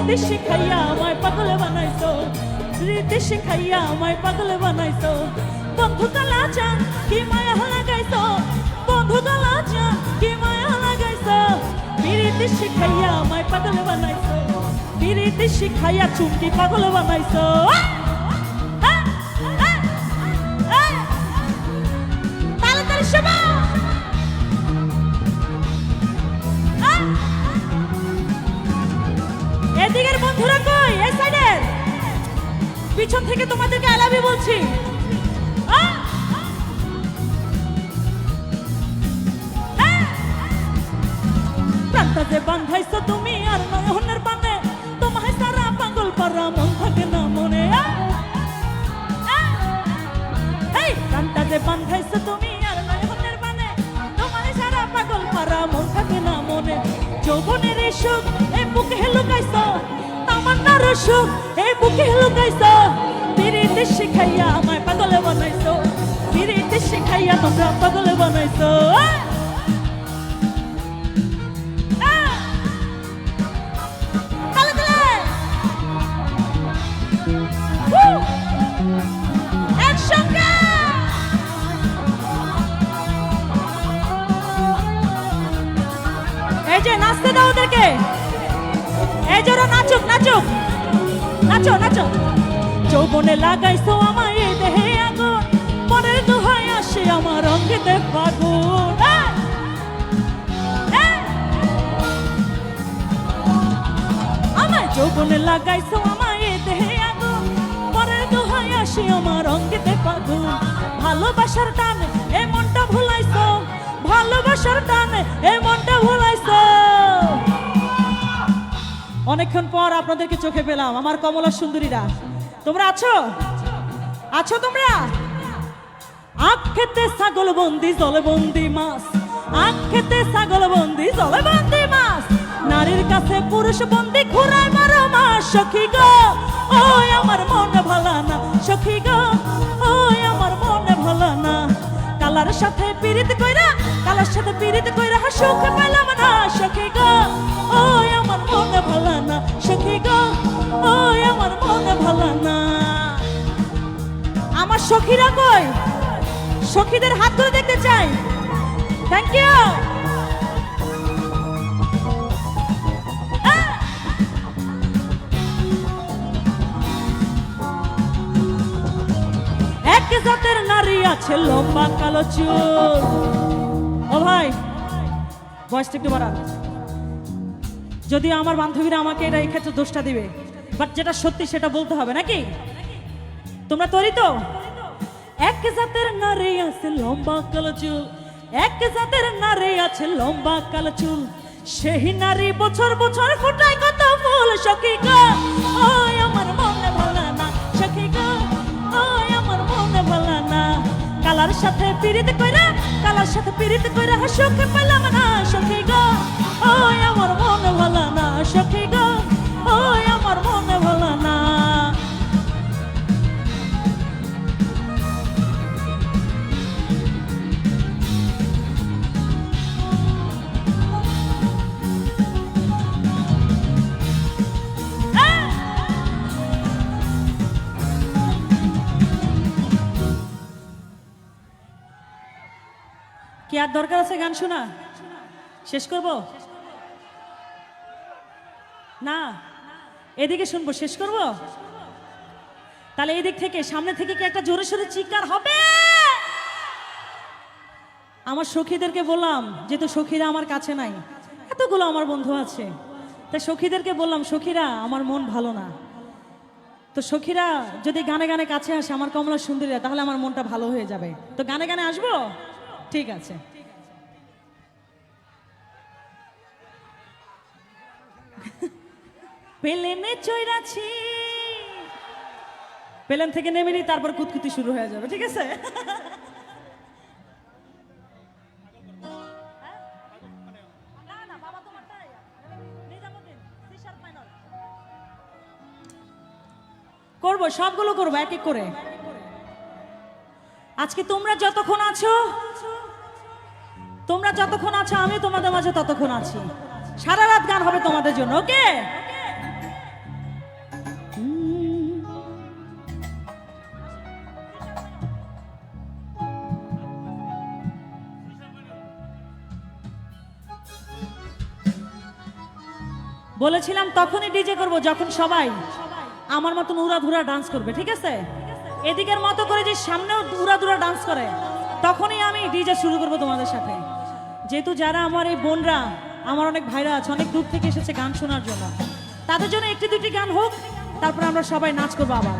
রীতি শিখাইয়া আমায় পাগল বানাইছো, রীতি শিখাইয়া আমায় পাগল বানাইছো। বন্ধু কালা চান কি মায়া লাগাইছো, বন্ধু কালা চান কি মায়া লাগাইছো। রীতি শিখাইয়া আমায় পাগল বানাইছো, রীতি শিখাইয়া চুমকি পাগল বানাইছো। তাড়াতাড়ি শোনো। এদিকের বন্ধুরা কই? এই সাইডের পিছন থেকে তোমাদেরকে আই লাভ ইউ বলছি। প্রান্তাতে বান্ধাইছো তুমি আর নয়নের বানে, তোমায় সারা পাগল পারা মন থাকে না মনে। প্রান্তাতে বান্ধাইছো তুমি আর নয়নের বানে, তোমায় সারা পাগল পারা মন থাকে না মনে। যৌবনের সুখ এই বুকে লুকাইছো, তামান্নার সুখ এই বুকে লুকাইছো। রীতি শিখাইয়া আমায় পাগল বানাইছো, রীতি শিখাইয়া তোমরা পাগল বানাইছো। একসঙ্গে এই যে নাচতে দাও ওদেরকে, এই যে ওরা নাচুক নাচুক, নাচো নাচো। যৌবনে লাগাইছো আমায় এই দেহে আগুন, পরের দোহায় আসে আমার অঙ্গেতে ফাগুন। আমায় যৌবনে লাগাইছো আমায় এই দেহে আগুন, পরের দোহায় আসে আমার অঙ্গেতে ফাগুন। ভালোবাসার টানে এই মনটা ভুলাইছো, ভালোবাসার টানে এই মনটা ভুলাইছো। অনেকক্ষণ পর আপনাদেরকে চোখে পেলাম, আমার কমলা সুন্দরীরা। তোমরা আছো? আছো তোমরা? আখ খেতে ছাগল বন্দি জলে বন্দি মাছ, আখ খেতে ছাগল বন্দি জলে বন্দি মাছ। নারীর কাছে পুরুষ বন্দি ঘুরায় 12 মাস। সখী গো ওই আমার মন ভালো না, সখী গো ওই আমার মন ভালো না। কালার সাথে পীড়িত কইরা, কালার সাথে পীড়িত কইরা সুখ পেলাম না। সখী গো ওই আমার মন ভালো না, সখী গো ওই আমার মন ভালো না। আমার সখীরা কই? সখীদের হাত ধরে দেখতে চাই। Thank you. এক জাতের নারী আছে লম্বা কালো চুল। ও ভাই ভয়েসটা একটু বাড়ান। যদিও আমার বান্ধবীরা আমাকে এটা এই ক্ষেত্রে দোষটা দিবে, বাট যেটা সত্যি সেটা বলতে হবে নাকি? তোমরা তৈরি তো? এক জাতের নারী আছে লম্বা কালো চুল, এক জাতের নারী আছে লম্বা কালো চুল। সেই নারী বছর বছর ফোটায় কত ফুল। সখী গো ওই আমার মনে ভালো না, সখী গো ওই আমার মনে ভালো না। কালার সাথে পীড়িত কইরা, কালার সাথে পীড়িত কইরা সুখ পেলাম না। সখী গো ওই আমার মনে ভালো না, সখী গো ওই আমার মনে ভালো না। কি আর দরকার আছে গান শোনা? শেষ করব না, এদিকে শুনবো, শেষ করব। তাহলে এই দিক থেকে, সামনে থেকে কি একটা জোরে সোরে চিৎকার হবে? আমার সখীদেরকে বললাম, যেহেতু সখীরা আমার কাছে নাই, এতগুলো আমার বন্ধু আছে, তাই সখীদেরকে বললাম, সখীরা আমার মন ভালো না, তো সখীরা যদি গানে গানে কাছে আসে আমার কমলা সুন্দরীরা, তাহলে আমার মনটা ভালো হয়ে যাবে। তো গানে গানে আসবো? ঠিক আছে। প্লেনে চড়াছি, প্লেন থেকে নেমে নি, তারপর কুতকুতি শুরু হয়ে যাবে, ঠিক আছে? করবো, সবগুলো করবো এক এক করে। আজকে তোমরা যতক্ষণ আছো, তোমরা যতক্ষণ আছো, আমি তোমাদের মাঝে ততক্ষণ আছি। সারা রাত গান হবে তোমাদের জন্য, ওকে? বলেছিলাম তখনই ডিজে করব যখন সবাই আমার মতন উড়াধুরা ডান্স করবে, ঠিক আছে? এদিকের মতো করে যে সামনেও উড়াধুরা ডান্স করে তখনই আমি ডিজে শুরু করব তোমাদের সাথে। যেহেতু যারা আমার এই বোনরা, আমার অনেক ভাইরা আছে অনেক দূর থেকে এসেছে গান শোনার জন্য, তাদের জন্য একটি দুটি গান হোক, তারপর আমরা সবাই নাচ করবো আবার।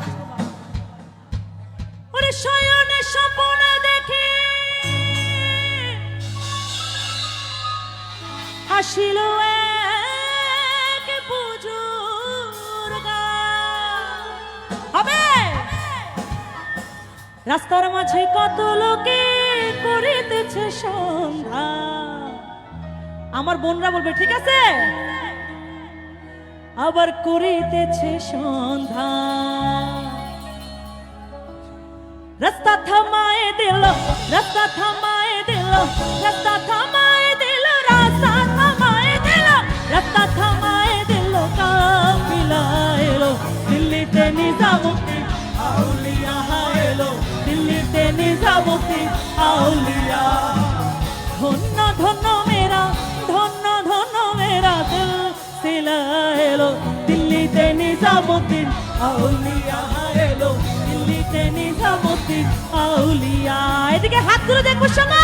ওরে শয়নে স্বপ্নে দেখি আসিল এক বুজুর্গ, হবে রাস্তার মাঝে কত লোকে করিতেছে সন্ধ্যা। আমার বোনরা বলবে ঠিক আছে, আবার করিতেছে সন্ধ্যা। রাস্তা থামায়ে দিল, রাস্তা থামায়ে দিল, রাস্তা থামায়ে দিল, রাস্তা থামায়ে দিল, রাস্তা থামায়ে দিল, কাফিলা এলো দিল্লিতে নিজামুদ্দিন আউলিয়া এলো, দিল্লিতে নিজামুদ্দিন আউলিয়া। ধন্য ধন্য মেরা, ধন্য ধন্য মেরা দিল সিলা এলো, দিল্লিতে নিজামুদ্দিন আউলিয়া এলো, দিল্লিতে নিজামুদ্দিন আউলিয়া। এদিকে হাতগুলো দেখবো শোনা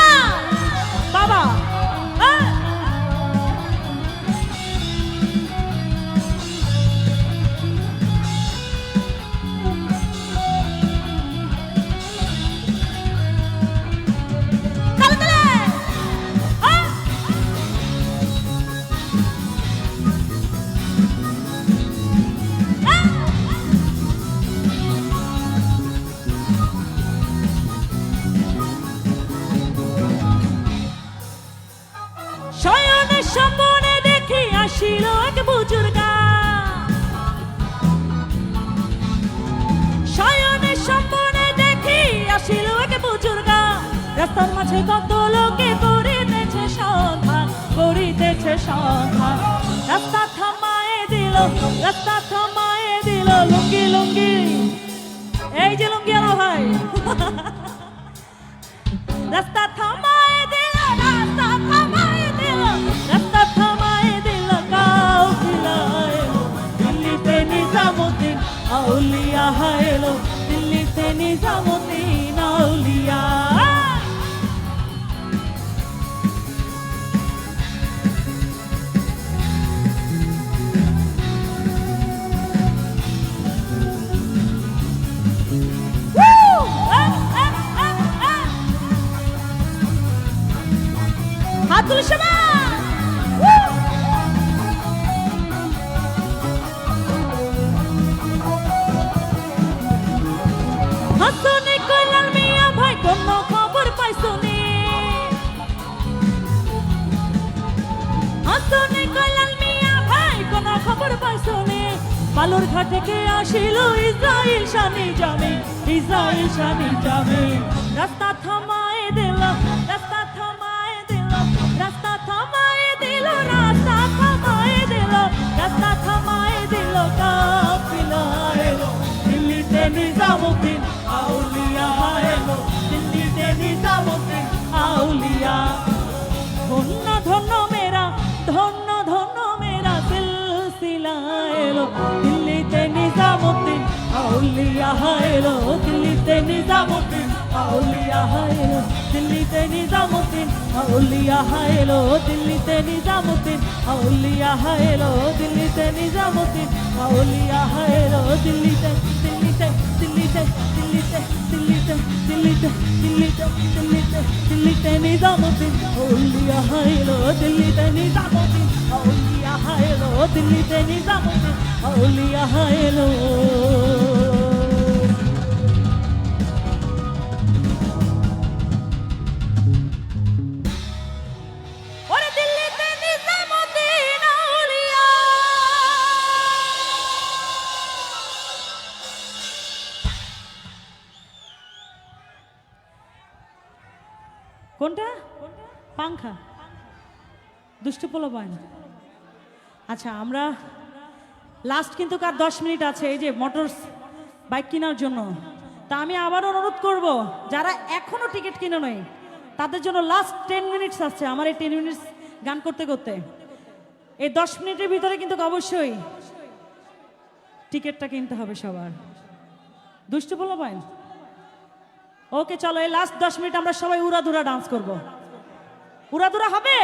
বাবা। শয়নে স্বপ্নে দেখি আসিল এক বুজুর্গ, শয়নে স্বপ্নে দেখি আসিল এক বুজুর্গ, রাস্তার মাঝে কত লোকে করিতেছে সন্ধ্যা, করিতেছে সন্ধ্যা। রাস্তা থামায়ে দিল, রাস্তা থামায়ে দিল, লুঙ্গি লুঙ্গি, এই যে লুঙ্গি আলো ভাই, রাস্তা থামায়ে দিল, রাস্তা থামায়ে দিল, রাস্তা থামায়ে দিল, কাফিলা এলো, দিল্লিতে নিজামুদ্দিন আউলিয়া এলো, দিল্লিতে নিজামুদ্দিন আউলিয়া। হাতুল সবাই হাসনে কইলাল মিয়া ভাই কোন খবর পাইছনি, হাসনে কইলাল মিয়া ভাই কোন খবর পাইছনি, বালুর ঘাটে কে আসিল ইসরাইল শানি জামি, ইসরাইল শানি জামি। রাস্তা থামায়ে দিল, রাস্তা থামায়ে দিল, রাস্তা থামায়ে দিল, রাস্তা থামায়ে দিল, রাস্তা থামায়ে দিল, কাফিলা এলো, দিল্লিতে নিজামুদ্দিন আউলিয়া এলো, দিল্লিতে নিজামুদ্দিন আউলিয়া। ধন্য ধন্য মেরা, ধন্য ধন্য মেরা সিলসিলা এলো, দিল্লিতে নিজামুদ্দিন আউলিয়া এলো, দিল্লিতে নিজামুদ্দিন আউলিয়া এলো, দিল্লিতে নিজামুদ্দিন আউলিয়া এলো, দিল্লিতে নিজামুদ্দিন আউলিয়া এলো, দিল্লিতে নিজামুদ্দিন আউলিয়া এলো, দিল্লিতে দিল্লিতে দিল্লিতে দিল্লিতে দিল্লিতে দিল্লিতে দিল্লিতে দিল্লিতে দিল্লিতে নিজামুদ্দিন আউলিয়া এলো, দিল্লিতে নিজামুদ্দিন আউলিয়া এলো, দিল্লিতে নিজামুদ্দিন আউলিয়া এলো। কোনটা? পাংখা দুষ্টু পোলা পায় না। আচ্ছা আমরা লাস্ট কিন্তু কার 10 মিনিট আছে এই যে মোটর বাইক কেনার জন্য। তা আমি আবার অনুরোধ করব যারা এখনো টিকিট কিনে নেই তাদের জন্য লাস্ট 10 মিনিটস আছে আমার এই 10 মিনিটস গান করতে করতে। এই 10 মিনিটের ভিতরে কিন্তু অবশ্যই টিকিটটা কিনতে হবে সবার। দুষ্টু বলো ভাই। ওকে চলো, এই লাস্ট 10 মিনিট আমরা সবাই উড়াধুরা ডান্স করব। উড়াধুরা হবে?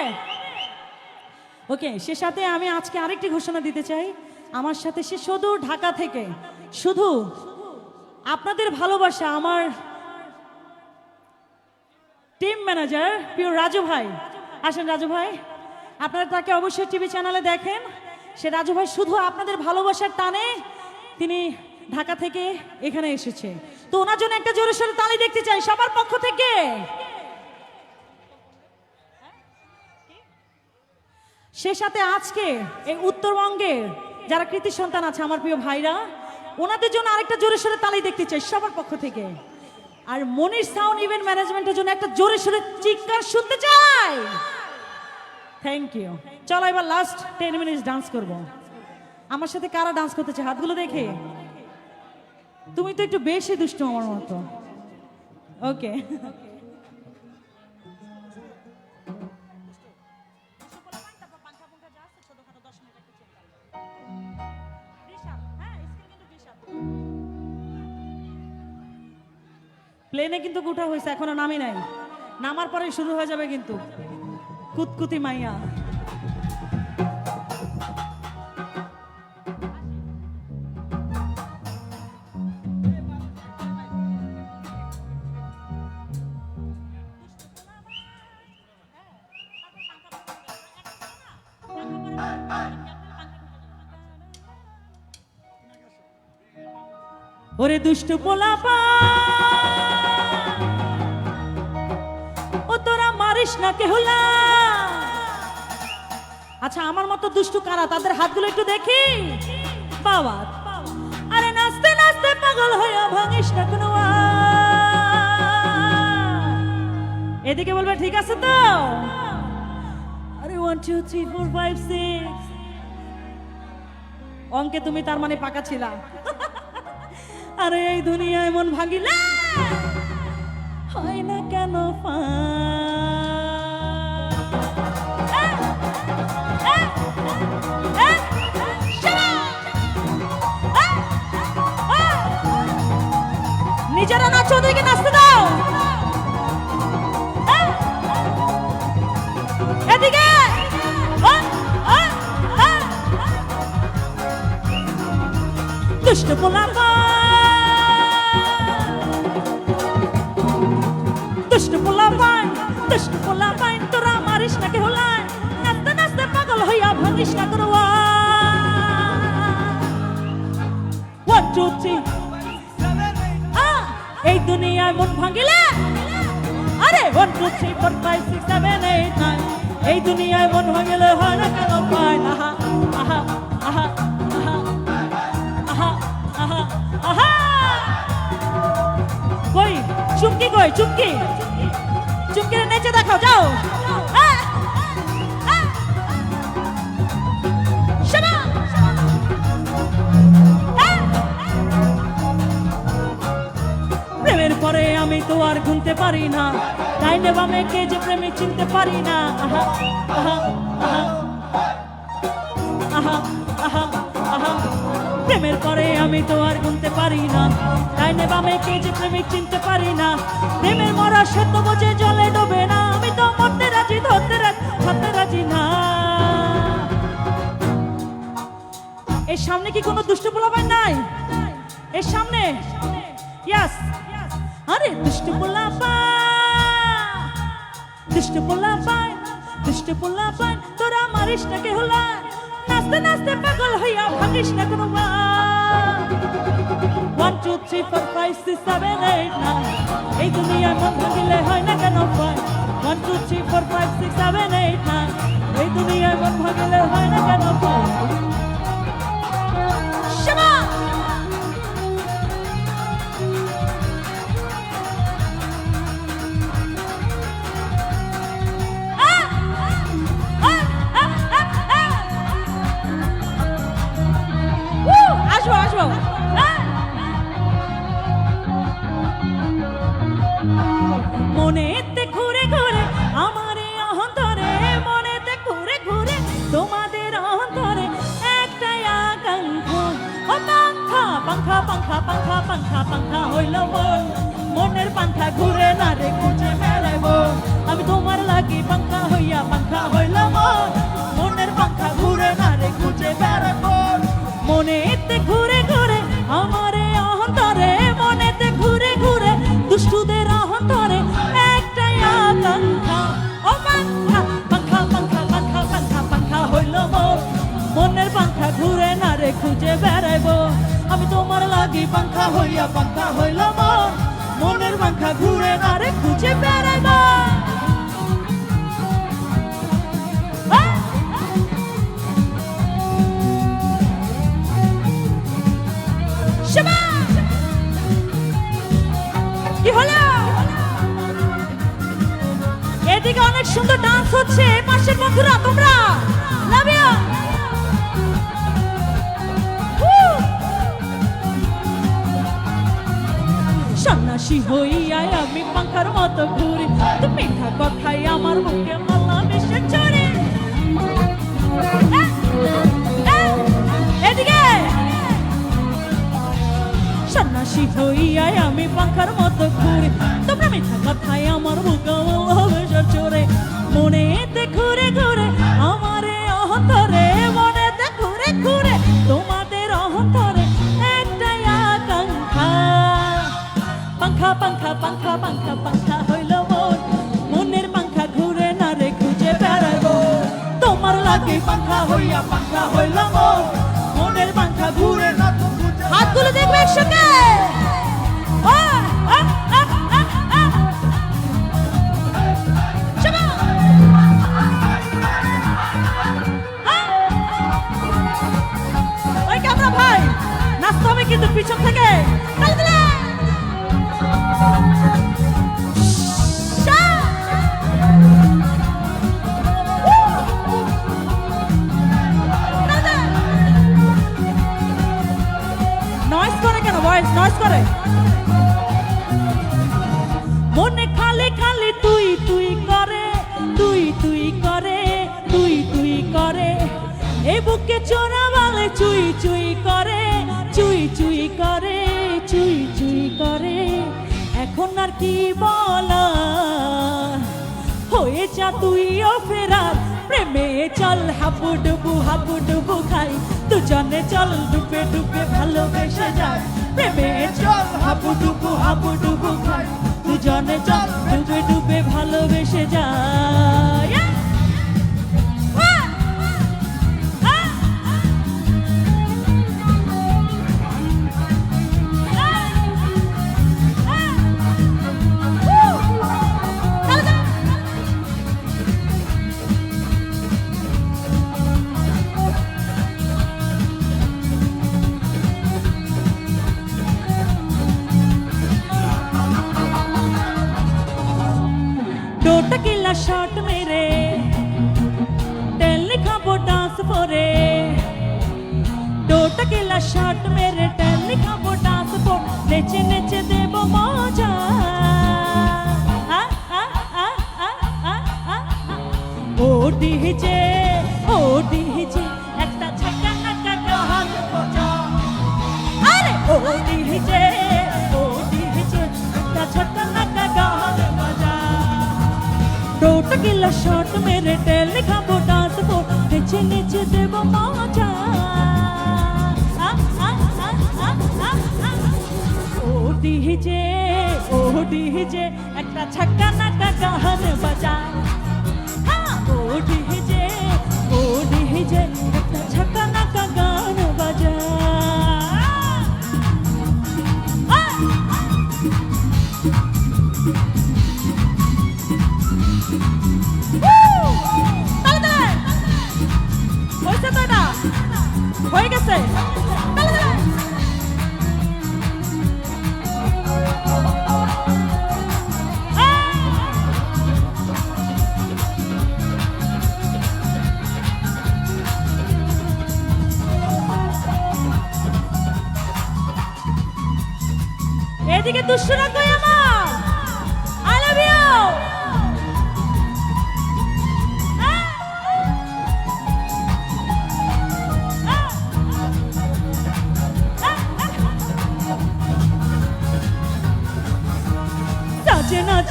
ওকে, সে সাথে আমি আজকে আরেকটি ঘোষণা দিতে চাই। আমার সাথে সে শুধু ঢাকা থেকে, শুধু আপনাদের ভালোবাসা, আমার টিম ম্যানেজার প্রিয় রাজু ভাই। আসেন রাজু ভাই, আপনারা তাকে অবশ্যই টিভি চ্যানেলে দেখেন। সে রাজু ভাই শুধু আপনাদের ভালোবাসার টানে তিনি ঢাকা থেকে এখানে এসেছে। তো ওনার জন্য একটা জোরে সোরে তালি দেখতে চাই সবার পক্ষ থেকে। সে সাথে আজকে এই উত্তরবঙ্গের যারা কৃতি সন্তান আছে আমার প্রিয় ভাইরা, ওনাদের জন্য আরেকটা জোরে সোরে তালি দেখতে চাই সবার পক্ষ থেকে। আর মনির সাউন্ড ইভেন্ট ম্যানেজমেন্টের জন্য একটা জোরে সোরে চিৎকার শুনতে চাই। Thank you. চলো এবার লাস্ট 10 মিনিট ডান্স করব। আমার সাথে কারা ডান্স করতে চায় হাতগুলো দেখে? তুমি তো একটু বেশি দুষ্ট আমার মতো। ওকে, প্লেনে কিন্তু উঠা হয়েছে, এখনো নামি নাই। নামার পরে শুরু হয়ে যাবে কিন্তু কুতকুতি মাইয়া। ওরে দুষ্টু পোলাপা, ও তোরা মারিস না কেহুলা। আচ্ছা, আমার মতো দুষ্টু কারা, তাদের হাতগুলো একটু দেখি। বাবা, আরে নাচতে নাচতে পাগল হইয়া ভাঙিস না কোনো। এদিকে বলবে ঠিক আছে তো? আরে 1 2 3 4 5 6 অঙ্কে তুমি তার মানে পাকা ছিলা। আরে এই দুনিয়ায় মন ভাঙিলা হয় না কেন? নিজেরা নাচো, ওদেরকে নাচতে দাও। এদিকে দুষ্ট পোলাপা, দুষ্ট পোলাপান, দুষ্ট পোলাপান, তোরা মারিস না কেহুলা। নাচতে নাচতে পাগল হইয়া ভাঙিস না কোনো। 1 2 3 এই দুনিয়ায় মন ভাঙিলে, আরে 1 2 3 4 5 6 7 8 9 এই দুনিয়ায় মন ভাঙিলে হয় না কেন পায়? আহা আহা আহা আহা আহা আহা আহা। কই চুমকি, কই চুমকি? চুমকিরে নেচে দেখাও, যাও। প্রেমের পরে আমি তো আর গুনতে পারি না, ডাইনে বামে কে যে প্রেমে চিনতে পারি না। আহা আহা আহা আহা আহা আহা। প্রেমের পরে আমি তো আর গুনতে পারি না, ডাইনে বামে কে যে প্রেমিক চিনতে পারি না। প্রেমের মরা সত্য বোঝে জলে ডোবে না, আমি তো মরতে রাজি, ধরতে রাজি, ছাড়তে রাজি না। এর সামনে কি কোনো দুষ্ট পোলাপান নাই? এর সামনে ইয়াস। আরে দুষ্ট পোলাপা, দুষ্ট পোলাপান, দুষ্ট পোলাপান, তোরা মারিস না কেহুলা। নাচতে নাচতে পাগল হইয়া ভাঙিস না কোনো। 1 2 3 4 5 6 7 8 9 এই দুনিয়ায় মন ভাঙিলে হয় না কেন পায়? 1 2 3 4 5 6 7 8 9 এই দুনিয়ায় মন ভাঙিলে হয় না কেন পায়? আসবো আসবো। মনেতে ঘুরে ঘুরে আমার অন্তরে, মনেতে ঘুরে ঘুরে তোমাদের পাংখা পাংখা হইল মন, মনের পাংখা ঘুরে না রে খুঁজে বেড়াইব। আমি তোমার লাগি পাংখা হইয়া পাংখা হইল মন, মনের পাংখা ঘুরে না রে খুঁজে বেড়াইব। মনেতে ঘুরে ঘুরে আমারে অহন্তরে, মনেতে ঘুরে ঘুরে দুষ্টুদের অহন্তরে একটাই আকাঙ্ক্ষা। ও পাংখা পাংখা পাংখা পাংখা পাংখা পাংখা হইল মন, মনের পাংখা ঘুরে না রে খুঁজে বেড়াইব। আমি তোমার লাগি পাংখা হইয়া পাংখা হইল মন, মনের পাংখা ঘুরে না রে খুঁজে বেড়াইব। কি হলো? এদিকে অনেক সুন্দর ডান্স হচ্ছে, পাশের বন্ধুরা তোমরা লাভ ইউ। সন্ন্যাসী হইয়া আমি পাংখার মতো ঘুরি, তুমি মিঠা কথাই আমার মুখে মালা মিশে চড়ে। এদিকে সন্ন্যাসী হইয়া আমি পাংখার মতো ঘুরি, তোমরা মিঠা কথাই আমার মুখে মালা মিশে চড়ে। মনেতে ঘুরে ঘুরে আমারে অহন্তরে, মনেতে ঘুরে ঘুরে তোমাদের অহন্তরে একটাই আকাঙ্ক্ষা। পাংখা পাংখা পাংখা পাংখা পাংখা হইল মন, মনের পাংখা ঘুরে না রে খুঁজে বেড়াইব। তোমার লাগে পাংখা হইয়া পাংখা হইল মন, মনের পাংখা ঘুরে না তো খুঁজে। হাতগুলো দেখবে একসঙ্গে। ওই ক্যামেরা ভাই, নাচতে হবে কিন্তু পিছন থেকে। নয়েজ করে কেন? ভয়েস নয়েজ করে। মনে খালি খালি তুই তুই করে, তুই তুই করে, তুই তুই করে। এই বুকে চোরা বালে চুই চুই করে, চুই চুই করে, চুই চুই করে। এখন আর কি বলা, হয়ে যা তুইও ফেরার। প্রেমে চল হাবু ডুবু খাই, দুজনে চল ডুবে ডুবে ভালোবেসে যায়। প্রেমে চল হাবু ডুবু খাই, দুজনে চল ডুবে ডুবে ভালোবেসে যায়। टकीला शॉट मेरे टेल लिखाबो डांस पोरे, दो टकीला शॉट मेरे टेल लिखाबो डांस पो, नेचे नेचे देबो मजा। ओ डीजे একটা ঝাকা নাকা গান বাজা। আরে ও डीजे একটা ঝাকা নাকা গান বাজা। दो टकीला शॉट मेरे टेल लिखाबो डांस पो, नेचे नेचे देबो मजा। ओ डीजे একটা ঝাকা নাকা গান বাজা। ও ডিজে একটা ঝাকা নাকা গান বাজা। হয়েছে তো, এটা হয়ে গেছে। এদিকে দুষ্টুরা কই আমার? I love you.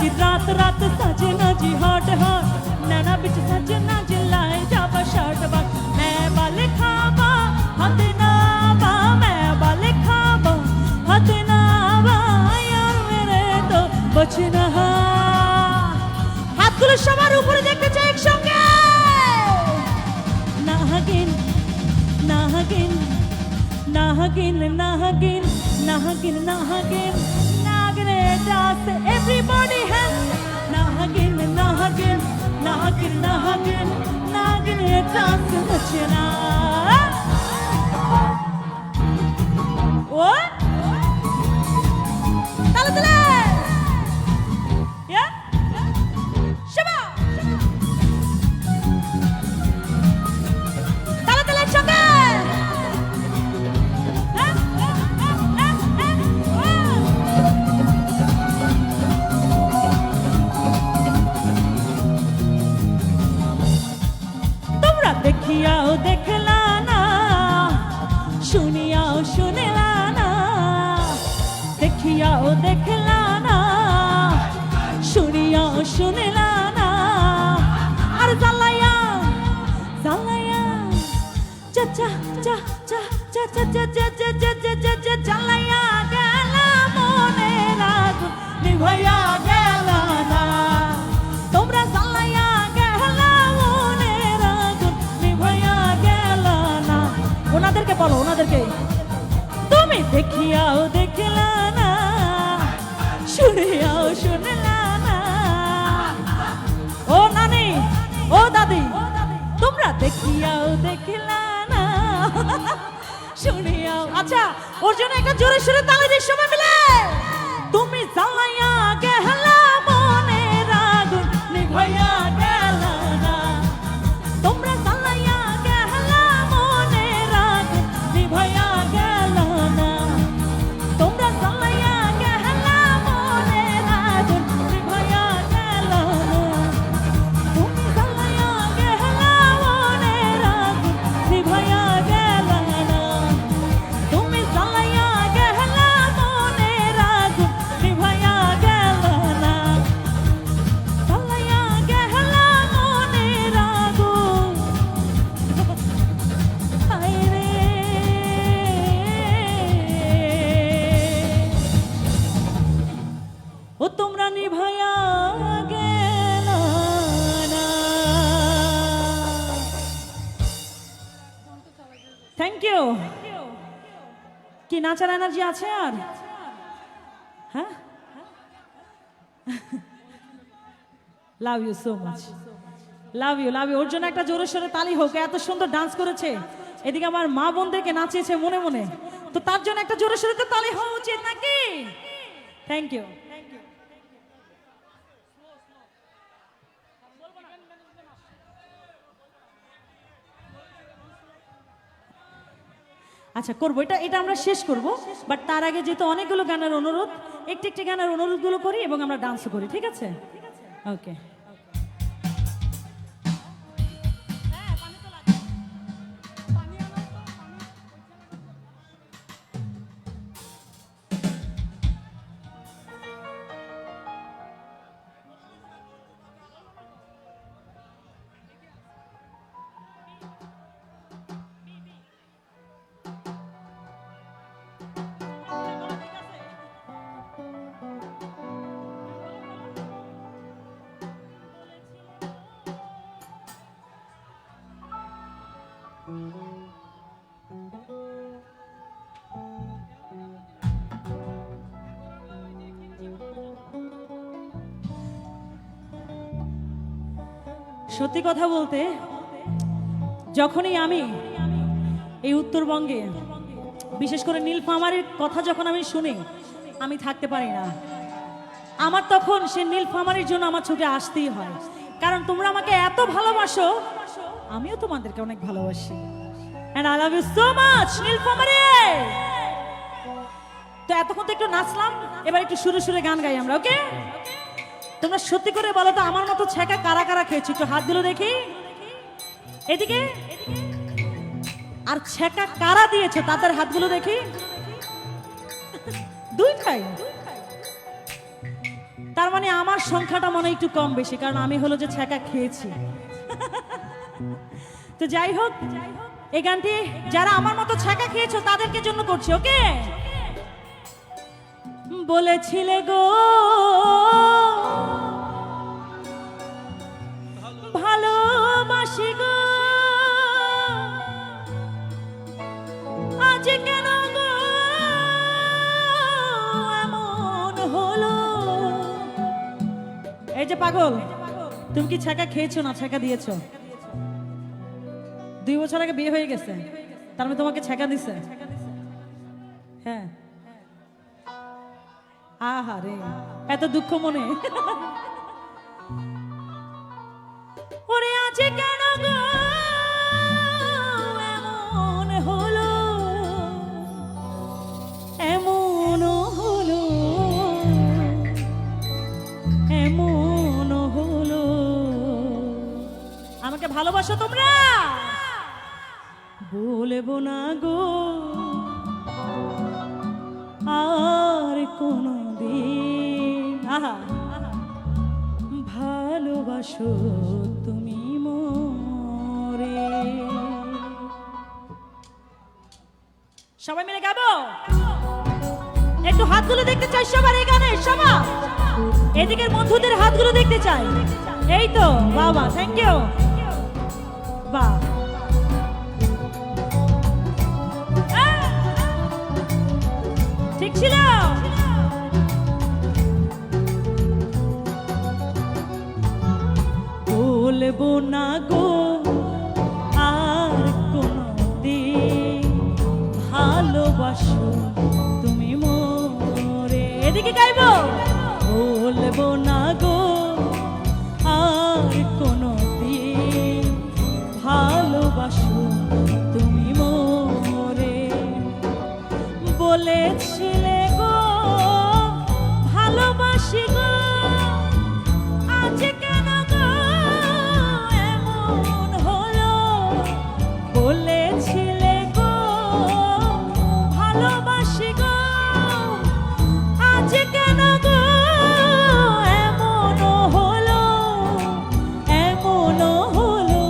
कि रात रात सजना जी हॉट हॉट नैना बिच सजना जी लाए जावा शर्ट बा मैं बाले खाबा हद ना बा मैं बाले खाबा हद ना बा यार मेरे तो बचना হাতগুলো সবার উপরে দেখতে চাই একসঙ্গে নাহাগিন নাহাগিন নাহাগিন নাহাগিন নাহাগিন নাহাগিন নাগরে ডান্স এভরিবডি হ্যান্ডস নাহাগিন নাহাগিন নাহাগিন নাহাগিন নাগরে ডান্স বচনা ও তালে তালে ইয়া শাবা তালে তালে সঙ্গে দেখিয়াও দেখলা না শুনিয়াও শুনলা না দেখিয়াও দেখলা না শুনিয়াও শুনলা না আর জ্বালায়া জ্বালায়া চা চা চা চা চা চা চা চা চা চা চা চা চা জ্বালায়া গেল মনে রাগ নিভাইয়া গেল না তোমরা জ্বালায়া ওনাদেরকে বলো ওনাদেরকে তুমি দেখিয়াও দেখলা না শুনিয়াও শুনলা না ও নানি ও দাদি তোমরা দেখিয়াও দেখলা না শুনিয়াও আচ্ছা ওর জন্য একটা জোরে সোরে তালি দিয়ে সবাই মিলে তুমি জ্বালাইয়া গেলা মনে রাগুন নিভাইয়া গেল না তোমরা জ্বালাইয়া গেলা মনে রাগুন নিভাইয়া গেল না তোমরা জ্বালাইয়া গেলা মনে রাগুন নিভাইয়া গেল না তুমি জ্বালাইয়া গেলা মনে রাগুন নিভাইয়া গেল না তুমি জ্বালাইয়া গেলা মনে রাগুন নিভাইয়া গেল না জ্বালাইয়া গেলা মনে রাগুন হায় রে ও তোমরা নিভাইয়া গেল না থ্যাংক ইউ কি নাচার এনার্জি আছে আর হ্যাঁ love you so much love you ওর জন্য একটা জোরে সোরে তালি হোক এত সুন্দর ডান্স করেছে এদিকে আমার মা বোনদেরকে নাচিয়েছে মনে মনে তো তার জন্য একটা জোরে সোরে তো তালি হওয়া উচিত নাকি থ্যাংক ইউ আচ্ছা করবো এটা আমরা শেষ করব বাট তার আগে যেহেতু অনেকগুলো গানের অনুরোধ একটি একটি গানের অনুরোধগুলো করি এবং আমরা ডান্সও করি ঠিক আছে ওকে সত্যি কথা বলতে যখনই আমি এই উত্তরবঙ্গে বিশেষ করে নীলফামারীর কথা যখন আমি শুনি আমি থাকতে পারি না আমার তখন সেই নীলফামারীর জন্য আমার চোখে আসতেই হয় কারণ তোমরা আমাকে এত ভালোবাসো আমিও তোমাদেরকে অনেক ভালোবাসি and I love you so much Nilphamari তো এতক্ষণ তো একটু নাচলাম এবার একটু সুরে সুরে গান গাই আমরা ওকে তোমরা সত্যি করে বলো তো আমার মতো ছেঁকা কারা কারা খেয়েছো একটু হাত দিলো দেখি এদিকে আর ছেঁকা কারা দিয়েছো তাদের হাতগুলো দেখি দুইটাই তার মানে আমার সংখ্যাটা মনে হয় একটু কম বেশি, কারণ আমি হলো যে ছ্যাঁকা খেয়েছি। তো যাই হোক, এই গানটি যারা আমার মতো ছ্যাঁকা খেয়েছো তাদেরকে জন্য করছি, ওকে? বলেছিলে গো ভালোবাসি গো, আজ কেন গো এমন হলো? এই যে পাগল, তুমি কি ছ্যাঁকা খেয়েছো না ছ্যাঁকা দিয়েছো? 2 বছর আগে বিয়ে হয়ে গেছে, তার মানে তোমাকে ছ্যাঁকা দিছে? হ্যাঁ। আহারে, এত দুঃখ মনে। ওরে আজ কেন গো এমন হলো, এমন হলো, এমন হলো? আমাকে ভালোবাসো তোমরা? বলবো না গো আর কোনো দিন, আহা ভালোবাসো তুমি মোরে। সবাই মিলে গাবো, একটু হাতগুলো দেখতে চাই সবার এই গানে, সবাই এদিকের বন্ধুদের হাতগুলো দেখতে চাই। এই তো, বাবা, থ্যাংক ইউ। বাহ, ঠিক ছিল। বলবো না গো আর কোনো দিন ভালোবাসো তুমি মোরে। এদিকে গাইবো, বলবো না গো আর কোনো দিন ভালোবাসো তুমি মোরে। বলেছিলে গো ভালোবাসি গো, আজ কেন গো এমন হলো? বলেছিলে গো ভালোবাসি গো, আজ কেন গো এমন হলো, এমন হলো,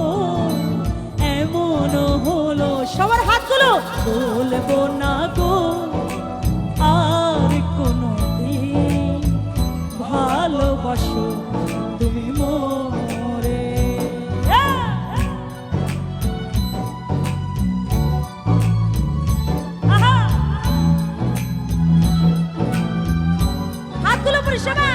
এমন হলো? সবার হাতগুলো। বলবো না গো আর কোনো দিন ভালোবাসো তুমি মোরে। আহা, হাতগুলো পরিষেবা।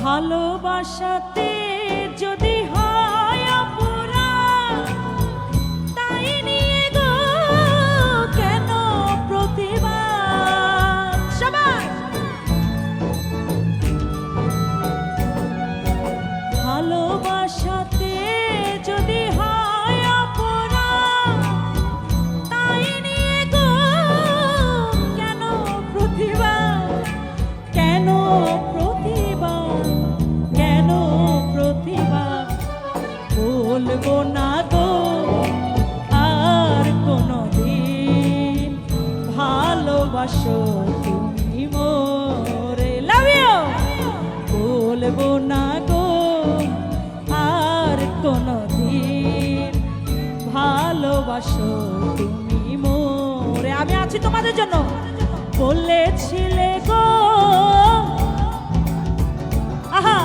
ভালোবাসাতে যদি হয় অপরাধ, তাই নিয়ে গো কেন প্রতিবাদ? সবাই ভালোবাসাতে যদি হয় অপরাধ, তাই নিয়ে গো কেন প্রতিবাদ? কেন প্রতিবাদ? কেন প্রতিবাদ? বলবো না গো আর কোনো দিন ভালোবাসো তুমি মোরে। Love you. বলবো না গো আর কোনো দিন ভালোবাসো তুমি মোরে। আমি আছি তোমাদের জন্য। বলেছিলে গো আহা,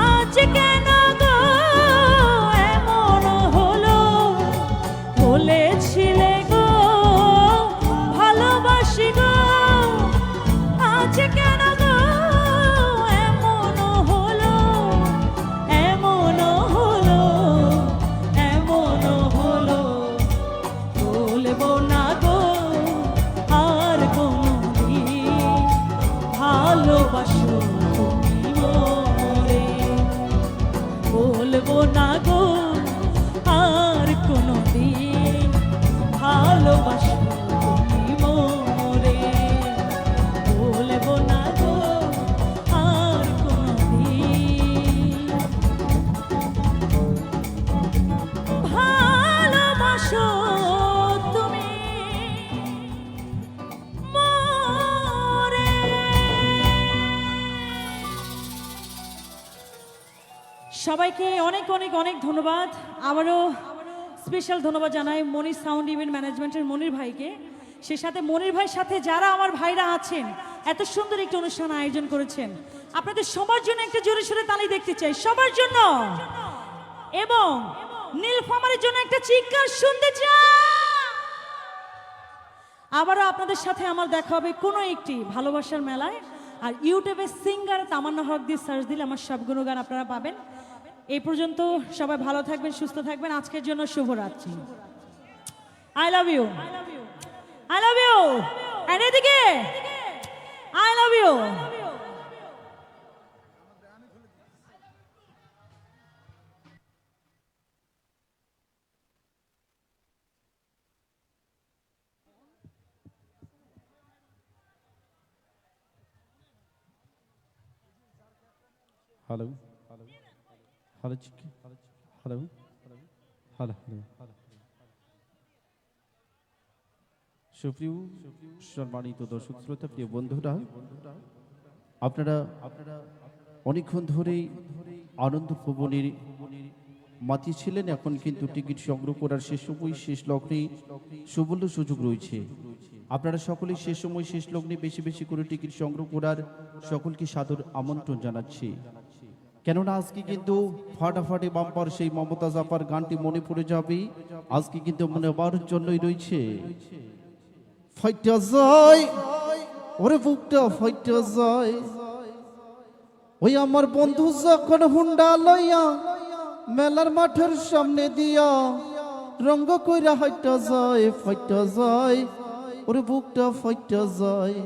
আজ কেন গো এমন হলো? বলেছিলে গো ভালোবাসি গো, আজ কেন গো এমন হলো, এমন হলো, এমন হলো? বলবো না গো আর কোনো দিন সবাইকে অনেক অনেক অনেক ধন্যবাদ। আবারও স্পেশাল ধন্যবাদ জানাই মনির সাউন্ড ইভেন্ট ম্যানেজমেন্টের মনির ভাইকে। সে সাথে মনির ভাইয়ের সাথে যারা আমার ভাইরা আছেন এত সুন্দর একটা অনুষ্ঠান আয়োজন করেছেন, আপনাদের সবার জন্য একটা জোরে সোরে তালি দেখতে চাই, সবার জন্য। এবং নীলফামারীর জন্য একটা চিৎকার শুনতে চাই। আবারও আপনাদের সাথে আমার দেখা হবে কোনো একটি ভালোবাসার মেলায়। আর ইউটিউবে সিঙ্গার তামান্না হক দিয়ে সার্চ দিলে আমার সবগুলো গান আপনারা পাবেন। এই পর্যন্ত সবাই ভালো থাকবেন, সুস্থ থাকবেন। আজকের জন্য শুভরাত্রি। I love you, I love you. And এদিকে I love you. Hello hello hello hello hello hello সুপ্রিয় সম্মানিত দর্শক শ্রোতা, প্রিয় বন্ধুরা, আপনারা অনেকক্ষণ ধরেই আনন্দ ভবনের মাতি ছিলেন। এখন কিন্তু টিকিট সংগ্রহ করার শেষ সময়, শেষ লগ্নে সুবর্ণ সুযোগ রয়েছে। আপনারা সকলেই শেষ সময়, শেষ লগ্নে বেশি বেশি করে টিকিট সংগ্রহ করার সকলকে সাদর আমন্ত্রণ জানাচ্ছি। কেননা আজকে কিন্তু ফাটাফাটি বাম্পার সেই মমতা জাপার গানটি মনে পড়ে যাবে। আজকে কিন্তু মনে হবার জন্যই রয়েছে ফাইটা যায়, ওরে বুকটা ফাইটা যায়। ওই আমার বন্ধু যখন হুন্ডা লইয়া মেলার মাঠের সামনে দিয়া রঙ্গ কইরা হাইটা যায়, ফাইটা যায়, ওরে বুকটা ফাইটা যায়।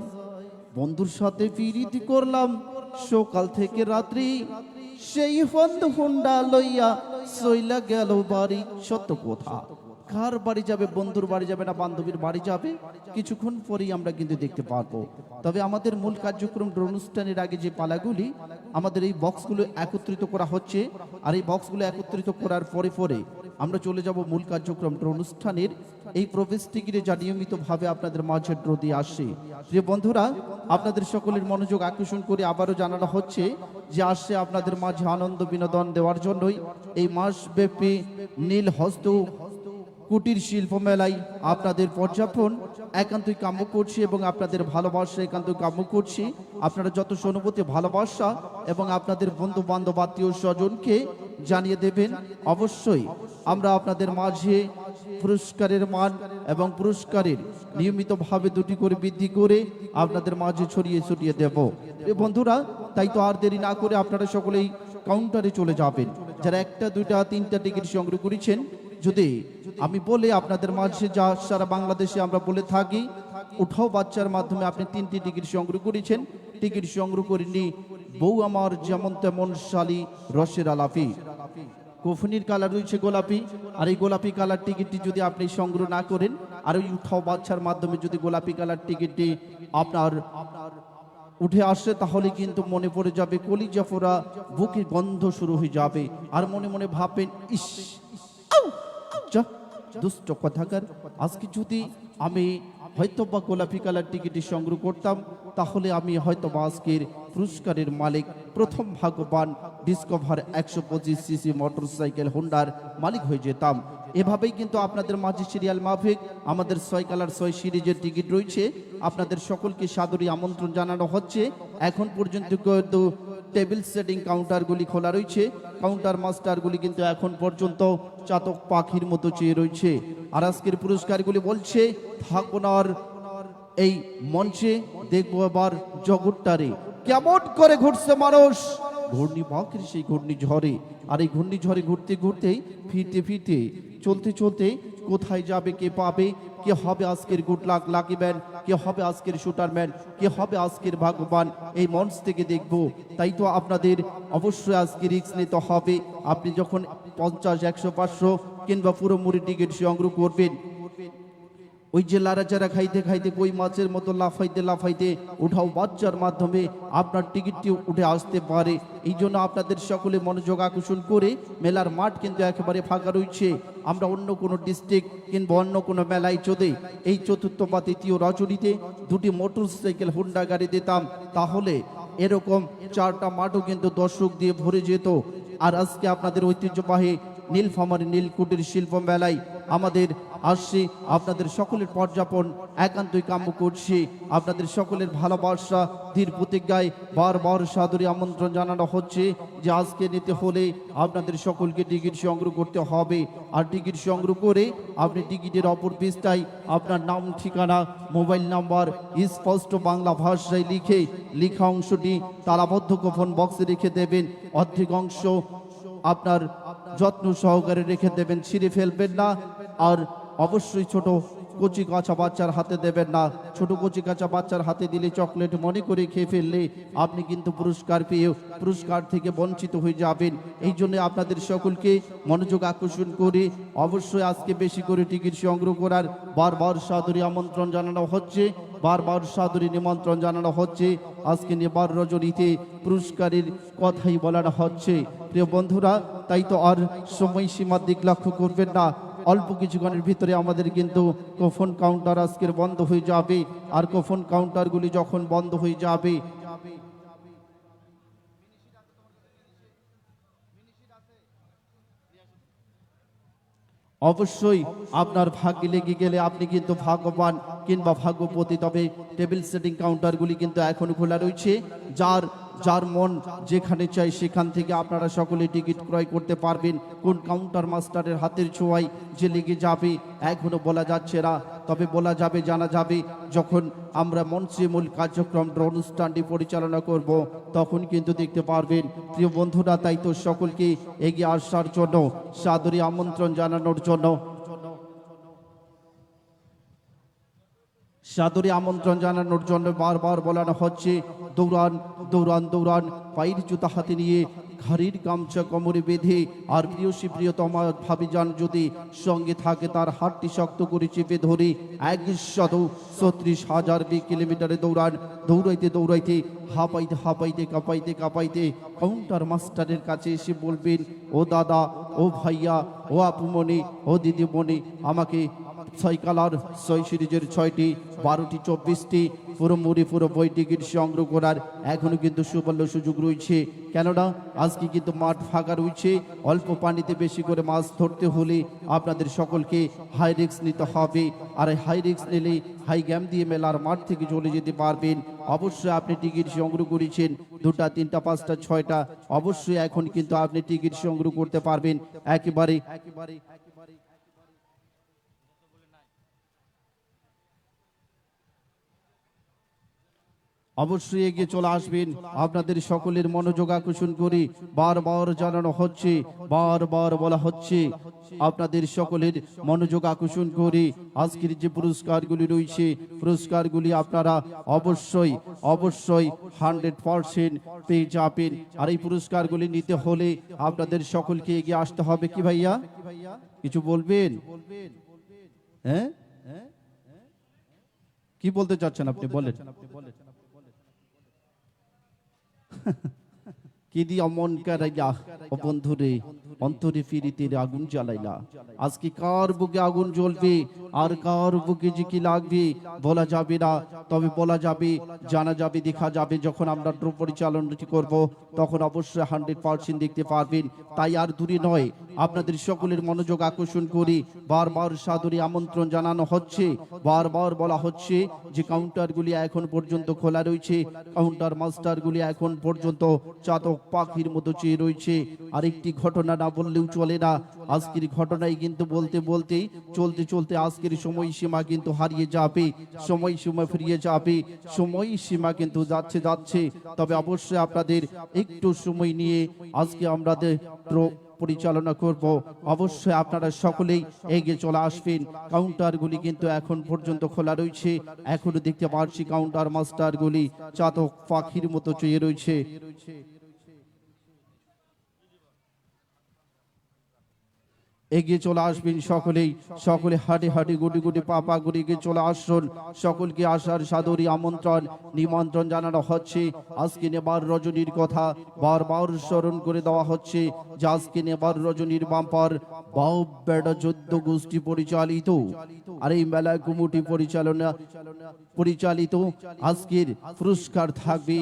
বন্ধুর সাথে পিরিতি করলাম সকাল থেকে রাত্রি, সেই বন্ধু হুন্ডা লইয়া সইলা গেল বাড়ি। সত্য কথা, কার বাড়ি যাবে? বন্ধুর বাড়ি যাবে না বান্ধবীর বাড়ি যাবে? কিছুক্ষণ পরেই আমরা কিন্তু দেখতে পারবো। তবে আমাদের মূল কার্যক্রম অনুষ্ঠানের আগে যে পালাগুলি আমাদের এই বক্সগুলো একত্রিত করা হচ্ছে, আর এই বক্সগুলো একত্রিত করার পরে পরে আমরা চলে যাব মূল কার্যক্রম অনুষ্ঠানের এই প্রবেশ টিকিটে, যা নিয়মিতভাবে আপনাদের মাঝে ড্র দিয়ে আসে। প্রিয় বন্ধুরা, আপনাদের সকলের মনোযোগ আকর্ষণ করে আবারও জানানো হচ্ছে যে আসছে আপনাদের মাঝে আনন্দ বিনোদন দেওয়ার জন্যই এই মাসব্যাপী নীল হস্ত কুটির শিল্প মেলায় আপনাদের পর্যাপন একান্তই কাম্য করছি এবং আপনাদের ভালোবাসা একান্তই কাম্য করছি। আপনারা যত সহানুভূতি, ভালোবাসা এবং আপনাদের বন্ধু বান্ধব আত্মীয় স্বজনকে জানিয়ে দেবেন। অবশ্যই আমরা আপনাদের মাঝে পুরস্কারের মান এবং পুরস্কারের নিয়মিতভাবে দুটি করে বৃদ্ধি করে আপনাদের মাঝে ছড়িয়ে ছড়িয়ে দেব। বন্ধুরা, তাই তো আর দেরি না করে আপনারা সকলেই কাউন্টারে চলে যাবেন। যারা একটা, দুইটা, তিনটা টিকিট সংগ্রহ করেছেন, যদি আমি বলে আপনাদের মাঝে যা সারা বাংলাদেশে আমরা বলে থাকি, উঠাও বাচ্চার মাধ্যমে আপনি 3টি টিকিট সংগ্রহ করেছেন, টিকিট সংগ্রহ করেননি বউ আমার যেমন তেমন শালি রসের আলাপি। কফুনির কালার রয়েছে গোলাপি, আর এই গোলাপি কালার টিকিটটি যদি আপনি সংগ্রহ না করেন, আর ওই উঠাও বাচ্চার মাধ্যমে যদি গোলাপি কালার টিকিটটি আপনার উঠে আসে, তাহলে কিন্তু মনে পড়ে যাবে কলিজা ফোড়া, বুকে গন্ধ শুরু হয়ে যাবে, আর মনে মনে ভাববেন ইস দুষ্ট কথাকার, আজকে যদি আমি হয়তোবা গোলাপি কালার টিকিটটি সংগ্রহ করতাম, তাহলে আমি হয়তোবা আজকের পুরস্কারের মালিক, প্রথম ভাগ্যবান ডিসকভার 125 সিসি মোটরসাইকেল হোন্ডার মালিক হয়ে যেতাম। এভাবেই কিন্তু আপনাদের মাঝে সিরিয়াল মাফিক আমাদের 6 কালার 6 সিরিজের টিকিট রয়েছে। আপনাদের সকলকে সাদরী আমন্ত্রণ জানানো হচ্ছে। এখন পর্যন্ত কিন্তু টেবিল সেটিং কাউন্টারগুলি খোলা রয়েছে, কাউন্টার মাস্টারগুলি কিন্তু এখন পর্যন্ত চাতক পাখির মতো চেয়ে রয়েছে। আর আজকের পুরস্কারগুলি বলছে থাকনার এই মঞ্চে দেখবো আবার জগৎটারে কেমন করে ঘুরছে মানুষ ঘূর্ণিপাকের সেই ঘূর্ণিঝড়ে। আর এই ঘূর্ণিঝড়ে ঘুরতে ঘুরতে, ফিরতে ফিরতে, চলতে চলতে কোথায় যাবে, কে পাবে, কে হবে আজকের গুড লাক লাকি ম্যান, কে হবে আজকের শুটারম্যান, কে হবে আজকের ভাগ্যবান, এই মঞ্চ থেকে দেখব। তাই তো আপনাদের অবশ্যই আজকে রিস্ক নিতে হবে। আপনি যখন 50, 100, 500 কিংবা পুরো মুড়ি টিকিট সংগ্রহ করবেন, ওই যে লাড়াচাড়া খাইতে খাইতে কই মাছের মতো লাফাইতে লাফাইতে উঠাও বাচ্চার মাধ্যমে আপনার টিকিটটি উঠে আসতে পারে। এই জন্য আপনাদের সকলে মনোযোগ আকর্ষণ করে, মেলার মাঠ কিন্তু একেবারে ফাঁকা রয়েছে। আমরা অন্য কোনো ডিস্ট্রিক্ট কিংবা অন্য কোনো মেলায় যদি এই চতুর্থ বা তৃতীয় রজনীতে 2টি মোটরসাইকেল হুন্ডা গাড়ি দিতাম, তাহলে এরকম 4টা মাঠও কিন্তু দর্শক দিয়ে ভরে যেত। আর আজকে আপনাদের ঐতিহ্যবাহী নীলফামারী নীলকুটির শিল্প মেলায় আমাদের আসছি আপনাদের সকলের পর্যাপন একান্তই কাম্য করছি। আপনাদের সকলের ভালোবাসা ধীর প্রতিজ্ঞায় বারবার সাদরে আমন্ত্রণ জানানো হচ্ছে যে আজকে নিতে হলে আপনাদের সকলকে টিকিট সংগ্রহ করতে হবে। আর টিকিট সংগ্রহ করে আপনি টিকিটের অপর পৃষ্ঠায় আপনার নাম, ঠিকানা, মোবাইল নাম্বার স্পষ্ট বাংলা ভাষায় লেখা অংশটি তালাবদ্ধ কুপন বক্সে রেখে দেবেন। অর্ধেক অংশ আপনার যত্ন সহকারে রেখে দেবেন, ছিঁড়ে ফেলবেন না। আর অবশ্যই ছোট কচি কাঁচা বাচ্চার হাতে দেবেন না। ছোট কচি কাঁচা বাচ্চার হাতে দিলে চকলেট মনে করে খেয়ে ফেললে আপনি কিন্তু পুরস্কার পেয়ে পুরস্কার থেকে বঞ্চিত হয়ে যাবেন। এই জন্য আপনাদের সকলকে মনোযোগ আকর্ষণ করে অবশ্যই আজকে বেশি করে টিকিট সংগ্রহ করার বারবার সাদরী আমন্ত্রণ জানানো হচ্ছে, বারবার সাদরী নিমন্ত্রণ জানানো হচ্ছে। আজকে নিবার রজনীতে পুরস্কারের কথাই বলানো হচ্ছে। প্রিয় বন্ধুরা, তাই তো আর সময়সীমার দিক লক্ষ্য করবেন না। অল্প কিছুক্ষণের ভিতরে আমাদের কিন্তু কুপন কাউন্টার আজকের বন্ধ হয়ে যাবে। আর কুপন কাউন্টারগুলি যখন বন্ধ হয়ে যাবে অবশ্যই আপনার ভাগ্যে লেগে গেলে আপনি কিন্তু ভাগ্যবান কিংবা ভাগ্যপতি। তবে টেবিল সেটিং কাউন্টারগুলি কিন্তু এখনো খোলা রয়েছে। যার যার মন যেখানে চাই সেখান থেকে আপনারা সকলে টিকিট ক্রয় করতে পারবেন। কোন কাউন্টার মাস্টারের হাতের ছোঁয়ায় যে লেগে যাবে এখনো বলা যাচ্ছে না, তবে বলা যাবে, জানা যাবে যখন আমরা মঞ্চে মূল কার্যক্রম অনুষ্ঠানটি পরিচালনা করব, তখন কিন্তু দেখতে পারবেন। প্রিয় বন্ধুরা, তাই তো সকলকে এগিয়ে আসার জন্য সাদরী আমন্ত্রণ জানানোর জন্য সাদরে আমন্ত্রণ জানানোর জন্য বারবার বলানো হচ্ছে দৌড়ান দৌড়ান দৌড়ান, পায়ের জুতা হাতে নিয়ে ঘাড়ির গামছা কোমরে বেঁধে। আর প্রিয়সী প্রিয়তমা ভাবিজান যদি সঙ্গে থাকে তার হাতটি শক্ত করে চেপে ধরে 136,000 কিলোমিটারে দৌড়ান। দৌড়াইতে দৌড়াইতে হাঁপাইতে হাঁপাইতে কাঁপাইতে কাঁপাইতে কাউন্টার মাস্টারের কাছে এসে বলবেন, ও দাদা, ও ভাইয়া, ও আপুমণি, ও দিদিমণি, আমাকে 6 কালার 6 সিরিজের 6টি 12টি 24টি পুরো মুড়ি পুরো বই টিকিট সংগ্রহ করার এখনো কিন্তু সুবর্ণ সুযোগ রয়েছে। কেননা আজকে কিন্তু মাঠ ফাঁকা রয়েছে। অল্প পানিতে বেশি করে মাছ ধরতে হলে আপনাদের সকলকে হাই রিস্ক নিতে হবে। আর হাই রিস্ক নিলে হাই গ্যাম দিয়ে মেলার মাঠ থেকে চলে যেতে পারবেন। অবশ্যই আপনি টিকিট সংগ্রহ করেছেন 2টা 3টা 5টা 6টা, অবশ্যই এখন কিন্তু আপনি টিকিট সংগ্রহ করতে পারবেন একেবারে অবশ্যই এগিয়ে চলে আসবেন। আপনাদের সকলের মনোযোগ আকর্ষণ করে বারবার জানানো হচ্ছে, বারবার বলা হচ্ছে আপনাদের সকলের মনোযোগ আকর্ষণ করে আজকের যে পুরস্কারগুলি রয়েছে পুরস্কারগুলি আপনারা অবশ্যই অবশ্যই 100% পেয়ে যাবেন। আর এই পুরস্কারগুলি নিতে হলে আপনাদের সকলকে এগিয়ে আসতে হবে। কি ভাইয়া কিছু বলবেন? হ্যাঁ, কি বলতে চাচ্ছেন আপনি বলেন। কি দিয়া মন কারাইলা ও বন্ধুরে, অন্তরে ফিরিতে আগুন জ্বালাইলা। আজকে কার বুকে আগুন জ্বলবে আর কার বুকে যে কি লাগবে বলা যাবে না, তবে বলা যাবে, জানা যাবে, দেখা যাবে যখন আমরা ড্র পরিচালনাটি করব, তখন অবশ্যই 100% দেখতে পারবেন। তাই আর দূরে নয়, আপনাদের সকলের মনোযোগ আকর্ষণ করি বারবার সাদরে আমন্ত্রণ জানানো হচ্ছে। বারবার বলা হচ্ছে যে কাউন্টারগুলি এখন পর্যন্ত খোলা রয়েছে, কাউন্টার মাস্টারগুলি এখন পর্যন্ত চাতক পাখির মতো চেয়ে রয়েছে। আরেকটি ঘটনা না বললেও চলে না। আজকের ঘটনাই কিন্তু বলতে বলতে চলতে চলতে আজকের সময়সীমা কিন্তু হারিয়ে যাবে, সময়সীমা ফিরিয়ে যাবে, সময়সীমা কিন্তু যাচ্ছে যাচ্ছে। তবে অবশ্যই আপনাদের একটু সময় নিয়ে আজকে আমাদের পরিচালনা করব। অবশ্যই আপনারা সকলেই এগিয়ে চলে আসবেন। কাউন্টারগুলি কিন্তু এখন পর্যন্ত খোলা রয়েছে। এখনো দেখতে পাচ্ছি কাউন্টার মাস্টারগুলি চাতক পাখির মতো চেয়ে রয়েছে। এগিয়ে চলে আসবেন সকলেই, সকলে হাঁটি হাঁটি গুটি গুটি পা গুটি এগিয়ে চলে আসুন। সকলকে আসার সাদরী আমন্ত্রণ নিমন্ত্রণ জানানো হচ্ছে। আজকে নেবার রজনীর কথা বারবার স্মরণ করে দেওয়া হচ্ছে যে আজকে নেবার রজনীর বাম্পার বাউ বেড়া 14 গোষ্ঠী পরিচালিত আর এই মেলা কমিটি পরিচালিত আজকের পুরস্কার থাকবে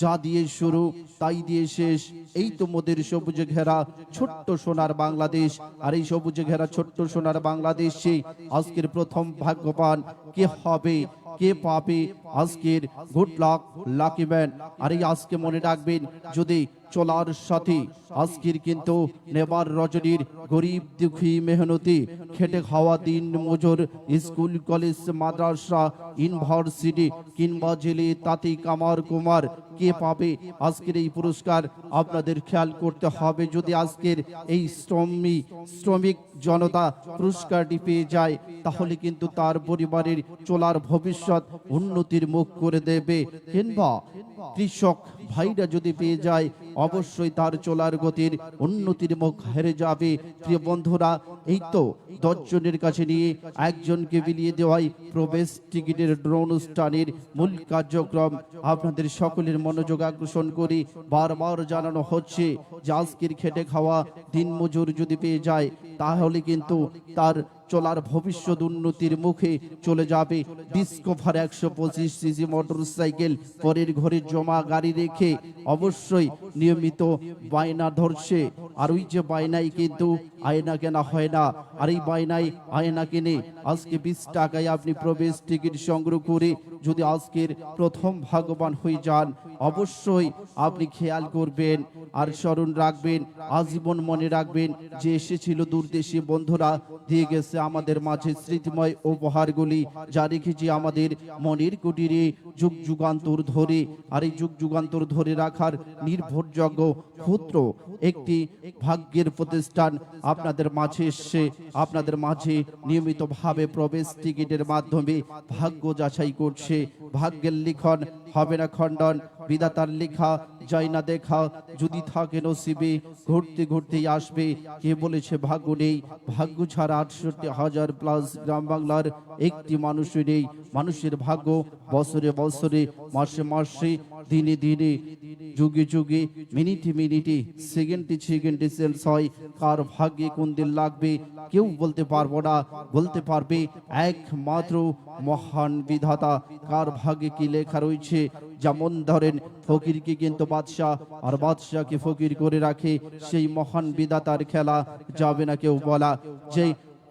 যা দিয়ে শুরু তাই দিয়ে শেষ। এই তো মোদের সবুজে ঘেরা ছোট্ট সোনার বাংলাদেশ। আর এই সবুজে ঘেরা ছোট্ট সোনার বাংলাদেশে আজকের প্রথম ভাগ্যবান কে হবে, কে পাবে আজকের গুড লাক লাকি ম্যান। আর এই আজকে মনে রাখবেন যদি চলার সাথে আজকের কিন্তু নেবার রজনীর গরিব দুঃখী মেহনতি খেটে খাওয়া দিন মজুর স্কুল কলেজ মাদ্রাসা ইউনিভার্সিটি কিংবা জেলে তাঁতি কামার কুমার কে পাবে আজকের এই পুরস্কার আপনাদের খেয়াল করতে হবে। যদি আজকের এই শ্রমিক জনতা পুরস্কারটি পেয়ে যায় তাহলে কিন্তু তার পরিবারের চলার ভবিষ্যৎ উন্নতির মুখ করে দেবে। কিংবা কৃষক ভাইরা যদি পেয়ে যায় অবশ্যই তার চলার গতির উন্নতির মুখ হেরে যাবে। প্রিয় বন্ধুরা, এই তো 10 জনের কাছে নিয়ে একজনকে বিলিয়ে দেওয়াই প্রবেশ টিকিটের ড্র অনুষ্ঠানের মূল কার্যক্রম। আপনাদের সকলের মনোযোগ আকর্ষণ করে বারবার জানানো হচ্ছে যে আজকের খেটে খাওয়া দিনমজুর যদি পেয়ে যায় তাহলে কিন্তু তার চলার ভবিষ্যৎ উন্নতির মুখে চলে যাবে। ডিসকভার 125 সিসি মোটর সাইকেল পরের ঘরে জমা গাড়ি রেখে অবশ্যই নিয়মিত বায়না ধরছে। আর ওই যে বায়নায় কিন্তু আয়না কেনা হয় না, আর এই বায়নায় আয়না কিনে আজকে 20 টাকায় আপনি প্রবেশ টিকিট সংগ্রহ করে যদি আজকের প্রথম ভাগ্যবান হয়ে যান অবশ্যই আপনি খেয়াল করবেন আর স্মরণ রাখবেন, আজীবন মনে রাখবেন যে এসেছিল দূরদেশী বন্ধুরা দিয়ে গেছে আমাদের মাঝে স্মৃতিময় উপহারগুলি যা রেখেছি আমাদের মনের কুটিরে যুগ যুগান্তর ধরে। আর এই যুগ যুগান্তর ধরে রাখার নির্ভরযোগ্য ক্ষুদ্র একটি ভাগ্যের প্রতিষ্ঠান আপনাদের মাঝে এসে আপনাদের মাঝে নিয়মিতভাবে প্রবেশ টিকিটের মাধ্যমে ভাগ্য যাচাই করছে। ভাগ্যের লিখন হবে না খণ্ডন, বিধাতার লেখা যায় না দেখা, যদি থাকে নসিবে ঘুরতে ঘুরতেই আসবে। কে বলেছে ভাগ্য নেই? ভাগ্য ছাড়া 68,000 প্লাস গ্রাম বাংলার একটি মানুষই নেই। মানুষের ভাগ্য বছরে বছরে মাসে মাসে দিনে দিনে যুগে যুগে মিনিটে মিনিটে সেকেন্ডে সেকেন্ডে চেঞ্জ হয়। কার ভাগ্যে কোন দিন লাগবে কেউ বলতে পারবো না, বলতে পারবে একমাত্র মহান বিধাতা। কার ভাগ্যে কি লেখা রয়েছে, যেমন ধরেন ফকিরকে কিন্তু বাদশাহ আর বাদশাহকে ফকির করে রাখে, সেই মহান বিধাতার খেলা যাবে না কেউ বলা। যে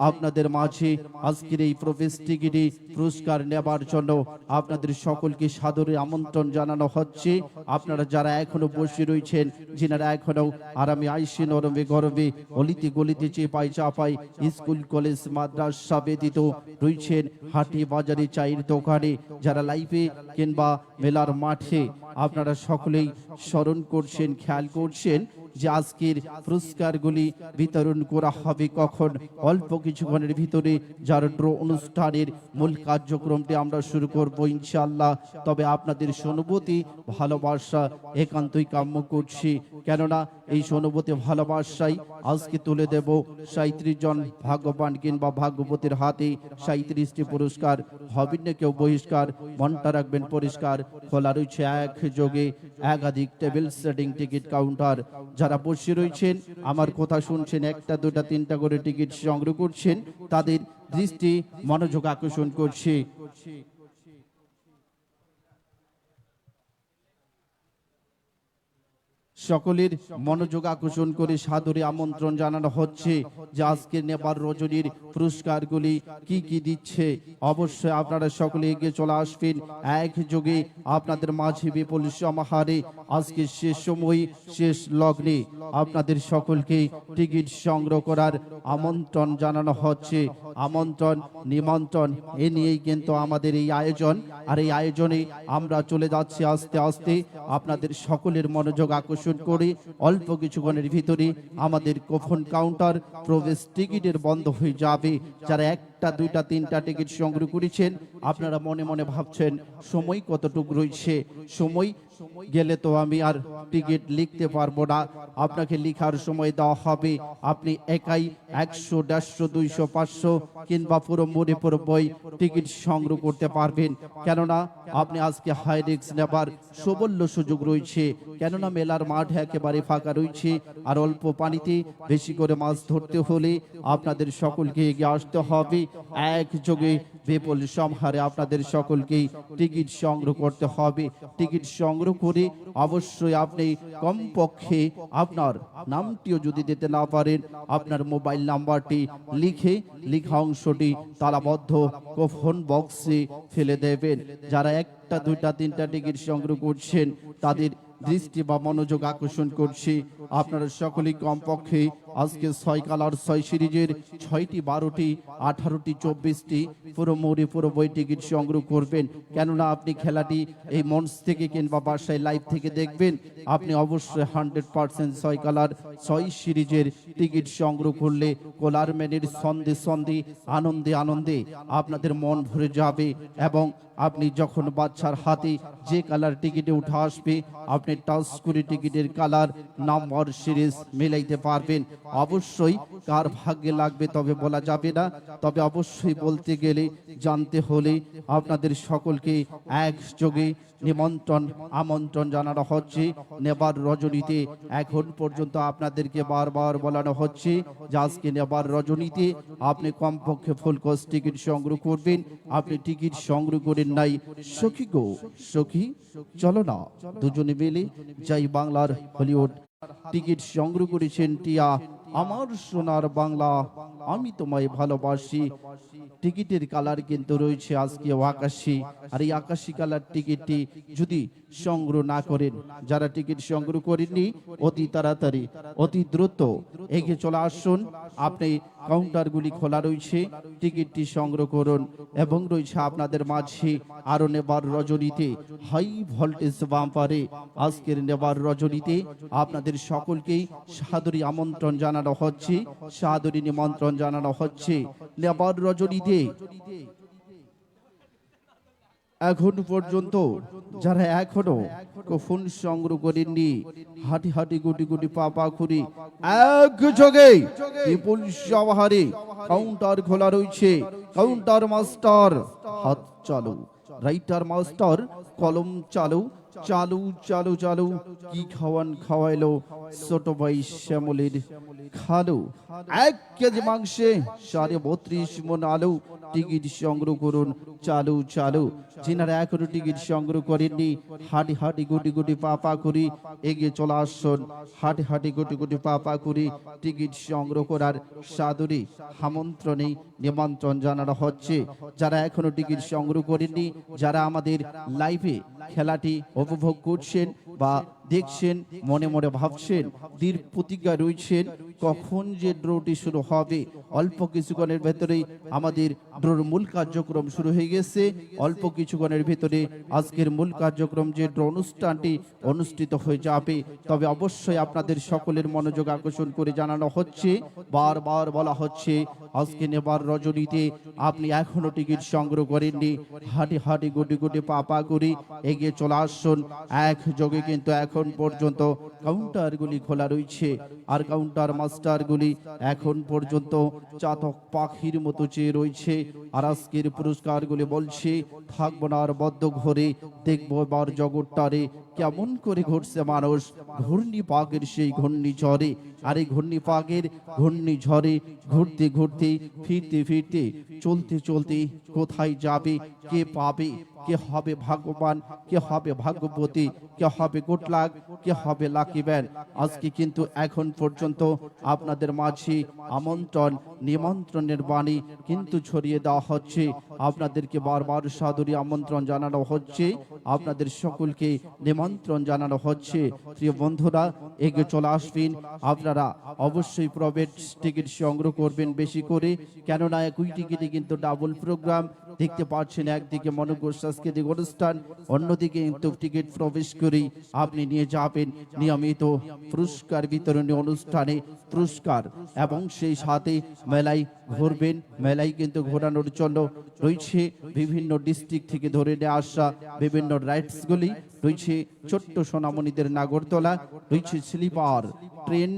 আপনাদের মাঝে আজকের এই প্রবেশ টিকিটে পুরস্কার নেবার জন্য আপনাদের সকলকে সাদরে আমন্ত্রণ জানানো হচ্ছে। আপনারা যারা এখনো বসে রয়েছেন, যিনারা এখনো আরামে আইসে নরমে গরমে অলিতে গলিতে চেপাই চাপাই স্কুল কলেজ মাদ্রাসা ব্যতীত রয়েছেন হাটে বাজারে চায়ের দোকানে, যারা লাইভে কিংবা মেলার মাঠে, আপনারা সকলেই স্মরণ করছেন, খেয়াল করছেন যে আজকের পুরস্কারগুলি বিতরণ করা হবে কখন। অল্প কিছুক্ষণের ভিতরে যার ড্র অনুষ্ঠানের মূল কার্যক্রমটি আমরা শুরু করব ইনশাআল্লাহ। তবে আপনাদের সহানুভূতি ভালোবাসা একান্তই কাম্য করছি, কেননা এই সহানুভূতি ভালোবাসাই আজকে তুলে দেব 37 জন ভাগ্যবান কিংবা ভাগ্যবতীর হাতে 37টি পুরস্কার। হবেন না কেউ বহিষ্কার, মনটা রাখবেন পরিষ্কার। খোলা রয়েছে একযোগে একাধিক টেবিল সেটিং টিকিট কাউন্টার। যারা বসে রয়েছেন আমার কথা শুনছেন, 1টা 2টা 3টা করে টিকিট সংগ্রহ করছেন, তাদের দৃষ্টি মনোযোগ আকর্ষণ করছে। সকলের মনোযোগ আকর্ষণ করে সাদরে আমন্ত্রণ জানানো হচ্ছে যে আজকের নেবার রজনীর পুরস্কারগুলি কি কি দিচ্ছে। অবশ্যই আপনারা সকলে এগিয়ে চলে আসবেন একযোগে আপনাদের মাঝে বিপুল সমাহারে। আজকে শেষ সময় শেষ লগ্নে আপনাদের সকলকে টিকিট সংগ্রহ করার আমন্ত্রণ জানানো হচ্ছে। আমন্ত্রণ নিমন্ত্রণ এ নিয়েই কিন্তু আমাদের এই আয়োজন। আর এই আয়োজনে আমরা চলে যাচ্ছি আস্তে আস্তে আপনাদের সকলের মনোযোগ আকর্ষণ করে। অল্প কিছুক্ষণের ভিতরে আমাদের কুপন কাউন্টার প্রবেশ টিকিটের বন্ধ হয়ে যাবে। যারা 1 একটা দুইটা তিনটা টিকিট সংগ্রহ করেছেন, আপনারা মনে মনে ভাবছেন সময় কতটুকু রয়েছে, সময় গেলে তো আমি আর টিকিট লিখতে পারবো না। আপনাকে লিখার সময় দেওয়া হবে, আপনি একাই 100, 150, 200, 500 কিংবা পুরো মোড়ে পুরো বই টিকিট সংগ্রহ করতে পারবেন। কেননা আপনি আজকে হাই রিস্ক নেবার সবল্য সুযোগ রয়েছে, কেননা মেলার মাঠ একেবারে ফাঁকা রয়েছে। আর অল্প পানিতে বেশি করে মাছ ধরতে হলে আপনাদের সকলকে এগিয়ে আসতে হবে। একযোগে বিপুল সংহারে আপনাদের সকলকেই টিকিট সংগ্রহ করতে হবে। টিকিট সংগ্রহ করে অবশ্যই আপনি কমপক্ষে আপনার নামটিও যদি দিতে না পারেন, আপনার মোবাইল নাম্বারটি লিখে লেখা অংশটি তালাবদ্ধ ফোন বক্সে ফেলে দেবেন। যারা একটা দুইটা তিনটা টিকিট সংগ্রহ করছেন তাদের দৃষ্টি বা মনোযোগ আকর্ষণ করছি, আপনারা সকলেই কমপক্ষে আজকে 6 কালার 6 সিরিজের 6টি 12টি 18টি 24টি পুরো মোড়ে পুরো বই টিকিট সংগ্রহ করবেন। কেননা আপনি খেলাটি এই মঞ্চ থেকে কিংবা বাসায় লাইভ থেকে দেখবেন, আপনি অবশ্যই 100% 6 কালার 6 সিরিজের টিকিট সংগ্রহ করলে কোলারম্যানের সন্ধে সন্ধে আনন্দে আনন্দে আপনাদের মন ভরে যাবে। এবং আপনি যখন বাচ্চার হাতে যে কালার টিকিটে উঠে আসবে, আপনি টাচ করে টিকিটের কালার নাম্বার সিরিজ মিলাইতে পারবেন। অবশ্যই কার ভাগ্যে লাগবে তবে বলা যাবে না, তবে অবশ্যই বলতে গেলে জানতে হলে আপনাদের সকলকে একযোগে নিমন্ত্রণ আমন্ত্রণ জানানো হচ্ছে। নেবার রজনীতে এখন পর্যন্ত আপনাদেরকে বারবার বলানো হচ্ছে যে আজকে নেবার রজনীতে আপনি কমপক্ষে ফুল কোর্স টিকিট সংগ্রহ করবেন। আপনি টিকিট সংগ্রহ করেন নাই, সখী গো সখী চলো না দুজনে মিলে যাই বাংলার হলিউড। টিকিট সংগ্রহ করেছেন টিয়া, আমার সোনার বাংলা, আমি তোমায় ভালোবাসি। টিকিটের কালার কিন্তু রয়েছে আজকে আকাশী, আর এই আকাশী কালার টিকিটটি যদি সংগ্রহ না করেন, যারা টিকিট সংগ্রহ করেননি অতি তাড়াতাড়ি অতি দ্রুত এগিয়ে চলে আসুন। আপনি কাউন্টারগুলি খোলা রয়েছে, টিকিটটি সংগ্রহ করুন। এবং রয়েছে আপনাদের মাঝে আরো নেবার রজনীতে হাই ভোল্টেজ বাম্পারে আজকের নেবার রজনীতে আপনাদের সকলকেই সাদরী আমন্ত্রণ জানানো হচ্ছে, সাদরী নিমন্ত্রণ জানানো হচ্ছে। নেবার রজনীতে এখন পর্যন্ত যারা এখনো ফোন সংগ্রহ করেননি, হাঁটি হাঁটি গুটি গুটি পা খুরি একযোগে বিপুল সমাহারে কাউন্টার খোলা রয়েছে। কাউন্টার মাস্টার হাত চালু, রাইটার মাস্টার কলম চালু, চালু চালু চালু। কি খাওয়ান খাওয়াইলো ছোট ভাই শ্যামলের খালু, 1 কেজি মাংসে 32.5 মন আলু। টিকিট সংগ্রহ করুন, চালু চালু। যিনারা এখনো টিকিট সংগ্রহ করেননি, হাঁটি হাঁটি গুটি গুটি পা করি এগিয়ে চলে আসুন। হাঁটি হাঁটি গুটি গুটি পা করি টিকিট সংগ্রহ করার সাদরে আমন্ত্রণে নিমন্ত্রণ জানানো হচ্ছে। যারা এখনো টিকিট সংগ্রহ করেননি, যারা আমাদের লাইভে খেলাটি উপভোগ করছেন বা দেখছেন, মনে মনে ভাবছেন, দীর প্রতিজ্ঞা রয়েছেন কখন যে ড্রটি শুরু হবে। অল্প কিছুক্ষণের ভেতরেই আমাদের ড্রোর মূল কার্যক্রম শুরু হয়ে গেছে। অল্প কিছুক্ষণের ভেতরে আজকের মূল কার্যক্রম যে ড্র অনুষ্ঠানটি অনুষ্ঠিত হয়ে যাবে। তবে অবশ্যই আপনাদের সকলের মনোযোগ আকর্ষণ করে জানানো হচ্ছে, বারবার বলা হচ্ছে আজকে নেবার রজনীতে আপনি এখনো টিকিট সংগ্রহ করেননি, হাঁটি হাঁটি গুটি গুটি পা করি এগিয়ে চলে আসুন। একযোগে কিন্তু এখন পর্যন্ত কাউন্টারগুলি খোলা রয়েছে, আর কাউন্টার মাস্টারগুলি এখন পর্যন্ত চাতক পাখির মতো চেয়ে রয়েছে। আর আজকের পুরস্কারগুলি বলছে থাকবো না আর বদ্ধ ঘরে, দেখবো এবার জগৎটারে কেমন করে ঘটছে মানুষ ঘূর্ণি পাকের সেই ঘূর্ণিঝড়ে। আর এই ঘূর্ণি পাকের ঘূর্ণিঝড়ে ঘুরতে ঘুরতে ফিরতে ফিরতে চলতে চলতে কোথায় যাবে, কে পাবে, কে হবে ভাগ্যবান, কে হবে ভাগ্যবতী, কে হবে গুড লাক, কে হবে লাকি ম্যান। আজকে কিন্তু এখন পর্যন্ত আপনাদের মাঝে আমন্ত্রণ নিমন্ত্রণের বাণী কিন্তু ছড়িয়ে দেওয়া হচ্ছে। আপনাদেরকে বারবার সাদরী আমন্ত্রণ জানানো হচ্ছে, আপনাদের সকলকে নিমন্ত্রণ জানানো হচ্ছে। প্রিয় বন্ধুরা, এগিয়ে চলে আসবেন। আপনারা অবশ্যই প্রাইভেট টিকিট সংগ্রহ করবেন বেশি করে, কেননা একই টিকিটে কিন্তু ডাবল প্রোগ্রাম দেখতে পাচ্ছেন একদিকে মনোজ্ঞ সাংস্কৃতিক অনুষ্ঠান, অন্যদিকে কিন্তু টিকিট প্রবেশ করেই আপনি নিয়ে যাবেন নিয়মিত পুরস্কার বিতরণী অনুষ্ঠানে পুরস্কার, এবং সেই সাথে মেলায় ঘুরবেন। মেলায় কিন্তু ঘোরানোর জন্য রয়েছে বিভিন্ন ডিস্ট্রিক্ট থেকে ধরে নিয়ে আসা বিভিন্ন রাইডসগুলি রয়েছে, ছোট্ট সোনামণিদের নাগরদোলা রয়েছে, স্লিপার ট্রেন,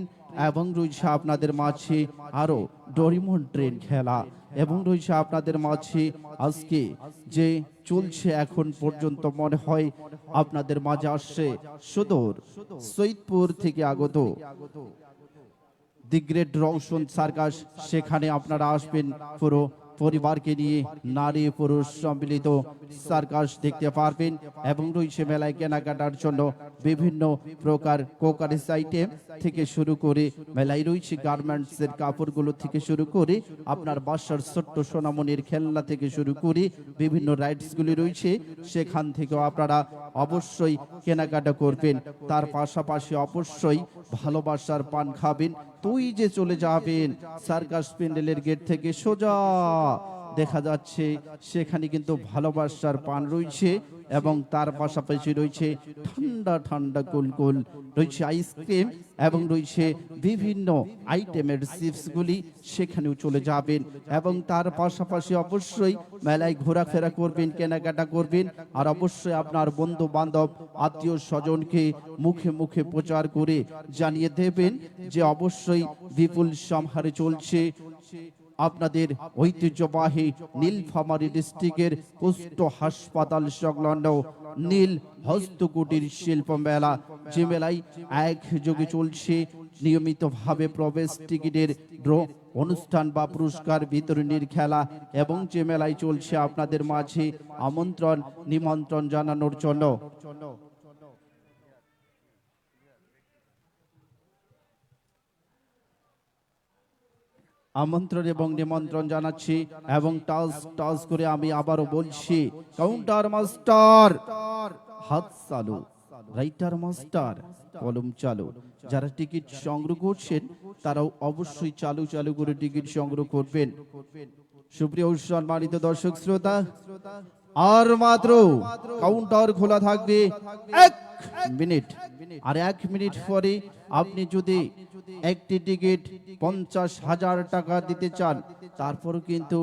এবং রয়েছে আপনাদের মাঝে আরো ডোরিমন ট্রেন খেলা, এবং রয়েছে আপনাদের মাঝে আজকে যে চলছে এখন পর্যন্ত মনে হয় আপনাদের মাঝে আসছে সুদূর সৈয়দপুর থেকে আগত দি গ্রেট রওশন সার্কাস। সেখানে আপনারা আসবেন পুরো পরিবারকে নিয়ে, নারী পুরুষ সম্মিলিত সার্কাস দেখতে পারবেন। এবং রয়েছে মেলায় কেনাকাটার জন্য বিভিন্ন প্রকার কোকারিস আইটেম থেকে শুরু করে, মেলায় রয়েছে গার্মেন্টসের কাপড়গুলো থেকে শুরু করে, আপনার বাসার ছোট্ট সোনামণির খেলনা থেকে শুরু করে বিভিন্ন রাইডসগুলি রয়েছে, সেখান থেকেও আপনারা অবশ্যই কেনাকাটা করবেন। তার পাশাপাশি অবশ্যই ভালোবাসার পান খাবেন। তুই যে চলে যাবেন সার্কাস প্যান্ডেলের গেট থেকে সোজা দেখা যাচ্ছে সেখানে কিন্তু ভালোবাসার পান রয়েছে, এবং তার পাশাপাশি রয়েছে ঠান্ডা ঠান্ডা কুলকুল রয়েছে আইসক্রিম, এবং রয়েছে বিভিন্ন আইটেমের চিপসগুলি, সেখানেও চলে যাবেন। এবং তার পাশাপাশি অবশ্যই মেলায় ঘোরাফেরা করবেন, কেনাকাটা করবেন, আর অবশ্যই আপনার বন্ধু বান্ধব আত্মীয় স্বজনকে মুখে মুখে প্রচার করে জানিয়ে দেবেন যে অবশ্যই বিপুল সমাহারে চলছে আপনাদের ঐতিহ্যবাহী নীলফামারী ডিস্ট্রিক্টের কুষ্ঠ হাসপাতাল সংলগ্ন নীল হস্তকুটির শিল্প মেলা, যে মেলায় একযোগে চলছে নিয়মিতভাবে প্রবেশ টিকিটের ড্র অনুষ্ঠান বা পুরস্কার বিতরণীর খেলা, এবং যে মেলায় চলছে আপনাদের মাঝে আমন্ত্রণ নিমন্ত্রণ জানানোর জন্য আমন্ত্রণ এবং নিমন্ত্রণ জানাচ্ছি। এবং টাচ করে আমি আবারও বলছি, কাউন্টার মাস্টার হাত চালু, রাইটার মাস্টার কলম চালু। যারা টিকিট সংগ্রহ করছেন তারাও অবশ্যই চালু চালু করে টিকিট সংগ্রহ করবেন। সুপ্রিয় সম্মানিত দর্শক শ্রোতা, আর মাত্র কাউন্টার খোলা থাকবে 1 মিনিট, আর 1 মিনিট পরে আপনি যদি একটি টিকিট 50,000 টাকা দিতে চান, তারপরও কিন্তু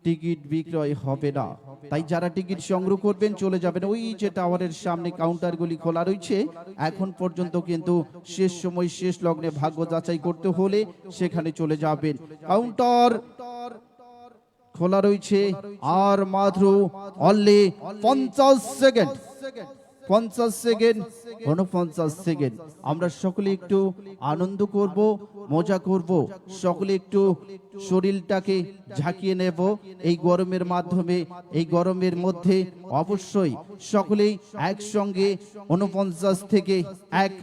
টিকিট বিক্রয় হবে না। তাই যারা টিকিট সংগ্রহ করবেন চলে যাবেন ওই যে টাওয়ারের সামনে, কাউন্টারগুলি খোলা রয়েছে এখন পর্যন্ত, কিন্তু শেষ সময় শেষ লগ্নে ভাগ্য যাচাই করতে হলে সেখানে চলে যাবেন। কাউন্টার খোলা রয়েছে আর মাত্র অনলি 50 সেকেন্ড, 50 সেকেন্ড, 49 সেকেন্ড। আমরা সকলে একটু আনন্দ করব, মজা করব, সকলে একটু শরীরটাকে ঝাঁকিয়ে নেব এই গরমের মাধ্যমে। এই গরমের মধ্যে অবশ্যই সকলেই একসঙ্গে 49 থেকে 1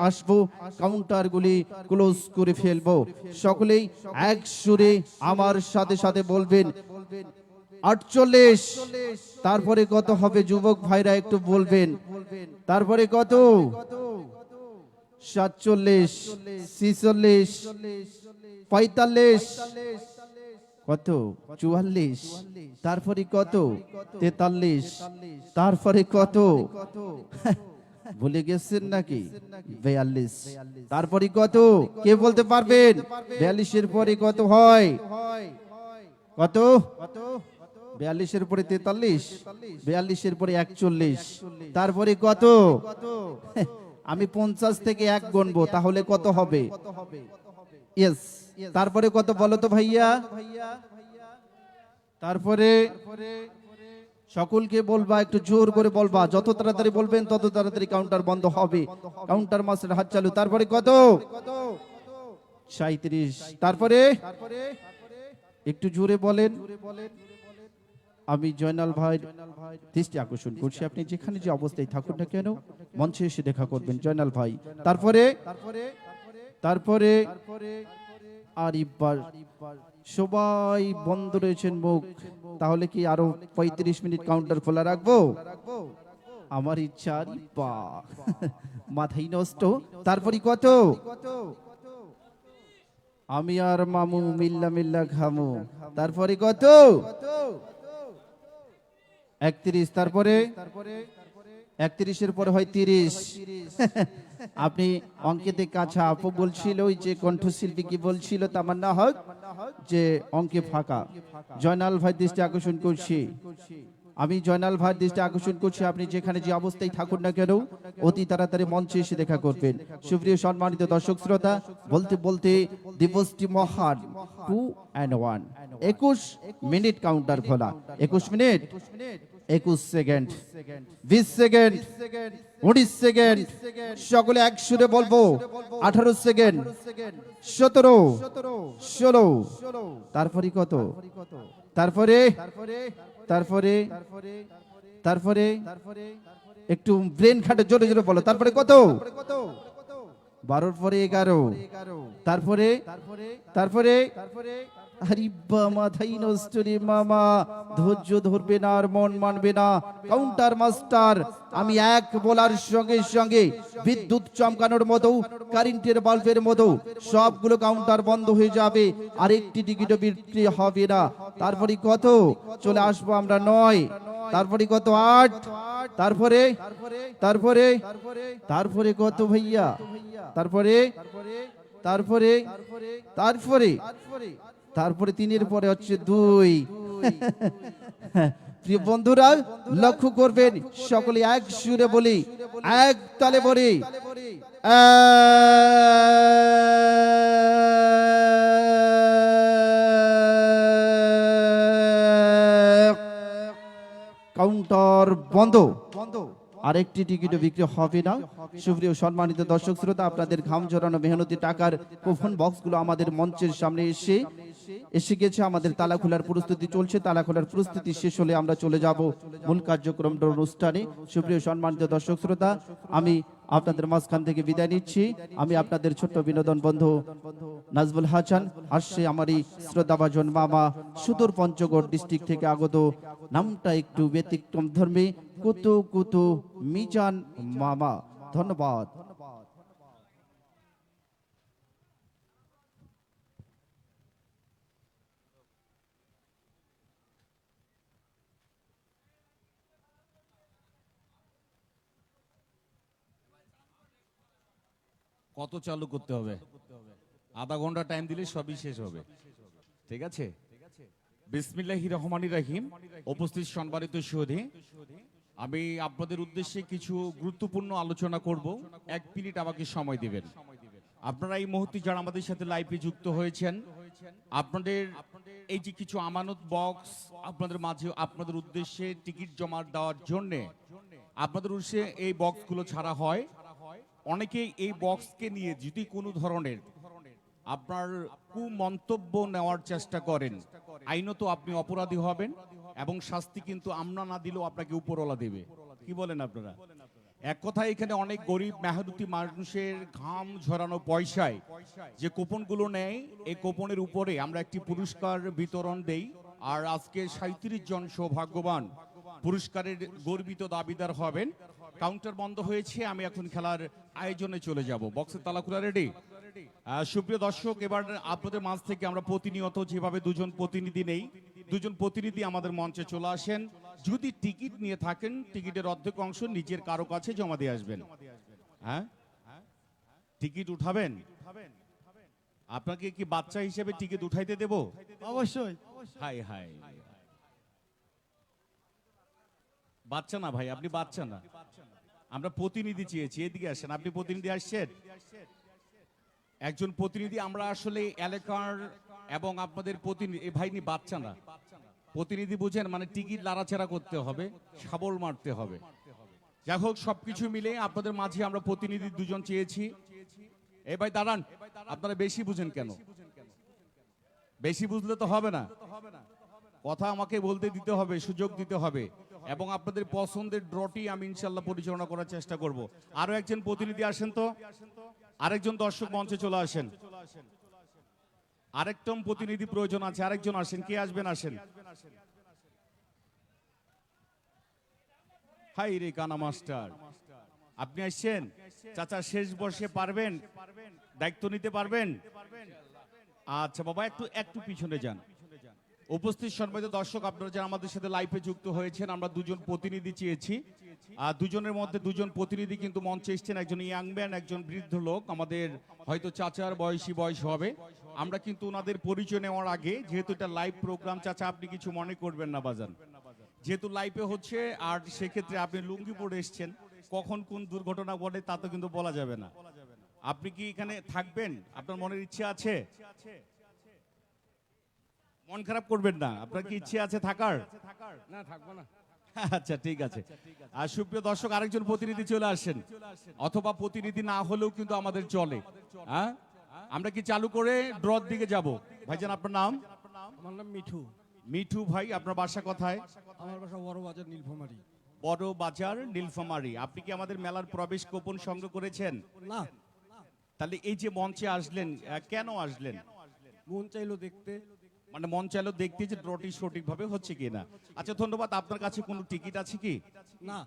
আসবো, কাউন্টারগুলি ক্লোজ করে ফেলবো। সকলেই এক সুরে আমার সাথে সাথে বলবেন 48, তারপরে কত হবে যুবক ভাইরা একটু বলবেন, তারপরে কত 47, 46, 45, কত 44, তারপরে কত 43, তারপরে কত ভুলে গেছেন নাকি 42, তারপরে কত কে বলতে পারবেন? 42 এর পরে কত হয়? কত 42 এর পরে 43, 42 এর পরে 41, তারপরে কত? আমি 50 থেকে 1 গুনবো, তাহলে কত হবে? ইয়েস, তারপরে কত বলো তো ভাইয়া? তারপরে সকলকে বলবা, একটু জোর করে বলবা, যত তাড়াতাড়ি বলবেন তত তাড়াতাড়ি কাউন্টার বন্ধ হবে। কাউন্টার মাস্টার হাত চালু। তারপরে কত? 37, তারপরে একটু জোরে বলেন। আমি জয়নাল ভাই দৃষ্টি আকর্ষণ করছি, আপনি যেখানে যে অবস্থায় থাকুন না কেন মঞ্চে এসে দেখা করবেন জয়নাল ভাই। তারপরে তারপরে আর ইব্বার সবাই বন্ধ রয়েছেন মুখ, তাহলে কি আরো 35 মিনিট কাউন্টার খোলা রাখবো? আমার ইচ্ছা মাথায় নষ্ট। তারপরে কত? আমি আর মামু মিল্লা মিল্লা ঘামু। তারপরে কত? 31, তারপরে 31-এর পরে হয় 30। আপনি অঙ্কেতে কাছা। আপু বলছিল ওই যে কণ্ঠশিল্পী কি বলছিল তামান্না হক যে অঙ্কে ফাঁকা। জয়নাল ভাই দৃষ্টি আকর্ষণ করছি, আমি জয়নাল ভাইয়ের দৃষ্টি আকর্ষণ করছি, আপনি যেখানে যে অবস্থায় থাকুন না কেন অতি তাড়াতাড়ি মঞ্চে এসে দেখা করবেন। সুপ্রিয় সম্মানিত দর্শক শ্রোতা, বলতে বলতে দিবসটি মহান 2-1, 21 মিনিট কাউন্টার খোলা। 21 মিনিট 21 সেকেন্ড, 20 সেকেন্ড, 19 সেকেন্ড, সকলে এক সুরে বলবো। 18 সেকেন্ড, 17, 16, তারপরে কত, তারপরে তারপরে তারপরে একটু ব্রেন খাটে জোরে জোরে বলো। তারপরে কত, 12-র পরে 11, তারপরে তারপরে আরে মাথাই নষ্ট রে মামা, ধৈর্য ধরবে না আর মন মানবে না। কাউন্টার মাস্টার, আমি এক বলার সঙ্গে সঙ্গে বিদ্যুৎ চমকানোর মতো, কারেন্টের বাল্বের মতো সবগুলো কাউন্টার বন্ধ হয়ে যাবে, আর একটি টিকিটও বিক্রি হবে না। তারপরে কত, চলে আসবো আমরা 9, তারপরে কত 8, তারপরে তারপরে তারপরে কত ভাইয়া, তারপরে তারপরে তারপরে তারপরে 3-এর পরে হচ্ছে 2। প্রিয় বন্ধুরা লক্ষ্য করবেন, সকলে এক সুরে বলি, এক তালে বলি, কাউন্টার বন্ধ, আরেকটি টিকিটও বিক্রি হবে না। সুপ্রিয় সম্মানিত দর্শক শ্রোতা, আপনাদের ঘাম ঝরানো মেহনতি টাকার কুপন বক্সগুলো আমাদের মঞ্চের সামনে এসে গেছে। আমাদের তালা খোলার প্রস্তুতি চলছে। তালা খোলার প্রস্তুতি শেষ হলে আমরা চলে যাব মূল কার্যক্রম অনুষ্ঠানে। সুপ্রিয় সম্মানিত দর্শক শ্রোতা, আমি আপনাদের মাঝখান থেকে বিদায় নিচ্ছি। আমি আপনাদের ছোট্ট বিনোদন বন্ধু নাজবুল হাসান আসছে, আমারই শ্রদ্ধাভাজন মামা, সুদূর পঞ্চগড় ডিস্ট্রিক্ট থেকে আগত, নামটা একটু ব্যতিক্রম ধর্মী, কুতু কুতু মিজান মামা। ধন্যবাদ। কত চালু করতে হবে? আধা ঘন্টা টাইম দিলে সবই শেষ হবে। ঠিক আছে, বিসমিল্লাহির রহমানির রহিম। উপস্থিত সম্মানিত সুধী, আমি আপনাদের উদ্দেশ্যে কিছু গুরুত্বপূর্ণ আলোচনা করব। 1 মিনিট আমাকে সময় দিবেন। আপনারা এই মুহূর্তে যারা আমাদের সাথে লাইভে যুক্ত হয়েছেন, আপনাদের এই যে কিছু আমানত বক্স আপনাদের মাঝে, আপনাদের উদ্দেশ্যে টিকিট জমা দেওয়ার জন্য আপনাদের উদ্দেশ্যে এই বক্সগুলো ছাড়া হয়। অনেকেই এই বক্সকে নিয়ে যদি কোনো ধরনের আপনার কুমন্তব্য নেওয়ার চেষ্টা করেন, আইনত আপনি অপরাধী হবেন, এবং শাস্তি কিন্তু আমরা না দিলেও আপনাকে উপরওয়ালা দেবে। কি বলেন আপনারা? এক কথায় এখানে অনেক গরিব মেহনতি মানুষের ঘাম ঝরানো পয়সায় যে কুপনগুলো নেয়, এই কুপনের উপরে আমরা একটি পুরস্কার বিতরণ দেই। আর আজকে 37 জন সৌভাগ্যবান পুরস্কারের গর্বিত দাবিদার হবেন। কাউন্টার বন্ধ হয়েছে, আমি এখন খেলার আয়োজনে চলে যাব। বক্সের তালা খোলা রেডি? সুপ্রিয় দর্শক, এবার আপনাদের মাঝ থেকে আমরা প্রতিনিয়ত যেভাবে দুজন প্রতিনিধি নেই, দুজন প্রতিনিধি আমাদের মঞ্চে চলে আসেন। যদি টিকিট নিয়ে থাকেন, টিকিটের অর্ধেক অংশ নিজের কারো কাছে জমা দিয়ে আসবেন। হ্যাঁ, টিকিট উঠাবেন? আপনাকে কি বাচ্চা হিসেবে টিকিট উঠাইতে দেব? অবশ্যই। হাই হাই, বাচ্চা না ভাই, আপনি বাচ্চা না। আমরা প্রতিনিধি চেয়েছি, এদিকে আসেন। আপনি প্রতিনিধি আসছেন? একজন প্রতিনিধি আমরা আসলে এলাকার, এবং আপনাদের প্রতিনিধি, এই ভাইনি বাচ্চা না, প্রতিনিধি বুঝেন, মানে টিকিট লাড়াচাড়া করতে হবে, শাবল মারতে হবে। যাই হোক, সবকিছু মিলে আপনাদের মাঝে আমরা প্রতিনিধি দুজন চেয়েছি। এই ভাই দাঁড়ান, আপনারা বেশি বুঝেন কেন? বেশি বুঝলে তো হবে না, কথা আমাকে বলতে দিতে হবে, সুযোগ দিতে হবে, এবং আপনাদের পছন্দের ড্রটি আমি ইনশাল্লাহ পরিচালনা করার চেষ্টা করব। আরো একজন প্রতিনিধি আসেন তো, আরেকজন দর্শক মঞ্চে চলে আসেন। আরেকজন প্রতিনিধি প্রয়োজন আছে, আরেকজন আসেন। কে আসবেন? আসেন। হাই রে কানা মাস্টার, আপনি আসছেন? চাচা শেষ বর্ষে পারবেন, দায়িত্ব নিতে পারবেন? আচ্ছা বাবা, একটু একটু পিছনে যান, উপস্থিত সম্মানিত দর্শক, আপনারা যারা আমাদের সাথে লাইভে যুক্ত হয়েছেন, আমরা দুজন প্রতিনিধি চেয়েছি। আর দুজনের মধ্যে দুজন প্রতিনিধি কিন্তু মঞ্চে এসেছেন, একজন ইয়াং ম্যান, একজন বৃদ্ধ লোক, আমাদের হয়তো চাচার বয়স হবে। আমরা কিন্তু ওনাদের পরিচয় নেওয়ার আগে, যেহেতু এটা লাইভ প্রোগ্রাম, চাচা আপনি কিছু মনে করবেন না বাজান, যেহেতু লাইভে হচ্ছে, আর সেক্ষেত্রে আপনি লুঙ্গি পরে এসেছেন, কখন কোন দুর্ঘটনা ঘটে তা তো কিন্তু বলা যাবে না। আপনি কি এখানে থাকবেন? আপনার মনের ইচ্ছে আছে? মন খারাপ করবেন না, আপনার কি ইচ্ছে আছে থাকার? না, থাকবো না। আচ্ছা, ঠিক আছে। আর সুপ্রিয় দর্শক, আরেকজন প্রতিনিধি চলে আসেন, অথবা প্রতিনিধি না হলেও কিন্তু আমাদের চলে। হ্যাঁ, আমরা কি চালু করে ড্রর দিকে যাব? ভাইজান আপনার নাম? আমার নাম মিঠু। মিঠু ভাই, আপনার বাসা কোথায়? আমার বাসা বড় বাজার নীলফামারী। বড় বাজার নীলফামারী। আপনি কি আমাদের মেলার প্রবেশ কুপন সংগ্রহ করেছেন? না, তাহলে এই যে মঞ্চে আসলেন, কেন আসলেন? মন চাইলো দেখতে। মানে মন চাইলো দেখতে যে ড্রটি সঠিকভাবে হচ্ছে কিনা। আচ্ছা, ধন্যবাদ। আপনার কাছে কোনো টিকিট আছে কি? না,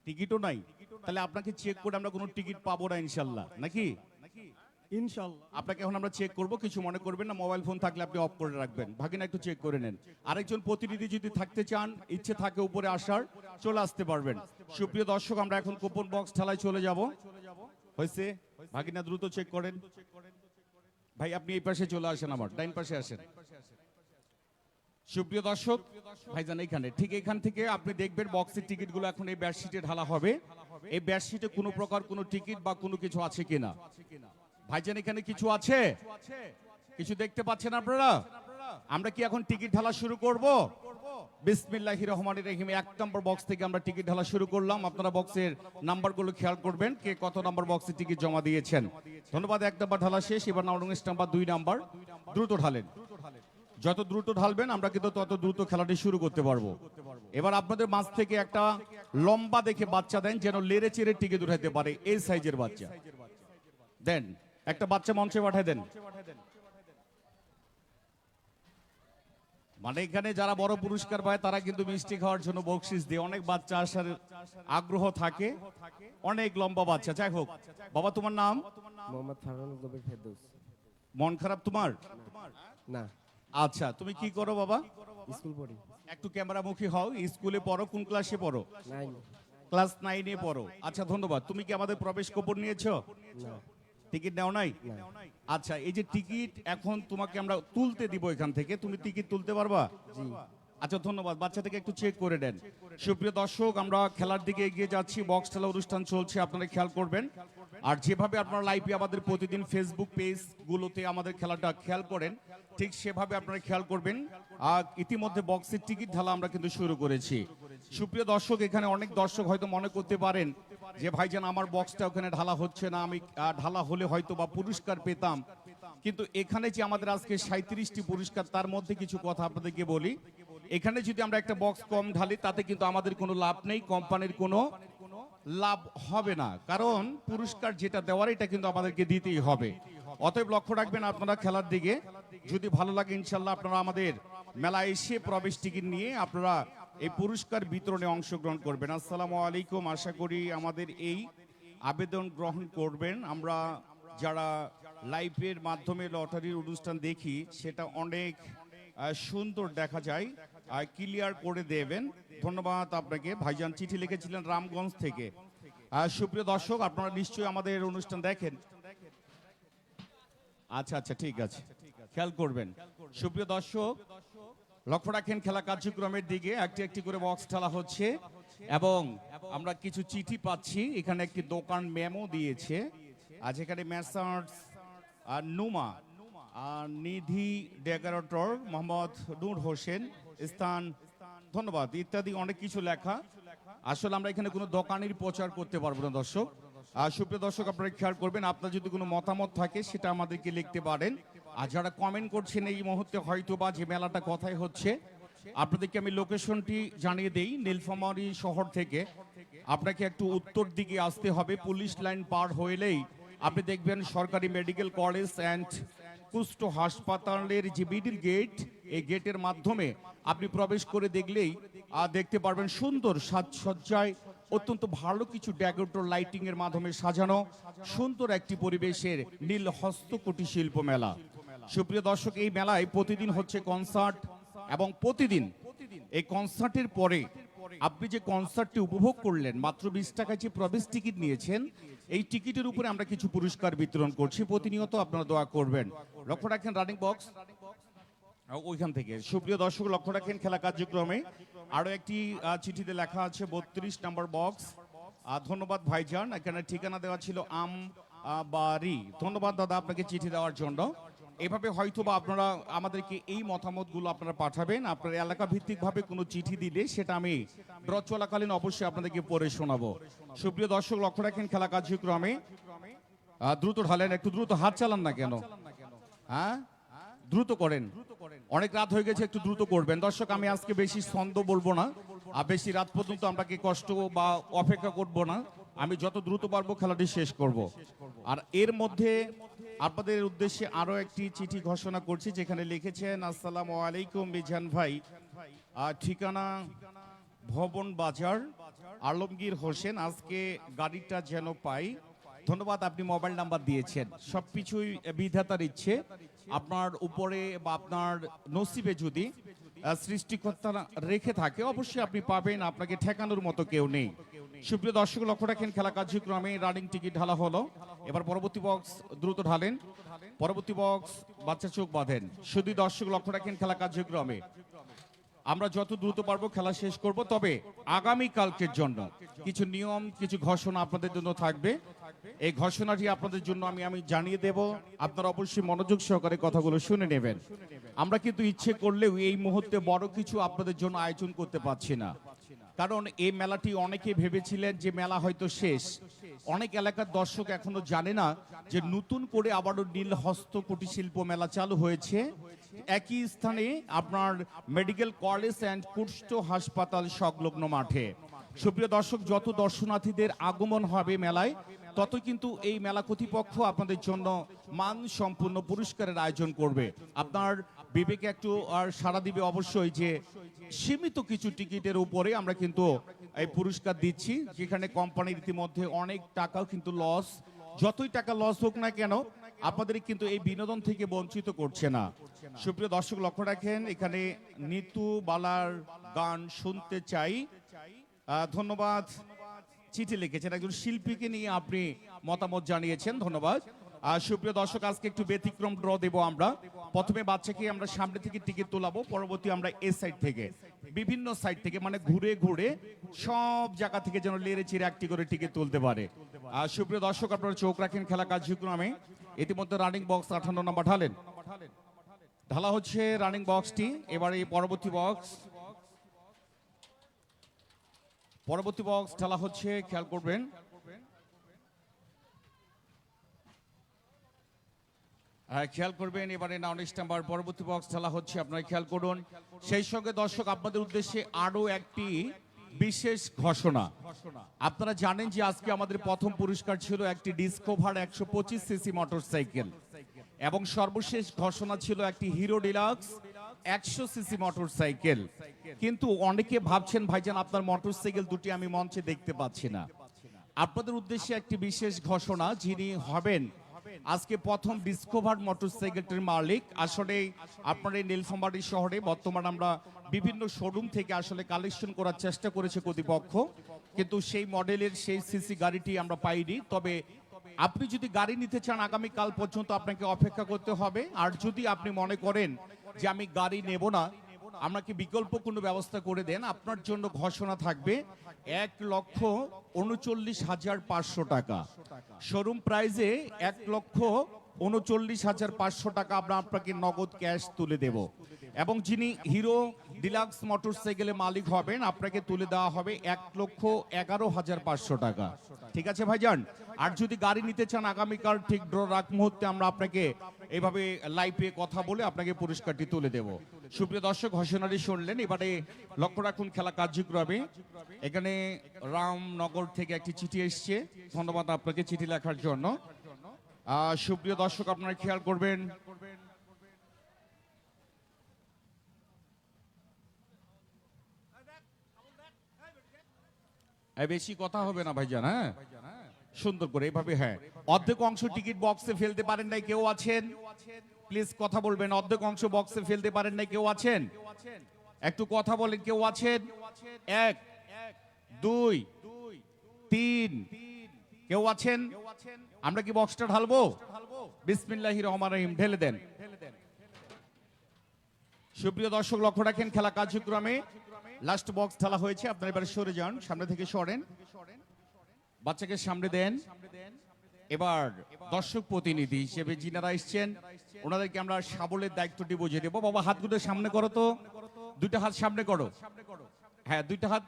টিকিটও নাই? তাহলে আপনাকে চেক করে আমরা কোনো টিকিট পাবো না ইনশাল্লাহ, নাকি? ইনশাল্লাহ। আপনাকে এখন আমরা চেক করব, কিছু মনে করবেন না। মোবাইল ফোন থাকলে আপনি অফ করে রাখবেন। ভাগিনা একটু চেক করে নেন। আরেকজন প্রতিনিধি যদি থাকতে চান, ইচ্ছে থাকে উপরে আসার, চলে আসতে পারবেন। সুপ্রিয় দর্শক, আমরা এখন কুপন বক্স ঠেলায় চলে যাব। হয়েছে? ভাগিনা দ্রুত চেক করেন। ভাই আপনি এই পাশে চলে আসেন, আমার ডাইন পাশে আসেন। সুপ্রিয় দর্শক, ভাইজান এখানে, ঠিক এখান থেকে আপনি দেখবেন বক্সের টিকিটগুলো এখন এই ব্যাডশিটে ঢালা হবে। এই ব্যাডশিটে কোনো প্রকার কোনো টিকিট বা কোনো কিছু আছে কিনা? ভাইজান এখানে কিছু আছে? কিছু দেখতে পাচ্ছেন আপনারা? আমরা কি এখন টিকিট ঢালা শুরু করব? বিসমিল্লাহির রহমানির রহিম। 1 নম্বর বক্স থেকে আমরা টিকিট ঢালা শুরু করলাম। আপনারা বক্সের নাম্বারগুলো খেয়াল করবেন, কে কত নম্বর বক্সে টিকিট জমা দিয়েছেন। ধন্যবাদ। 1 নাম্বার ঢালা শেষ। এবার নাম্বার 2 নাম্বার, দ্রুত ঢালেন। যত দ্রুত ঢালবেন আমরা কিন্তু তত দ্রুত খেলাটি শুরু করতে পারবো। এবার আপনাদের মাঝ থেকে একটা লম্বা দেখে বাচ্চা দেন, যেন লেড়ে চেড়ে টিকিট উঠাইতে পারে, এই সাইজের বাচ্চা দেন। একটা বাচ্চা মঞ্চে পাঠিয়ে দেন। মানে এখানে যারা বড় পুরস্কার পায় তারা কিন্তু মিষ্টি খাওয়ার জন্য বকশিস দিয়ে, অনেক বাচ্চা আসার আগ্রহ থাকে, অনেক লম্বা বাচ্চা। যাই হোক, বাবা তোমার নাম? মোহাম্মদ ফারহানুল কবির ফেরদৌস। মন খারাপ তোমার? না, আচ্ছা, তুমি কি করো বাবা? স্কুল পড়ি। একটু ক্যামেরামুখী হও। স্কুলে পড়ো? কোন ক্লাসে পড়ো? 9। ক্লাস 9-এ পড়ো। আচ্ছা, ধন্যবাদ। তুমি কি আমাদের প্রবেশ কুপন নিয়েছো? না, টিকিট নাও নাই? আচ্ছা, এই যে টিকিট এখন তোমাকে আমরা তুলতে দিব এখান থেকে, তুমি টিকিট তুলতে পারবা? জি। আচ্ছা, ধন্যবাদ। বাচ্চাটাকে একটু চেক করে দেন। সুপ্রিয় দর্শক, আমরা খেলার দিকে এগিয়ে যাচ্ছি। বক্স খেলা অনুষ্ঠান চলছে, আপনারা খেয়াল করবেন। আর যেভাবে আপনারা লাইভে আমাদের প্রতিদিন ফেসবুক পেজগুলোতে আমাদের খেলাটা খেয়াল করেন, ঠিক সেভাবে আপনারা খেয়াল করবেন। আর ইতিমধ্যে বক্সের টিকিট ঢালা আমরা কিন্তু শুরু করেছি। সুপ্রিয় দর্শক, এখানে অনেক দর্শক হয়তো মনে করতে পারেন যে ভাইজান আমার বক্সটা ওখানে ঢালা হচ্ছে না, আমি ঢালা হলে হয়তো বা পুরস্কার পেতাম। কিন্তু এখানে যে আমাদের আজকে 37টি পুরস্কার, তার মধ্যে কিছু কথা আপনাদেরকে বলি। এখানে যদি আমরা একটা বক্স কম ঢালি, তাতে কিন্তু আমাদের কোনো লাভ নেই, কোম্পানির কোনো লাভ হবে না, কারণ পুরস্কার যেটা দেওয়ার এটা কিন্তু আমাদেরকে দিতেই হবে। অতএব লক্ষ্য রাখবেন আপনারা খেলার দিকে। যদি ভালো লাগে ইনশাল্লাহ আপনারা আমাদের মেলায় এসে প্রবেশ টিকিট নিয়ে আপনারা এই পুরস্কার বিতরণে অংশগ্রহণ করবেন। আসসালামু আলাইকুম। আশা করি আমাদের এই আবেদন গ্রহণ করবেন। আমরা যারা লাইভের মাধ্যমে লটারির অনুষ্ঠান দেখি, সেটা অনেক সুন্দর দেখা যায়, ক্লিয়ার করে দেবেন। ধন্যবাদ আপনাকে। ভাইজান চিঠি লিখেছিলেন রামগঞ্জ থেকে। সুপ্রিয় দর্শক, আপনারা নিশ্চয়ই আমাদের অনুষ্ঠান দেখেন। আচ্ছা আচ্ছা, ঠিক আছে, খেয়াল করবেন। সুপ্রিয় দর্শক, লক্ষ্য রাখেন খেলা কার্যক্রমের দিকে। একটি একটি করে বক্স ঢালা হচ্ছে এবং আমরা কিছু চিঠি পাচ্ছি। এখানে একটি দোকান মেমো দিয়েছে। আজ এখানে মেসার্স নুমা নিধি ডেকোরেটর মোহাম্মদ নূর হোসেন, স্থান ধন্যবাদ ইত্যাদি অনেক কিছু লেখা। আসলে আমরা এখানে কোনো দোকানের প্রচার করতে পারবো না দর্শক। আর সুপ্রিয় দর্শক, আপনারা খেয়াল করবেন, আপনার যদি কোনো মতামত থাকে সেটা আমাদেরকে লিখতে পারেন। আর যারা কমেন্ট করছেন এই মুহূর্তে হয়তো বা যে মেলাটা কথাই হচ্ছে, আপনাদেরকে আমি লোকেশনটি জানিয়ে দেই। নীলফামারী শহর থেকে আপনাকে একটু উত্তর দিকে আসতে হবে। পুলিশ লাইন পার হইলেই আপনি দেখবেন সরকারি মেডিকেল কলেজ অ্যান্ড কুষ্ঠ হাসপাতালের যে মিডিল গেট, এই গেটের মাধ্যমে আপনি প্রবেশ করে দেখলেই দেখতে পারবেন সুন্দর সাজসজ্জায় অত্যন্ত ভালো কিছু ডেকোরেটর লাইটিং এর মাধ্যমে সাজানো সুন্দর একটি পরিবেশের নীল হস্তকুটি শিল্প মেলা। সুপ্রিয় দর্শক, এই মেলায় প্রতিদিন হচ্ছে কনসার্ট, এবং প্রতিদিন এই কনসার্টের পরে আপনি যে কনসার্টটি উপভোগ করলেন, মাত্র 20 টাকায় যে প্রবেশ টিকিট নিয়েছেন, এই টিকিটের উপরে আমরা কিছু পুরস্কার বিতরণ করছি। প্রতিনিয়ত আপনারা দোয়া করবেন। লক্ষ্য রাখেন রানিং বক্স ওইখান থেকে। সুপ্রিয় দর্শক, লক্ষ্য রাখেন খেলা কার্যক্রমে আরো একটি চিঠিতে লেখা আছে 32 নম্বর বক্স। ধন্যবাদ ভাইজান, এখানে ঠিকানা দেওয়া ছিল বাড়ি। ধন্যবাদ দাদা আপনাকে চিঠি দেওয়ার জন্য। এভাবে হয়তোবা আপনারা আমাদেরকে এই মতামতগুলো আপনারা পাঠাবেন। আপনার এলাকা ভিত্তিকভাবে কোনো চিঠি দিলে সেটা আমি ড্র চলাকালীন অবশ্যই আপনাদেরকে পড়ে শোনাবো। সুপ্রিয় দর্শক, লক্ষ্য রাখেন খেলা কার্যক্রমে দ্রুত ঢালেন, একটু দ্রুত হাত চালান না কেন, হ্যাঁ দ্রুত করেন, অনেক রাত হয়ে গেছে, একটু দ্রুত করবেন। দর্শক, আমি আজকে বেশি ছন্দ বলবো না, আর বেশি রাত পর্যন্ত আপনাকে কষ্ট বা অপেক্ষা করব না। আমি যত দ্রুত পারবো খেলাটি শেষ করব। আর এর মধ্যে আপনাদের উদ্দেশ্যে আরো একটি চিঠি ঘোষণা করছি, যেখানে লিখেছেন আসসালামু আলাইকুম মিজান ভাই, ঠিকানা ভবন বাজার, আলমগীর হোসেন। আজকে গাড়িটা যেন পাই। ধন্যবাদ, আপনি মোবাইল নাম্বার দিয়েছেন। সবকিছুই বিধাতার ইচ্ছে। আপনার উপরে বা আপনার নসিবে যদি সৃষ্টিকর্তা রেখে থাকে, অবশ্যই আপনি পাবেন, আপনাকে ঠেকানোর মতো কেউ নেই। সুপ্রিয় দর্শক, লক্ষ্য রাখেন খেলা কার্যক্রমে রানিং টিকিট ঢালা হলো। এবার পরবর্তী বক্স দ্রুত ঢালেন, পরবর্তী বক্স বাচ্চা চোখ বাঁধেন। শুধু দর্শক লক্ষ্য রাখেন খেলা কার্যক্রমে আমরা যত দ্রুত পারবো খেলা শেষ করব। তবে আগামী কালকের জন্য কিছু নিয়ম, কিছু ঘোষণা আপনাদের জন্য থাকবে। এই ঘোষণাটি আপনাদের জন্য আমি জানিয়ে দেব। আপনারা অবশ্যই মনোযোগ সহকারে কথাগুলো শুনে নেবেন। আমরা কিন্তু ইচ্ছে করলেও এই মুহূর্তে বড় কিছু আপনাদের জন্য আয়োজন করতে পারছি না, কারণ এই মেলাটি অনেকে ভেবেছিলেন যে মেলা হয়তো শেষ। অনেক এলাকার দর্শক এখনো জানে না যে নতুন করে আবারও নীল হস্ত কুটির শিল্প মেলা চালু হয়েছে একই স্থানে, আপনার মেডিকেল কলেজ অ্যান্ড কুষ্ঠ হাসপাতাল সংলগ্ন মাঠে। সুপ্রিয় দর্শক, যত দর্শনার্থীদের আগমন হবে মেলায়, তত কিন্তু এই মেলা কর্তৃপক্ষ আপনাদের জন্য মান সম্পূর্ণ পুরস্কারের আয়োজন করবে। আপনার বিবেকে একটু আর সাড়া দিবে অবশ্যই যে সীমিত কিছু টিকিটের উপরে আমরা কিন্তু এই পুরস্কার দিচ্ছি, যেখানে কোম্পানির ইতিমধ্যে অনেক টাকাও কিন্তু লস। যতই টাকা লস হোক না কেন, আপনাদের কিন্তু এই বিনোদন থেকে বঞ্চিত করছে না। সুপ্রিয় দর্শক, লক্ষ্য রাখেন এখানে নিতু বালার গান শুনতে চাই। ধন্যবাদ, চিঠি লিখেছেন একজন শিল্পীকে নিয়ে আপনি মতামত জানিয়েছেন, ধন্যবাদ। সুপ্রিয় দর্শক, আজকে একটু ব্যতিক্রম ড্র দেব আমরা। প্রথমে বাচ্চাকে আমরা সামনে থেকে টিকিট তোলাবো, পরবর্তী আমরা এই সাইড থেকে, বিভিন্ন সাইড থেকে, মানে ঘুরে ঘুরে সব জায়গা থেকে যেন লেড়ে চিড়ে একটি করে টিকিট তুলতে পারে। সুপ্রিয় দর্শক, আপনারা চোখ রাখেন খেলা কার্যক্রমে। ইতিমধ্যে রানিং বক্স 58 নম্বর ঢালেন, ঢালা হচ্ছে রানিং বক্সটি। এবারে পরবর্তী বক্স ঢালা হচ্ছে, খেয়াল করবেন। খেয়াল করবেন, এবারে 19 নাম্বার পরবর্তী বক্স ঢালা হচ্ছে, আপনারা খেয়াল করুন। সেই সঙ্গে দর্শক, আপনাদের উদ্দেশ্যে আরো একটি বিশেষ ঘোষণা। আপনারা জানেন যে আজকে আমাদের প্রথম পুরস্কার ছিল একটি ডিসকভার 125 সিসি মোটরসাইকেল, এবং সর্বশেষ ঘোষণা ছিল একটি হিরো ডিলাক্স 100 সিসি মোটরসাইকেল। কিন্তু অনেকে ভাবছেন ভাইজান আপনার মোটরসাইকেল দুটি আমি মঞ্চে দেখতে পাচ্ছি না। আপনাদের উদ্দেশ্যে একটি বিশেষ ঘোষণা, যিনি হবেন আজকে প্রথম ডিসকভার মোটরসাইকেলটির মালিক। আসলে আপনার এই নীলফামারী শহরে বর্তমান আমরা বিভিন্ন শোরুম থেকে আসলে কালেকশন করার চেষ্টা করেছে কর্তৃপক্ষ, কিন্তু সেই মডেলের সেই সিসি গাড়িটি আমরা পাইনি। তবে আপনি যদি গাড়ি নিতে চান, আগামী কাল পর্যন্ত আপনাকে অপেক্ষা করতে হবে। আর যদি আপনি মনে করেন যে আমি গাড়ি নেব না, আমাকে বিকল্প কোনো ব্যবস্থা করে দেন, আপনার জন্য ঘোষণা থাকবে 1,39,500 টাকা। শোরুম প্রাইজে 1,39,500 টাকা আমরা আপনাকে নগদ ক্যাশ তুলে দেব। এবং যিনি হিরো ডিলাক্স মোটরসাইকেলের মালিক হবেন, আপনাকে তুলে দেওয়া হবে 1,11,500 টাকা। ঠিক আছে ভাইজান? আর যদি গাড়ি নিতে চান, আগামীকাল ঠিক ড্র রাখ মুহূর্তে আমরা আপনাকে এইভাবে লাইভে কথা বলে আপনাকে পুরস্কারটি তুলে দেব। সুপ্রিয় দর্শক, ঘোষণাটি শুনলেন। এবারে লক্ষ্য রাখুন খেলা কার্যক্রমে। এখানে রামনগর থেকে একটি চিঠি এসছে, ধন্যবাদ আপনাকে চিঠি লেখার জন্য। সুপ্রিয় দর্শক, আপনারা খেয়াল করবেন, বেশি কথা হবে না ভাইজান, হ্যাঁ সুন্দর করে এইভাবে, হ্যাঁ। অর্ধেক অংশ টিকিট বক্সে ফেলতে পারেন নাই কেউ আছেন? প্লিজ কথা বলবেন, অর্ধেক অংশ বক্সে ফেলতে পারেন না, কেউ আছেন? একটু কথা বলেন, কেউ আছেন? 1 2 3, কেউ আছেন? আমরা কি বক্সটা ঢালবো? বিসমিল্লাহির রহমানির রহিম, ঢেলে দেন। সুপ্রিয় দর্শক লক্ষ্য রাখেন, খেলা কার্যক্রমে লাস্ট বক্স ঢালা হয়েছে। আপনারা এবারে সরে যান, সামনে থেকে সরেন, বাচ্চাকে সামনে দেন। এবার দর্শক প্রতিনিধি হিসেবে যিনারা এসছেন ওনাদেরকে আমরা শাবলের দায়িত্বটি বুঝিয়ে দেবো। বাবা হাতগুলো সামনে করো তো, দুইটা হাত সামনে করো। হ্যাঁ, দুইটা হাত,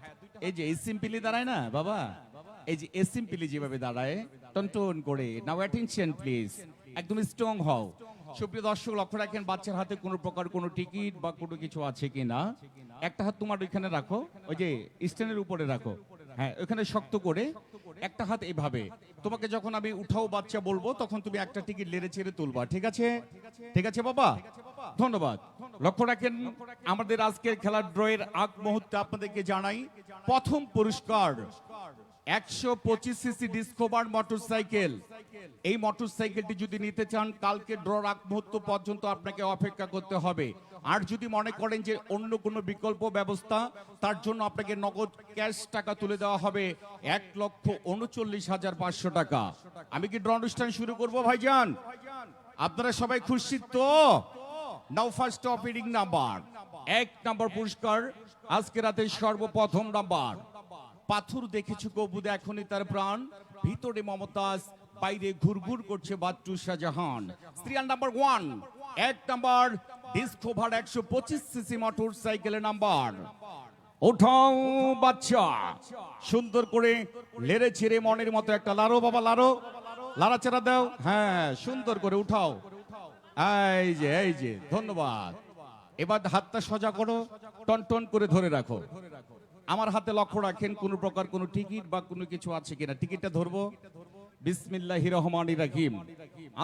এই যে সিম্পলি দাঁড়ায় না বাবা, এই যে সিম্পলি যেভাবে দাঁড়ায় টন করে। নাও অ্যাটেনশন প্লিজ, একদম স্ট্রং হও। সুপ্রিয় দর্শক লক্ষ্য রাখেন, বাচ্চার হাতে কোনো প্রকার কোনো টিকিট বা কোনো কিছু আছে কিনা। একটা হাত তোমার ওইখানে রাখো, ওই যে স্ট্যান্ডের উপরে রাখো, হ্যাঁ ওখানে শক্ত করে। একটা হাত এভাবে, তোমাকে যখন আমি উঠাও বাচ্চা বলবো তখন তুমি একটা টিকিট লেড়ে ছেড়ে তুলবা, ঠিক আছে? ঠিক আছে বাবা, ধন্যবাদ। লক্ষ্য রাখেন, আমাদের আজকের খেলার ড্রয়ের আগ মুহূর্তে আপনাদেরকে জানাই, প্রথম পুরস্কার 125 সিসি ডিসকভার মোটরসাইকেল। এই মোটরসাইকেলটি যদি নিতে চান কালকে ড্রর আগ মুহূর্ত পর্যন্ত আপনাকে অপেক্ষা করতে হবে। আর যদি মনে করেন যে অন্য কোনো বিকল্প ব্যবস্থা, তার জন্য আপনাকে নগদ ক্যাশ টাকা তুলে দেওয়া হবে 1,39,500 টাকা। আমি কি ড্র অনুষ্ঠান শুরু করব ভাইজান? আপনারা সবাই খুশি তো? নাও ফার্স্ট অপিনিং নাম্বার, 1 নম্বর পুরস্কার আজকে রাতে সর্বপ্রথম নাম্বার। পাথর দেখেছো কবু দেখনি তার প্রাণ, ভিতরে মমতাজ বাইরে ঘুরঘুর করছে Bachchu Shahjahan. Serial number 1, 1 number discover 125 CC motor সাইকেলের নাম্বার। ওঠাও বাচ্চা, সুন্দর করে লেড়ে ছেড়ে মনের মতো একটা লারো বাবা, লারো, লাড়াচাড়া দাও, হ্যাঁ সুন্দর করে উঠাও। এই যে ধন্যবাদ। এবার হাতটা সোজা করো, টন করে ধরে রাখো। আমার হাতে লক্ষ্য রাখেন কোন প্রকার কোনো টিকিট বা কোনো কিছু আছে কিনা। টিকিটটা ধরবো, বিসমিল্লাহির রহমানির রহিম।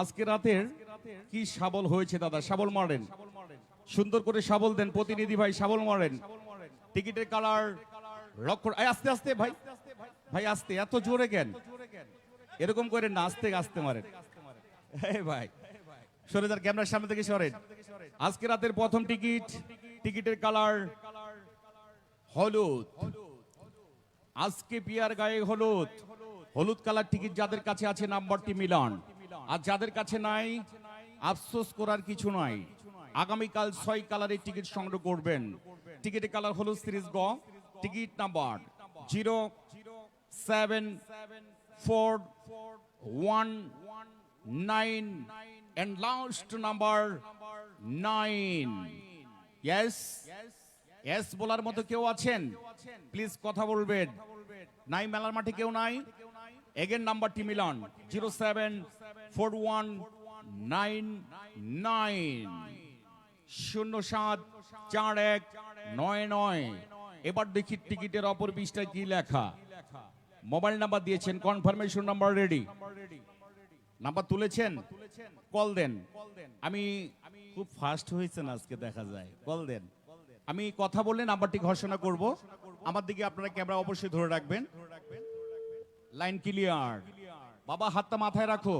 আজকে রাতের কি শাবল হয়েছে দাদা, শাবল মারেন, সুন্দর করে শাবল দেন। প্রতিনিধি ভাই শাবল মারেন। টিকিটের কালার লক্ষ্য, আস্তে আস্তে ভাই, ভাই আস্তে, এত জোরে কেন? এরকম করে না, আস্তে আস্তে মারেন। এই ভাই সরে যান, ক্যামেরার সামনে থেকে সরেন। আজকে রাতের প্রথম টিকিট, টিকিটের কালার হলুদ। আজকে পিয়ার গায়ে হলুদ, হলুদ কালার টিকিট যাদের কাছে আছে নাম্বারটি মিলান। আর যাদের কাছে নাই আফসোস করার কিছু নাই, আগামীকাল 6 কালারের টিকিট সংগ্রহ করবেন। টিকিটের কালার হলুদ সিরিজ গ, ticket number 07419 and last number 9. yes বলার মতো কেউ আছেন? প্লিজ কথা বলবেন। নাই মেলার মাঠে কেউ নাই? এগেন নাম্বারটি মিলান 07419074199। এবার দেখি টিকিটের অপর পৃষ্ঠায় কি লেখা। মোবাইল নাম্বার দিয়েছেন, কনফার্মেশন নাম্বার রেডি। নাম্বার তুলেছেন, কল দেন। আমি খুব ফাস্ট হয়েছেন আজকে দেখা যায়, কল দেন। আমি কথা বললে নাম্বারটি ঘোষণা করব। আমার দিকে আপনারা ক্যামেরা অবশ্যই ধরে রাখবেন। লাইন ক্লিয়ার বাবা, হাতটা মাথায় রাখো।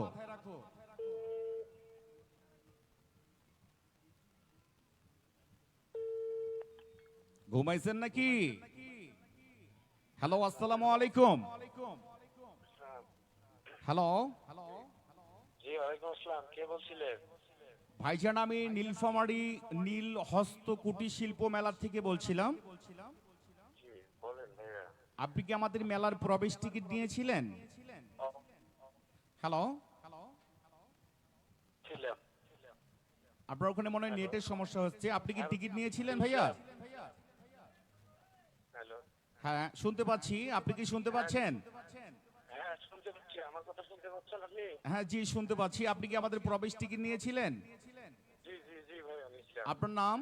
ঘুমাইছেন নাকি? হ্যালো, আসসালামু আলাইকুম। হ্যালো, জি ওয়ালাইকুম আসসালাম, কে বলছিলেন? ভাইজান আমি নীলফামারী নীল হস্ত কুটির শিল্প মেলার থেকে বলছিলাম। জি বলেন ভাইয়া। আপনি কি আমাদের মেলার প্রবেশ টিকিট নিয়েছিলেন? হ্যালো, ছিলাম। আপনার ওখানে মনে হয় নেটের সমস্যা হচ্ছে। আপনি কি টিকিট নিয়েছিলেন ভাইয়া? হ্যালো, হ্যাঁ শুনতে পাচ্ছি, আপনি কি শুনতে পাচ্ছেন? হ্যাঁ শুনতে পাচ্ছি, আমার কথা শুনতে পাচ্ছেন আপনি? হ্যাঁ জি শুনতে পাচ্ছি। আপনি কি আমাদের প্রবেশ টিকিট নিয়েছিলেন? জি জি জি ভাইয়া নিছিলাম। আপনার নাম?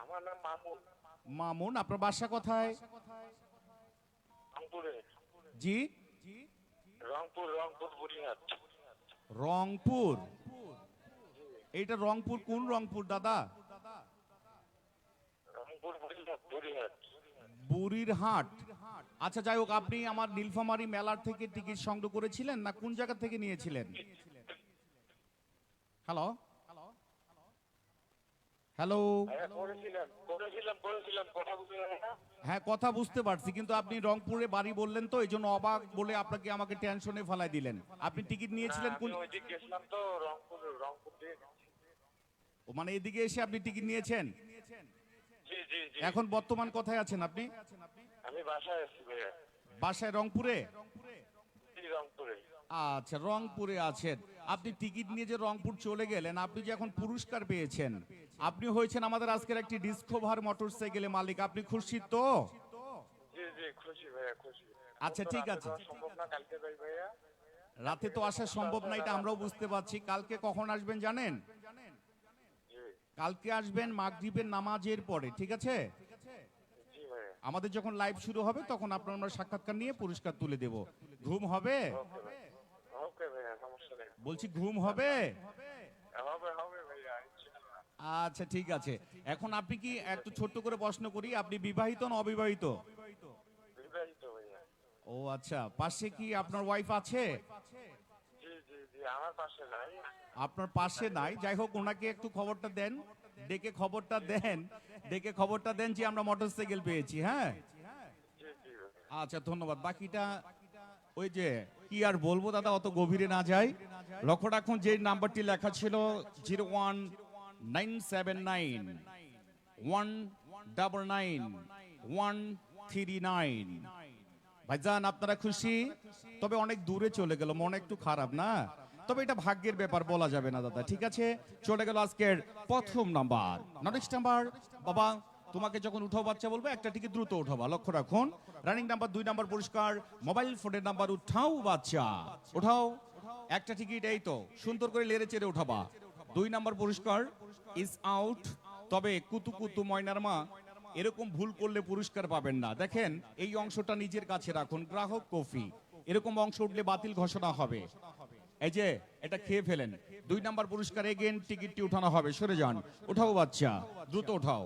আমার নাম মামুন। মামুন। আপনার বাসা কোথায়? রংপুরে। জি রংপুর বুড়িহাট। রংপুর। এইটা রংপুর কোন রংপুর দাদা? রংপুর বুড়িহাট। বুড়িরহাট। আচ্ছা যাই হোক, আপনি আমার নীলফামারী মেলার থেকে টিকিট সংগ্রহ করেছিলেন না কোন জায়গা থেকে নিয়েছিলেন? Hello, hello. হ্যাঁ করেছিলাম কথা বুঝতে না। হ্যাঁ, কথা বুঝতে পারছি, কিন্তু আপনি রংপুরে বাড়ি বললেন তো, এই জন্য অবাক বলে আপনাকে আমাকে টেনশনে ফেলাই দিলেন। আপনি টিকিট না, নিয়েছিলেন আমি কোন? ওইদিক গেছিলাম তো রংপুর দিয়ে। ও, মানে এদিকে এসে আপনি টিকিট নিয়েছেন? জি জি জি। এখন বর্তমান কোথায় আছেন আপনি? আমি বাসায় আছি ভাইয়া। বাসায় রংপুরে? জি, রংপুরে। আচ্ছা, রংপুরে আছেন। আপনি টিকিট নিয়ে যে রংপুর চলে গেলেন, আপনি যে এখন পুরস্কার পেয়েছেন, আপনি হয়েছেন আমাদের আজকের একটি ডিসকভার মোটরসাইকেলের মালিক। আপনি খুশি তো? জি জি, খুশি ভাইয়া, খুশি। আচ্ছা, তো ঠিক রাতে আছে। যাওয়া সম্ভব না কালকে যাই ভাইয়া। রাতে তো আসা সম্ভব না, এটা আমরাও বুঝতে পারছি। কালকে কখন আসবেন জানেন? জি কালকে আসবেন মাগরিবের নামাজের পরে, ঠিক আছে? জি ভাইয়া। আমাদের যখন লাইভ শুরু হবে তখন আপনার আমরা সাক্ষাৎকার নিয়ে পুরস্কার তুলে দেব। ঘুম হবে? ওকে ভাইয়া, সমস্যা নেই। বলছি ঘুম হবে? হবে ভাইয়া, ইনশাআল্লাহ। আচ্ছা, ঠিক আছে। এখন আপনি কি, একটু ছোট্ট করে প্রশ্ন করি, আপনি বিবাহিত না অবিবাহিত? বিবাহিত ভাইয়া। ও আচ্ছা, পাশে কি আপনার ওয়াইফ আছে? জি জি জি, আমার পাশে নাই। আপনার পাশে নাই, যাই হোক, ওনাকে একটু খবরটা দেন, ডেকে খবরটা দেন যে আমরা মোটরসাইকেল পেয়েছি। হ্যাঁ, জি জি ভাইয়া। আচ্ছা, ধন্যবাদ। বাকিটা ওই যে কি আর বলবো দাদা, অত গভীরে না যাই। লক্ষ্য রাখুন যে নাম্বারটি লেখা ছিল 01979 199 139 ভাইজান, আপনারা খুশি? তবে অনেক দূরে চলে গেল, মন একটু খারাপ না? তবে এটা ভাগ্যের ব্যাপার, বলা যাবে না দাদা, ঠিক আছে? চলে গেল আজকের প্রথম নাম্বার। নেক্সট নাম্বার, বাবা তোমাকে যখন উঠাও বাচ্চা বলবো, একটা টিকিট দ্রুত উঠাবা। লক্ষ্য রাখুন, রানিং নাম্বার 2 নাম্বার পুরস্কার, মোবাইল ফোনের নাম্বার উঠাও বাচ্চা, উঠাও। একটা টিকিট, এই তো, সুন্দর করে লেড়ে চেড়ে উঠাবা। 2 নাম্বার পুরস্কার ইজ আউট। তবে কুতু কুতু ময়নার মা, এরকম ভুল করলে পুরস্কার পাবেন না। দেখেন, এই অংশটা নিজের কাছে রাখুন, গ্রাহক কফি, এরকম অংশ উঠলে বাতিল ঘোষণা হবে। এই যে এটা খেয়ে ফেলেন। 2 নাম্বার পুরস্কার, এগেন টিকিটটি উঠানো হবে। সরে যান, উঠাও বাচ্চা, দ্রুত উঠাও।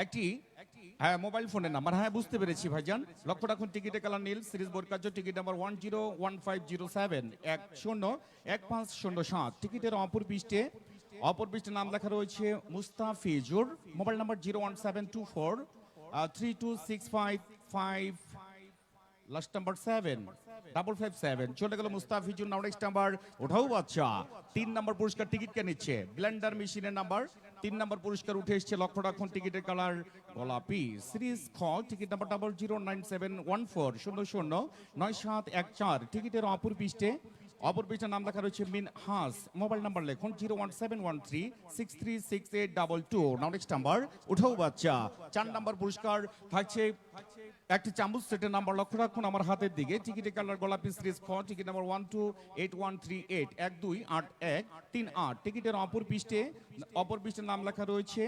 একটি, হ্যাঁ, মোবাইল ফোনের নাম্বার, হ্যাঁ বুঝতে পেরেছি ভাইজান। লক্ষ্য রাখুন, টিকিটে কালার নীল, সিরিজ বোর্ড কার্য, টিকিট নাম্বার 101507 101507। টিকিটের অপর পৃষ্ঠে নাম লেখা রয়েছে Mustafizur. Mobile number 01724 3265 last number 7557। চলে গেল মুস্তাফিজুর। নাও নেক্সট নাম্বার, ওঠাও বাচ্চা। 3 নাম্বার পুরস্কার, টিকিট কে নিচ্ছে ব্লেন্ডার মেশিনের নাম্বার। 3 নাম্বার পুরস্কার উঠে এসেছে। লক্ষ্য রাখুন, টিকিটের কালার গোলাপি। সিরিজ খ, টিকিট নাম্বার 009714009714। টিকিটের অপর পৃষ্ঠে নাম লেখা রয়েছে মিনহাস। মোবাইল নাম্বার লিখুন 01713636822। নাও নেক্সট নাম্বার, উঠাও বাচ্চা। 4 নাম্বার পুরস্কার থাকছে একটি চামচ সেটের নাম্বার। লক্ষ্য রাখুন আমার হাতের দিকে, টিকিটের কালার গোলাপি। সিরিজ খ, টিকিট নাম্বার 128138 128138। টিকিটের অপর পৃষ্ঠে নাম লেখা রয়েছে,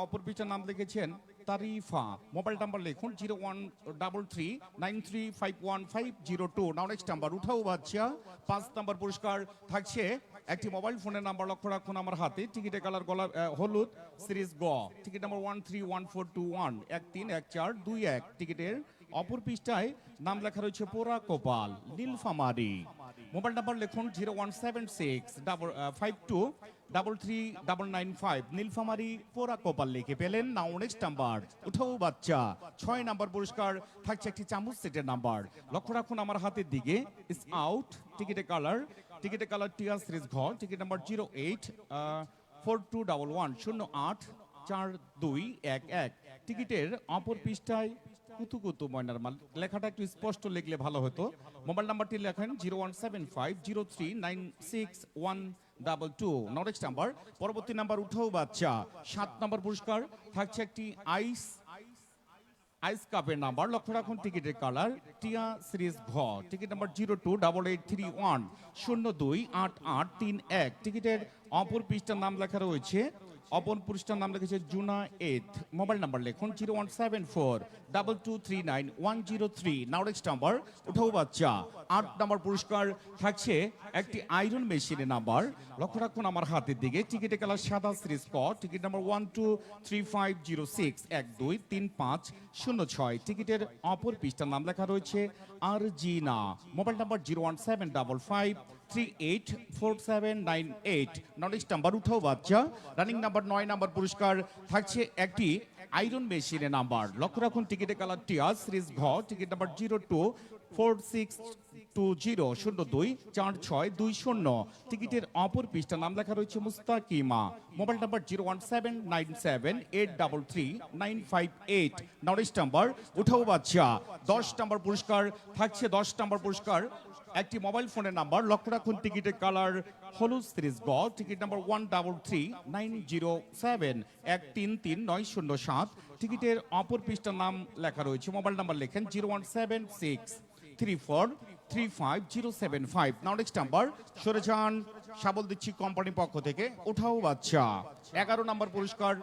অপর পৃষ্ঠের নাম লিখেছেন তারিফা। মোবাইল নাম্বার লিখুন 013351502। নাও নেক্সট নাম্বার, উঠাও বাচ্চা। 5 নাম্বার পুরস্কার থাকছে একটি মোবাইল ফোনের নাম্বার। লক্ষ্য রাখুন আমার হাতে, টিকিটের কালার হলুদ। সিরিজ গ, টিকিট নাম্বার 131421 131421। টিকিটের অপর পৃষ্ঠায় নাম লেখা রয়েছে পোড়া কপাল, নীলফামারী। মোবাইল নাম্বার লিখুন 01765233995। নীলফামারী পোড়া কপাল লিখে পেলেন। নাও নেক্সট নাম্বার, উঠাও বাচ্চা। 6 নাম্বার পুরস্কার থাকছে একটি চামচ সেটের নাম্বার। লক্ষ্য রাখুন আমার হাতের দিকে, ইস আউট। টিকিটের কালার টিয়া। সিরিজ ঘ, টিকিট নাম্বার 084211084211। টিকিটের অপর পৃষ্ঠায় কুতু কুতু ময়নার মাল লেখাটা একটু স্পষ্ট লিখলে ভালো হতো। মোবাইল নাম্বারটি লেখেন 01750396122। নেক্সট নাম্বার, পরবর্তী নাম্বার, উঠাও বাচ্চা। 7 নাম্বার পুরস্কার থাকছে একটি আইস কাপের নাম্বার। লক্ষ্য রাখুন, টিকিটের কালার টিয়া। সিরিজ ঘ, টিকিট নাম্বার 028831028831। টিকিটের অপর পৃষ্ঠার নাম লেখা রয়েছে, জুনায়েদ। মোবাইল নাম্বার লিখুন 01742239103। নাও নেক্সট নাম্বার, উঠাও বাচ্চা। 8 নাম্বার পুরস্কার থাকছে একটি আয়রন মেশিনের নাম্বার। লক্ষ্য রাখুন আমার হাতের দিকে, টিকিটের কালার সাদা। সিরিজ ক, টিকিট নাম্বার 123506 123506। টিকিটের অপর পৃষ্ঠার নাম লেখা রয়েছে Arjina. Mobile number 01755 384798 knowledge number উঠাও বাচ্চা। রানিং নাম্বার 9 নাম্বার পুরস্কার থাকছে একটি আয়রন মেশিনের নাম্বার। লক্ষ্য রাখুন টিকিটের কালার টিয়া সিরিজ ঘ, টিকিট নাম্বার 024620246220। টিকিটের অপর পৃষ্ঠা নাম লেখা রয়েছে মুস্তাকিমা। মোবাইল নাম্বার 01797833958 নলেজ নাম্বার উঠাও বাচ্চা। 10 নম্বর পুরস্কার থাকছে 10 নম্বর পুরস্কার একটি মোবাইল ফোনের নাম্বার। লক্ষ্য রাখুন টিকিটের কালার হলুদ সিরিজ গ, টিকিট নাম্বার 133907 133907। টিকিটের অপর পৃষ্ঠার নাম লেখা রয়েছে, মোবাইল নাম্বার লেখেন 01763435075 নলেজ নাম্বার। সরে যান, সাবল দিচ্ছি কোম্পানির পক্ষ থেকে, উঠাও বাচ্চা। 11 নম্বর পুরস্কার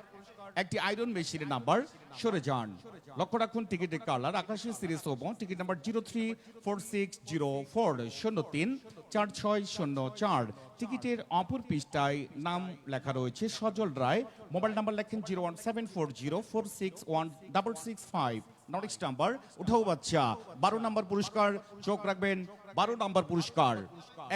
একটি আয়রন মেশিনের নাম্বার। সরে যান, লক্ষ্য রাখুন টিকিটের কালার আকাশী সিরিজ ওবো, টিকিট নাম্বার 034604034604। টিকিটের অপর পৃষ্ঠায় নাম লেখা রয়েছে সজল রায়। মোবাইল নাম্বার লেখেন 01740461665 নলেজ নাম্বার উঠাও বাচ্চা। 12 নম্বর পুরস্কার চোখ রাখবেন, 12 নম্বর পুরস্কার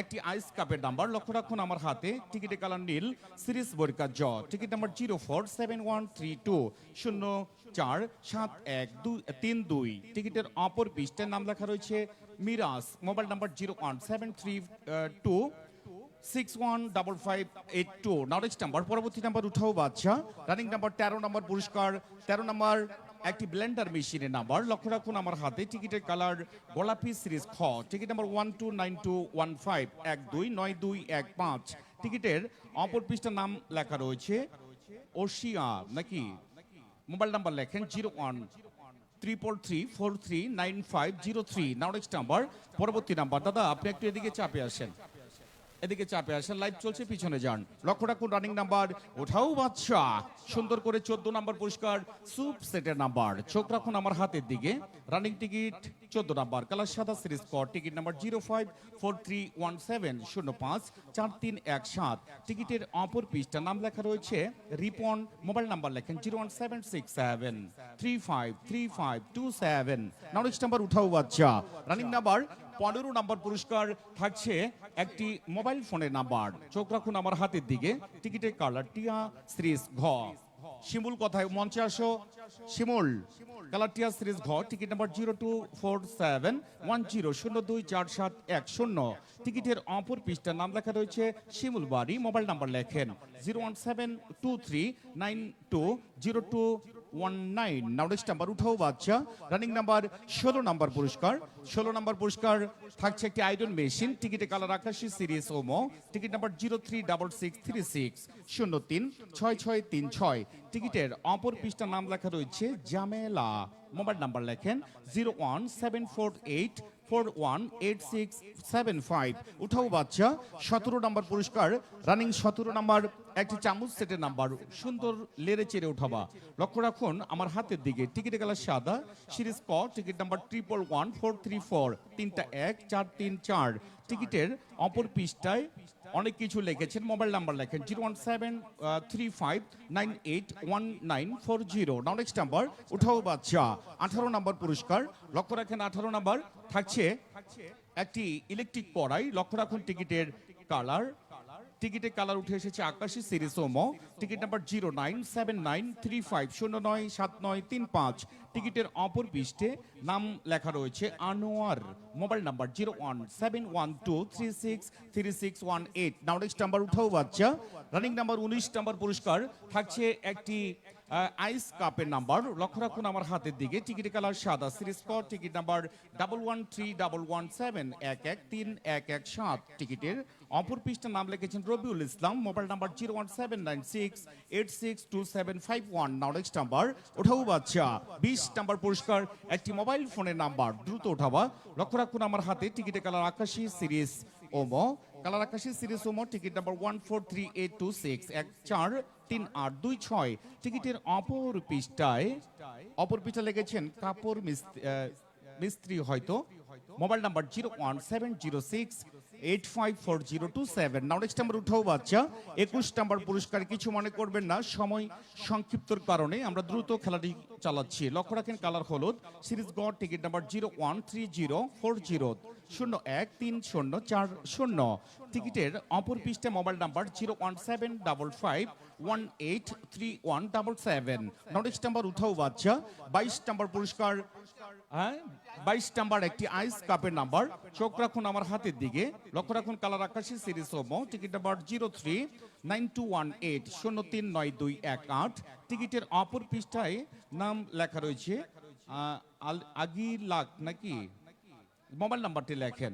একটি আইস কাপের নাম্বার। লক্ষ্য রাখুন আমার হাতে, টিকিটের কালার নীল সিরিজ বরিকা জ, টিকিট নাম্বার 0471320471232। টিকিটের অপর পৃষ্ঠার নাম লেখা রয়েছে Miraj. Mobile number 01732615582 knowledge number. পরবর্তী নাম্বার উঠাও বাচ্চা। রানিং নাম্বার 13 নম্বর পুরস্কার 13 নম্বর একটি ব্লেন্ডার মেশিনের নাম্বার। লক্ষ্য রাখুন আমার হাতে, টিকিটের কালার গোলাপি সিরিজ খ, টিকিট নাম্বার 129215 129215। টিকিটের অপর পৃষ্ঠার নাম লেখা রয়েছে ওশিয়া নাকি। মোবাইল নাম্বার লেখেন 0133439503 নলেজ নাম্বার। পরবর্তী নাম্বার দাদা আপনি একটু এদিকে চাপে আসেন, এদিকে চাপে আসেন, লাইভ চলছে, পিছনে যান। লক্ষ্য রাখুন রানিং নাম্বার ওঠাও বাচ্চা। সুন্দর করে 14 নম্বর পুরস্কার সুপ সেটের নাম্বার। চোখ রাখুন আমার হাতের দিকে, রানিং টিকিট 14 নাম্বার কালার সাদা সিরিজ কর, টিকিট নাম্বার 054317054317। টিকিটের অপর পৃষ্ঠা নাম লেখা রয়েছে রিপন। মোবাইল নাম্বার লেখেন 01767353527 নলেজ নাম্বার উঠাও বাচ্চা। রানিং নাম্বার 15 নম্বর পুরস্কার থাকছে একটি মোবাইল ফোনের নাম্বার। চোখ রাখুন আমার হাতের দিকে, টিকিটের কালার টিয়া সিরিজ ঘ। শিমুল কথায় মঞ্চে আসো, শিমুল। কালার টিয়া সিরিজ ঘ, টিকিট নাম্বার 024710024710। টিকিটের অপর পৃষ্ঠার নাম লেখা রয়েছে শিমুল বাড়ি। মোবাইল নাম্বার লেখেন 01723920219 নলেজ নাম্বার উঠাও বাচ্চা। রানিং নাম্বার 16 নম্বর পুরস্কার 16 নম্বর পুরস্কার থাকছে একটি আয়রন মেশিন। টিকিটের কালার আকাশী সিরিজ ওমো, টিকিট নাম্বার 036636036636। টিকিটের অপর পৃষ্ঠার নাম লেখা রয়েছে জামেলা। মোবাইল নাম্বার লেখেন 01748418675 উঠাও বাচ্চা। 17 নম্বর পুরস্কার রানিং 17 নম্বর একটি চামচ সেটের নাম্বার। সুন্দর লেড়ে চেড়ে উঠাবা। লক্ষ্য রাখুন আমার হাতের দিকে, টিকিটের কালার সাদা সিরিজ ক, টিকিট নাম্বার 111434 3টা 1434। টিকিটের অপর পৃষ্ঠায় অনেক কিছু লিখেছেন। মোবাইল নাম্বার লেখেন 01735981940 নলেজ নাম্বার উঠাও বাচ্চা। 18 নম্বর পুরস্কার লক্ষ্য রাখেন, 18 নম্বর থাকছে একটি ইলেকট্রিক কড়াই। লক্ষ্য রাখুন টিকিটের কালার, টিকিটের কালার উঠে এসেছে আকাশী সিরিজ ওমো, টিকিট নাম্বার 09793507935। টিকিটের অপর পৃষ্ঠে নাম লেখা রয়েছে Anwar. Mobile number 01712363618 knowledge number উঠাও বাচ্চা। রানিং নাম্বার 19 নম্বর পুরস্কার থাকছে একটি আইস কাপের নাম্বার। লক্ষ্য রাখুন আমার হাতের দিকে, টিকিটের কালার সাদা সিরিজ কর, টিকিট নাম্বার 113117113117। টিকিটের অপর পৃষ্ঠার নাম লিখেছেন Rabiul Islam. Mobile number 01796862751 knowledge number ওঠাও বাচ্চা। 20 নম্বর পুরস্কার একটি মোবাইল ফোনের নাম্বার, দ্রুত ওঠাবা। লক্ষ্য রাখুন আমার হাতে, টিকিটের কালার আকাশী সিরিজ ওমো, কালার আকাশী সিরিজ ওমো, টিকিট নাম্বার 143826 143826। টিকিটের অপর পৃষ্ঠায় লিখেছেন কাপড় মিস্ত্রি হয়তো। Mobile number 01706 854027। নাও নেক্সট নাম্বার উঠাও বাচ্চা। 21 নাম্বার পুরস্কার। কিছু মনে করবেন না, সময় সংক্ষিপ্তর কারণে আমরা দ্রুত খেলাটি চালাচ্ছি। লক্ষ্য রাখেন কালার হলুদ, সিরিজ গড়, টিকিট নাম্বার 013040 013040। টিকিটের অপর পৃষ্ঠে মোবাইল নাম্বার 01755183177। নাও নেক্সট নাম্বার উঠাও বাচ্চা। 22 নাম্বার পুরস্কার, হ্যাঁ 22 নাম্বার একটি আইস কাপের নাম্বার। চোখ রাখুন আমার হাতের দিকে, লক্ষ্য রাখুন কালার আকাশী, সিরিজ ওমো, টিকিট নাম্বার 039218 039218। টিকিটের অপর পৃষ্ঠায় নাম লেখা রয়েছে আগিলাক নাকি, মোবাইল নাম্বারটি লেখেন,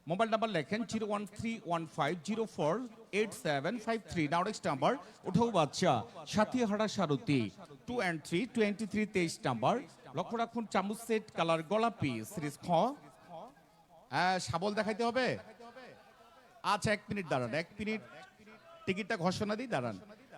মোবাইল নাম্বার লেখেন 01315048753। নাও নেক্সট নাম্বার উঠাও বাচ্চা। সাথীহারা সারথি 2 and 3 23 23 নাম্বার। লক্ষ্য রাখুন চামচ সেট, কালার গোলাপি, সিরিজ খ। শাবল দেখাইতে হবে। আচ্ছা 1 মিনিট দাঁড়ান, 1 মিনিট, টিকিটটা ঘোষণা দিই, দাঁড়ান।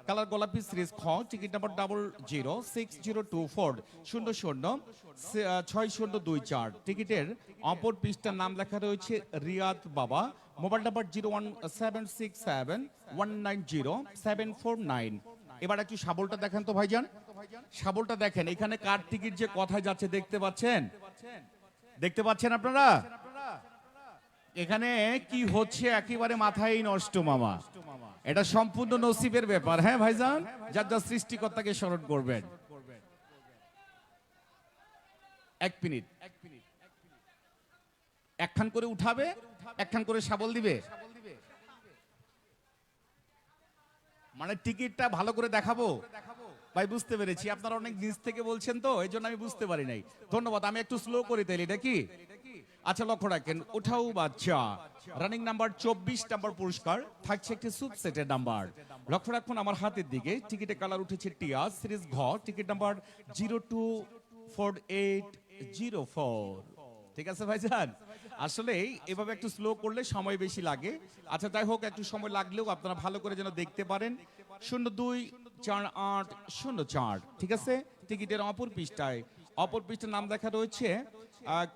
কালার গোলাপি, সিরিজ খ, টিকিট নাম্বার 006024 006024। টিকিটের অপর পৃষ্ঠার নাম লেখা রয়েছে রিয়াদ বাবা। Mobile number 01767190749। এবার একটু শাবলটা দেখেন তো ভাইজান, শাবলটা দেখেন। এখানে কার টিকিট যে কথায় যাচ্ছে দেখতে পাচ্ছেন, দেখতে পাচ্ছেন আপনারা? এখানে কি হচ্ছে একেবারে মাথায় নষ্ট মামা। এটা সম্পূর্ণ নসিবের ব্যাপার। হ্যাঁ ভাইজান, যার যার সৃষ্টিকর্তাকে স্মরণ করবেন। 1 মিনিট, একখান করে উঠাবে, একখান করে শাবল দিবে। মানে টিকিটটা ভালো করে দেখাবো ভাই, বুঝতে পেরেছি। আপনারা অনেক নিচ থেকে বলছেন তো, এই জন্য আমি বুঝতে পারি নাই। ধন্যবাদ, আমি একটু স্লো করে দিই, এটা কি? আচ্ছা লক্ষ্য রাখেন, উঠাও বাচ্চা। রানিং নাম্বার 24 নাম্বার পুরস্কার থাকছে একটি সুপ সেটের নাম্বার। লক্ষ্য রাখুন আমার হাতের দিকে। টিকিটের কালার উঠেছে টিয়া, সিরিজ ঘ, টিকিট নাম্বার 024804। ঠিক আছে ভাইজান, আসলে এভাবে একটু স্লো করলে সময় বেশি লাগে। আচ্ছা যাই হোক, একটু সময় লাগলেও আপনারা ভালো করে যেন দেখতে পারেন। 024804। ঠিক আছে, টিকিটের অপর পৃষ্ঠায়, অপর পৃষ্ঠার নাম দেখা রয়েছে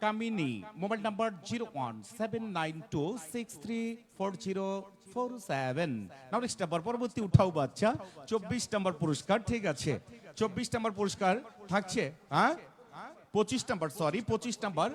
Kamini. Mobile number 01792634047। Now next number, পরবর্তী উঠাও বাচ্চা। 24 নাম্বার পুরস্কার। ঠিক আছে, 24 নাম্বার পুরস্কার থাকছে, হ্যাঁ 25 নাম্বার, সরি 25 নাম্বার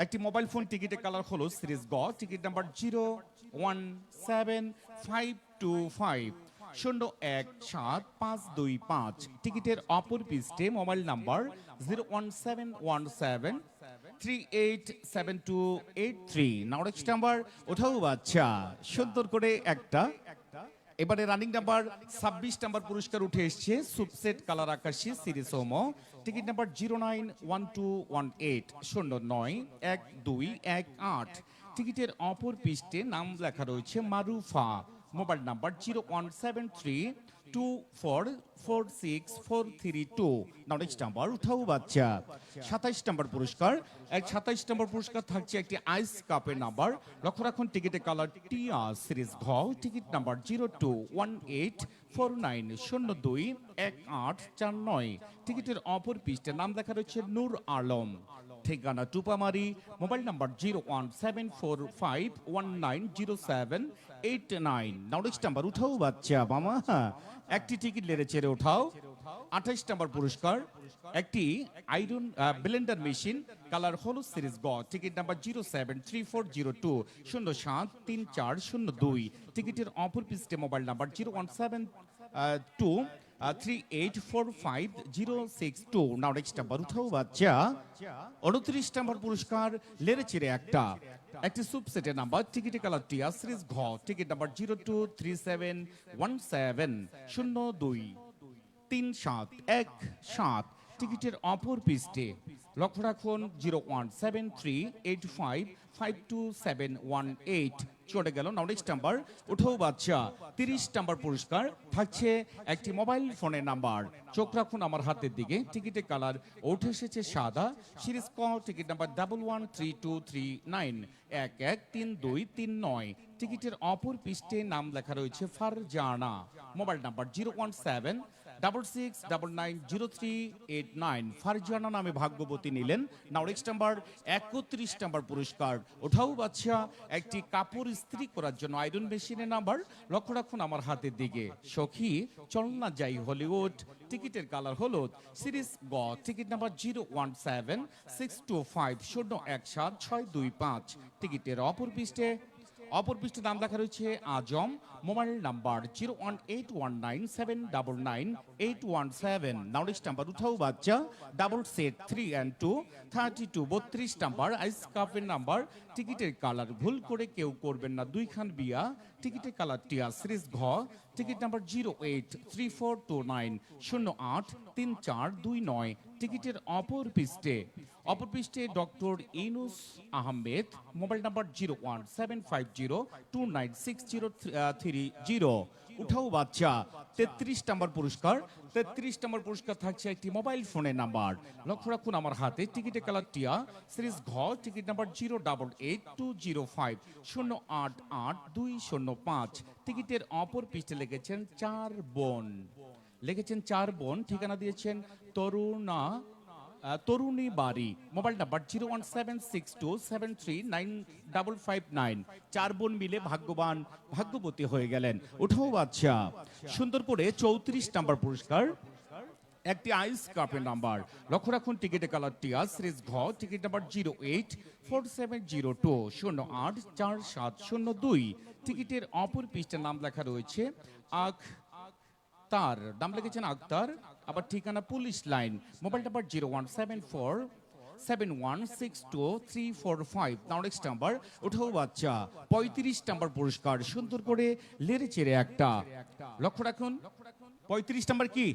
একটি মোবাইল ফোন। টিকিটের কালার হলো সিরিজ গ, টিকিট নাম্বার 017525 017525। টিকিটের অপর পৃষ্ঠে মোবাইল নাম্বার 01717387283। নাও নেক্সট নাম্বার ওঠাও বাচ্চা, সুন্দর করে একটা। এবারে রানিং নাম্বার 26 নাম্বার পুরস্কার উঠে এসছে, সুপসেট, কালার আকাশী, সিরিজ ওমো, টিকিট নাম্বার 091218 091218। টিকিটের অপর পৃষ্ঠে নাম লেখা রয়েছে Marufa. Mobile number 01732446432। Now next number উঠাও বাচ্চা। 27 নাম্বার পুরস্কার, 27 নাম্বার পুরস্কার থাকছে একটি আইস কাপের নাম্বার। লক্ষ্য রাখুন টিকিটের কালার টিয়া, সিরিজ ঘ, টিকিট নাম্বার 021849021849। টিকিটের অপর পৃষ্ঠে নাম দেখা রয়েছে নূর আলম। ঠিকানা Tupamari. Mobile number 01745190789। Now next number উঠাও বাচ্চা মামা, একটি টিকিট লেড়ে চেড়ে উঠাও। 28 নাম্বার পুরস্কার একটি আয়রন ব্লেন্ডার মেশিন, কালার হলুদ, সিরিজ গ, টিকিট নাম্বার 073402 073402। টিকিটের অপর পৃষ্ঠে মোবাইল নাম্বার 01723845062। নাও নেক্সট নাম্বার উঠাও বাচ্চা। 29 নাম্বার পুরস্কার লেড়ে চেড়ে একটি সুপ সেটের নাম্বার, টিকিটের কালার টিয়া, সিরিজ ঘ, টিকিট নাম্বার 023717023717। টিকিটের অপর পৃষ্ঠে লক্ষ্য রাখুন 017385527118। চলে গেল। নাও নেক্সট নাম্বার উঠাও বাচ্চা। 30 নাম্বার পুরস্কার থাকছে একটি মোবাইল ফোনের নাম্বার। চোখ রাখুন আমার হাতের দিকে। টিকিটের কালার উঠে এসেছে সাদা, সিরিজ ক, টিকিট নাম্বার 113239 113239। টিকিটের অপর পৃষ্ঠে নাম লেখা রয়েছে ফারজানা। Mobile number 66990389। ফারজানা নামে ভাগ্যবতী নিলেন। নাও নেক্সট নাম্বার 31 নাম্বার পুরস্কার। ওঠাও বাচ্চা একটি কাপড় ইস্ত্রি করার জন্য আয়রন মেশিনের নাম্বার। লক্ষ্য রাখুন আমার হাতের দিকে। সখী চল না যাই হলিউড, টিকিটের কালার হলুদ। সিরিজ গ, টিকিট নাম্বার 017625017625। টিকিটের অপর পৃষ্ঠে নাম লেখা রয়েছে Azam. Mobile number 01819799817। Now next number উঠাও বাচ্চা double set 3 and 2 32 32 number ice কাপের নাম্বার। টিকিটের কালার ভুল করে কেউ করবেন না, দুইখান বিয়া। টিকিটের কালার টিয়া। সিরিজ ঘ, টিকিট নাম্বার 0834290834229। টিকিটের অপর পৃষ্ঠে doctor Yunus Ahmed. Mobile number 01750296030। উঠাও বাচ্চা 33 নাম্বার পুরস্কার। 33 নাম্বার পুরস্কার থাকছে একটি মোবাইল ফোনের নাম্বার। লক্ষ্য রাখুন আমার হাতে। টিকিটের কালার টিয়া। সিরিজ ঘ, টিকিট নাম্বার 088205205। টিকিটের অপর পৃষ্ঠে লিখেছেন 4 বোন। ঠিকানা দিয়েছেন তরুণী বাড়ি। Mobile number 01762739559। 4 বোন মিলে ভাগ্যবতী হয়ে গেলেন। উঠাও বাচ্চা সুন্দর করে 34 নাম্বার পুরস্কার একটি আইস কাপের নাম্বার। লক্ষ্য রাখুন টিকিটের কালার টিয়া। সিরিজ ঘ, টিকিট নাম্বার 0847020844702। টিকিটের অপর পৃষ্ঠার নাম লেখা রয়েছে আখতার। নাম লিখেছেন আখতার। আবার ঠিকানা পুলিশ লাইন। Mobile number 01747162345। নাও নেক্সট নাম্বার উঠাও বাচ্চা 35 নাম্বার পুরস্কার। সুন্দর করে লেড়ে চেড়ে একটা। লক্ষ্য রাখুন 35 নাম্বার কি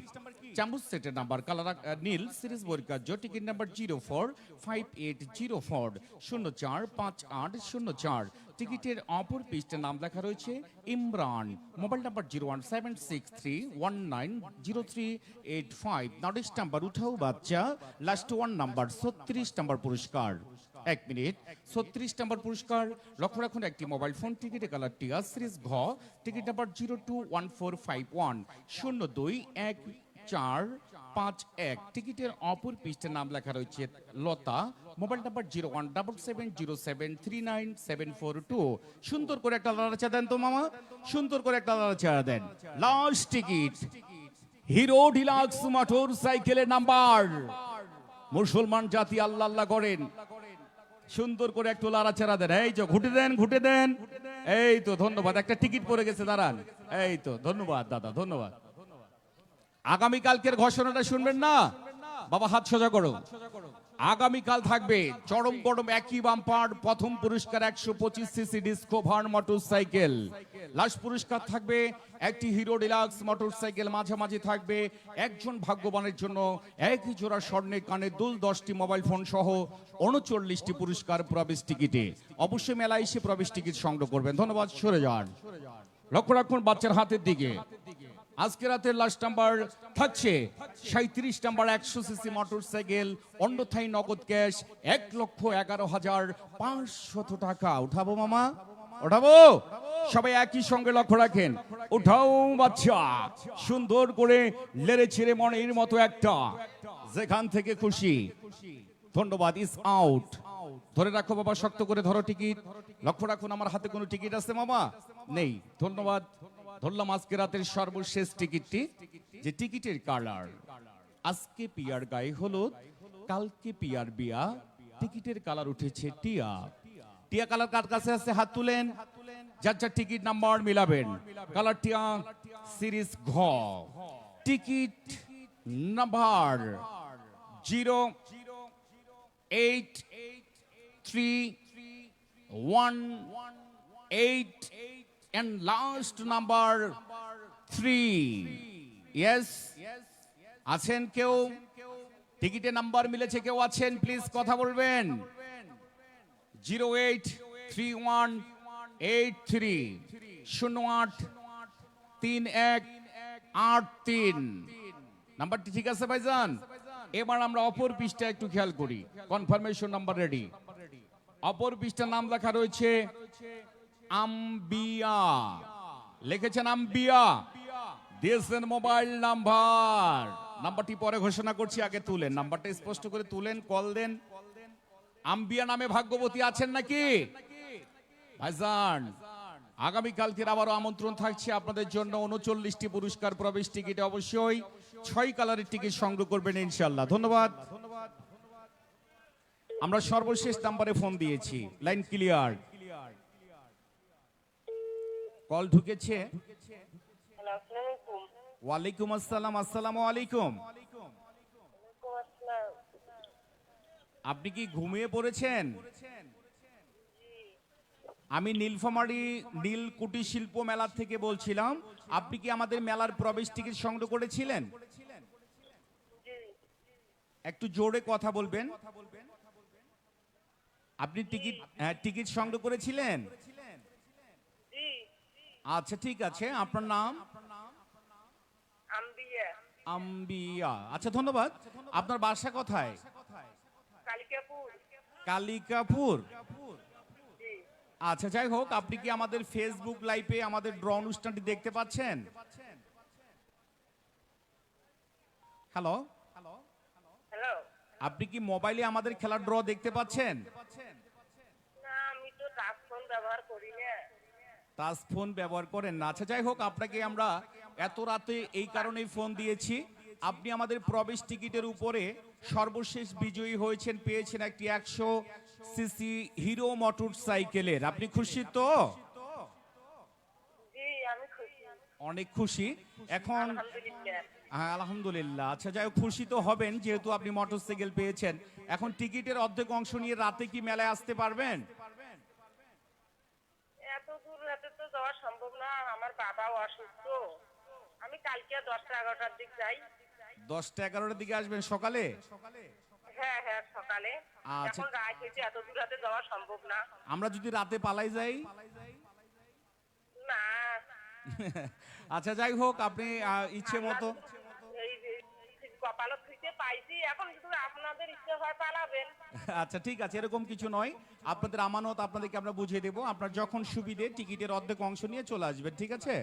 চামচ সেটের নাম্বার, কালার নীল। সিরিজ বৈকার্য। Ticket number 0458040 045804। টিকিটের অপর পৃষ্ঠে নাম লেখা রয়েছে Imran. Mobile number 01763190385। Next number উঠাও বাচ্চা লাস্ট 1 নাম্বার 36 নাম্বার পুরস্কার। 1 মিনিট 36 নাম্বার পুরস্কার। লক্ষ্য রাখুন একটি মোবাইল ফোন। টিকিটের কালার টিয়া। সিরিজ ঘ, টিকিট নাম্বার 021451 021451। টিকিটের অপর পৃষ্ঠে নাম লেখা রয়েছে লতা। Mobile number 017707397442। সুন্দর করে একটা লাড়াচাড়া দেন তো মামা, সুন্দর করে একটা লাড়াচাড়া দেন। লাস্ট টিকিট হিরো ডিলাক্স মোটর সাইকেলের নাম্বার। মুসলমান জাতি আল্লাহ আল্লাহ করেন, সুন্দর করে একটু লাড়াচাড়া দেন। এই যে ঘুটে দেন। এই তো ধন্যবাদ। একটা টিকিট পড়ে গেছে, দাঁড়ান। এই তো ধন্যবাদ দাদা, ধন্যবাদ। আগামীকালকের ঘোষণাটা শুনবেন না বাবা? হাত সোজা করো। আগামীকাল থাকবে চরম গরম একই বাম্পার। প্রথম পুরস্কার 125 সিসি ডিসকভার মোটরসাইকেল। লাস্ট পুরস্কার থাকবে একটি হিরো ডিলাক্স মোটরসাইকেল। মাঝামাঝি থাকবে একজন ভাগ্যবানের জন্য একই জোড়া স্বর্ণের কানের দুল, 10টি মোবাইল ফোন সহ 39টি পুরস্কার প্রবেশ টিকিটে। অবশ্যই মেলায় এসে প্রবেশ টিকিট সংগ্রহ করবেন। ধন্যবাদ। সরে যান। লক্ষ্য রাখুন বাচ্চার হাতের দিকে। আজকে রাতের লাস্ট নাম্বার থাকছে 37 নাম্বার 100 সিসি মোটরসাইকেল। অন্যথায় নগদ ক্যাশ 1,11,500 টাকা। উঠাবো মামা, উঠাবো। সবাই একই সঙ্গে লক্ষ্য রাখেন। উঠাও বাচ্চা সুন্দর করে লেড়ে ছেড়ে মনের মতো একটা, যেখান থেকে খুশি। ধন্যবাদ। ইস আউট। ধরে রাখো বাবা, শক্ত করে ধরো টিকিট। লক্ষ্য রাখুন আমার হাতে কোনো টিকিট আছে মামা? নেই। ধন্যবাদ। ধরলাম আজকে রাতের সর্বশেষ টিকিটটি, যে টিকিটের কালার আজকে পিয়ার গায়ে হলুদ, কালকে পিয়ার বিয়া। টিকিটের কালার উঠেছে টিয়া। টিয়া কালার কার কাছে আছে? হাত তুলেন। যার যার টিকিট নাম্বার মিলাবেন। কালার টিয়া। সিরিজ ঘ, ticket number 08318 and last number 3. Yes, আছেন কেউ? টিকিটের নাম্বার মিলেছে কেউ আছেন? প্লিজ কথা বলবেন। 083183183 নাম্বারটি ঠিক আছে ভাইজান? এবার আমরা অপর পৃষ্ঠা একটু খেয়াল করি। Confirmation number ready. অপর পৃষ্ঠার নাম লেখা রয়েছে আম্বিয়া। লিখেছেন আম্বিয়া। দিয়েছেন মোবাইল নাম্বারটি পরে ঘোষণা করছি, আগে তুলেন নাম্বারটা, স্পষ্ট করে তুলেন, কল দেন। আম্বিয়া নামে ভাগ্যবতী আছেন নাকি ভাইজান? আগামীকালকের আবারও আমন্ত্রণ থাকছে আপনাদের জন্য। 39টি পুরস্কার প্রবেশ টিকিটে অবশ্যই 6 কালারের টিকিট সংগ্রহ করবেন ইনশাআল্লাহ। ধন্যবাদ। আমরা সর্বশেষ নাম্বারে ফোন দিয়েছি, লাইন ক্লিয়ার, কল ঢুকেছে। হ্যালো, আসসালামু আলাইকুম। ওয়ালাইকুম আসসালাম। আসসালামু আলাইকুম। ওয়ালাইকুম আসসালাম। আপনি কি ঘুমিয়ে পড়েছেন? আমি নীলফামারী নীল কুটির শিল্প মেলা থেকে বলছিলাম। আপনি কি আমাদের মেলার প্রবেশ টিকিট সংগ্রহ করেছিলেন? জি একটু জোরে কথা বলবেন। আপনি টিকিট সংগ্রহ করেছিলেন? জি। আচ্ছা ঠিক আছে, আপনার নাম? আম্বিয়া আম্বিয়া। আচ্ছা ধন্যবাদ। আপনার বাসা কোথায়? কালিকাপুর। কালিকাপুর। জি আচ্ছা যাই হোক, আপনি কি আমাদের ফেসবুক লাইভে আমাদের ড্র অনুষ্ঠানটি দেখতে পাচ্ছেন? Hello, hello. আপনি কি মোবাইলে আমাদের খেলার ড্র দেখতে পাচ্ছেন? না, আমি তো টাচ ফোন ব্যবহার করি না। টাচ ফোন ব্যবহার করেন না? আচ্ছা যাই হোক, আপনাকে আমরা এত রাতে এই কারণেই ফোন দিয়েছি, আপনি আমাদের প্রবেশ টিকিটের উপরে সর্বশেষ বিজয়ী হয়েছেন, পেয়েছেন একটি 100 সিসি হিরো মোটর সাইকেলের। আপনি খুশি তো? জি, আমি খুশি। অনেক খুশি এখন। আলহামদুলিল্লাহ। হ্যাঁ আলহামদুলিল্লাহ। আচ্ছা যাই হোক, খুশি তো হবেন যেহেতু আপনি মোটরসাইকেল পেয়েছেন। এখন টিকিটের অর্ধেক অংশ নিয়ে রাতে কি মেলায় আসতে পারবেন? এত দূর রাতে তো যাওয়া সম্ভব না, আমার বাবাও অসুস্থ। আমি কালকে 10টা 11টার দিক যাই। 10টা 11টার দিকে আসবেন সকালে? হ্যাঁ হ্যাঁ, সকালে। আচ্ছা। এখন রাত হয়েছে, এত দূর রাতে যাওয়া সম্ভব না। আমরা যদি রাতে পালাই যাই? না। আচ্ছা যাই হোক, আপনি ইচ্ছে মতো। এই যে কপালত থেকে পাইছি, এখন শুধু আপনাদের ইচ্ছে হয় পালাবেন। আচ্ছা ঠিক আছে, এরকম কিছু নয়, আপনাদের আমানত, আপনাদেরকে আমরা বুঝিয়ে দেবো। আপনার যখন সুবিধে টিকিটের অর্ধেক অংশ নিয়ে চলে আসবেন, ঠিক আছে?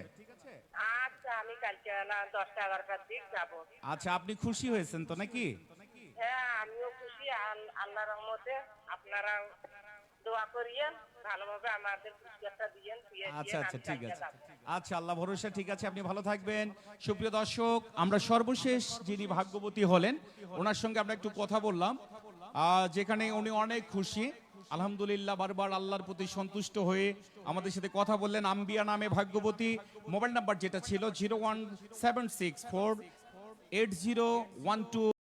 আচ্ছা, আমি কালকে 10টা 11টার দিক যাবো। আচ্ছা, আপনি খুশি হয়েছেন তো নাকি? হ্যাঁ, আমিও খুশি। আল্লাহর রহমতে আপনারা দোয়া করিয়েন, ভালোভাবে আমাদের পুরস্কারটা দিয়েন। আচ্ছা আচ্ছা ঠিক আছে। আচ্ছা আল্লাহ ভরসা, ঠিক আছে, আপনি ভালো থাকবেন। সুপ্রিয় দর্শক, আমরা সর্বশেষ যিনি ভাগ্যবতী হলেন ওনার সঙ্গে আমরা একটু কথা বললাম, যেখানে উনি অনেক খুশি আলহামদুলিল্লাহ, বারবার আল্লাহর প্রতি সন্তুষ্ট হয়ে আমাদের সাথে কথা বললেন। আম্বিয়া নামে ভাগ্যবতী। মোবাইল নাম্বার যেটা ছিল 017648012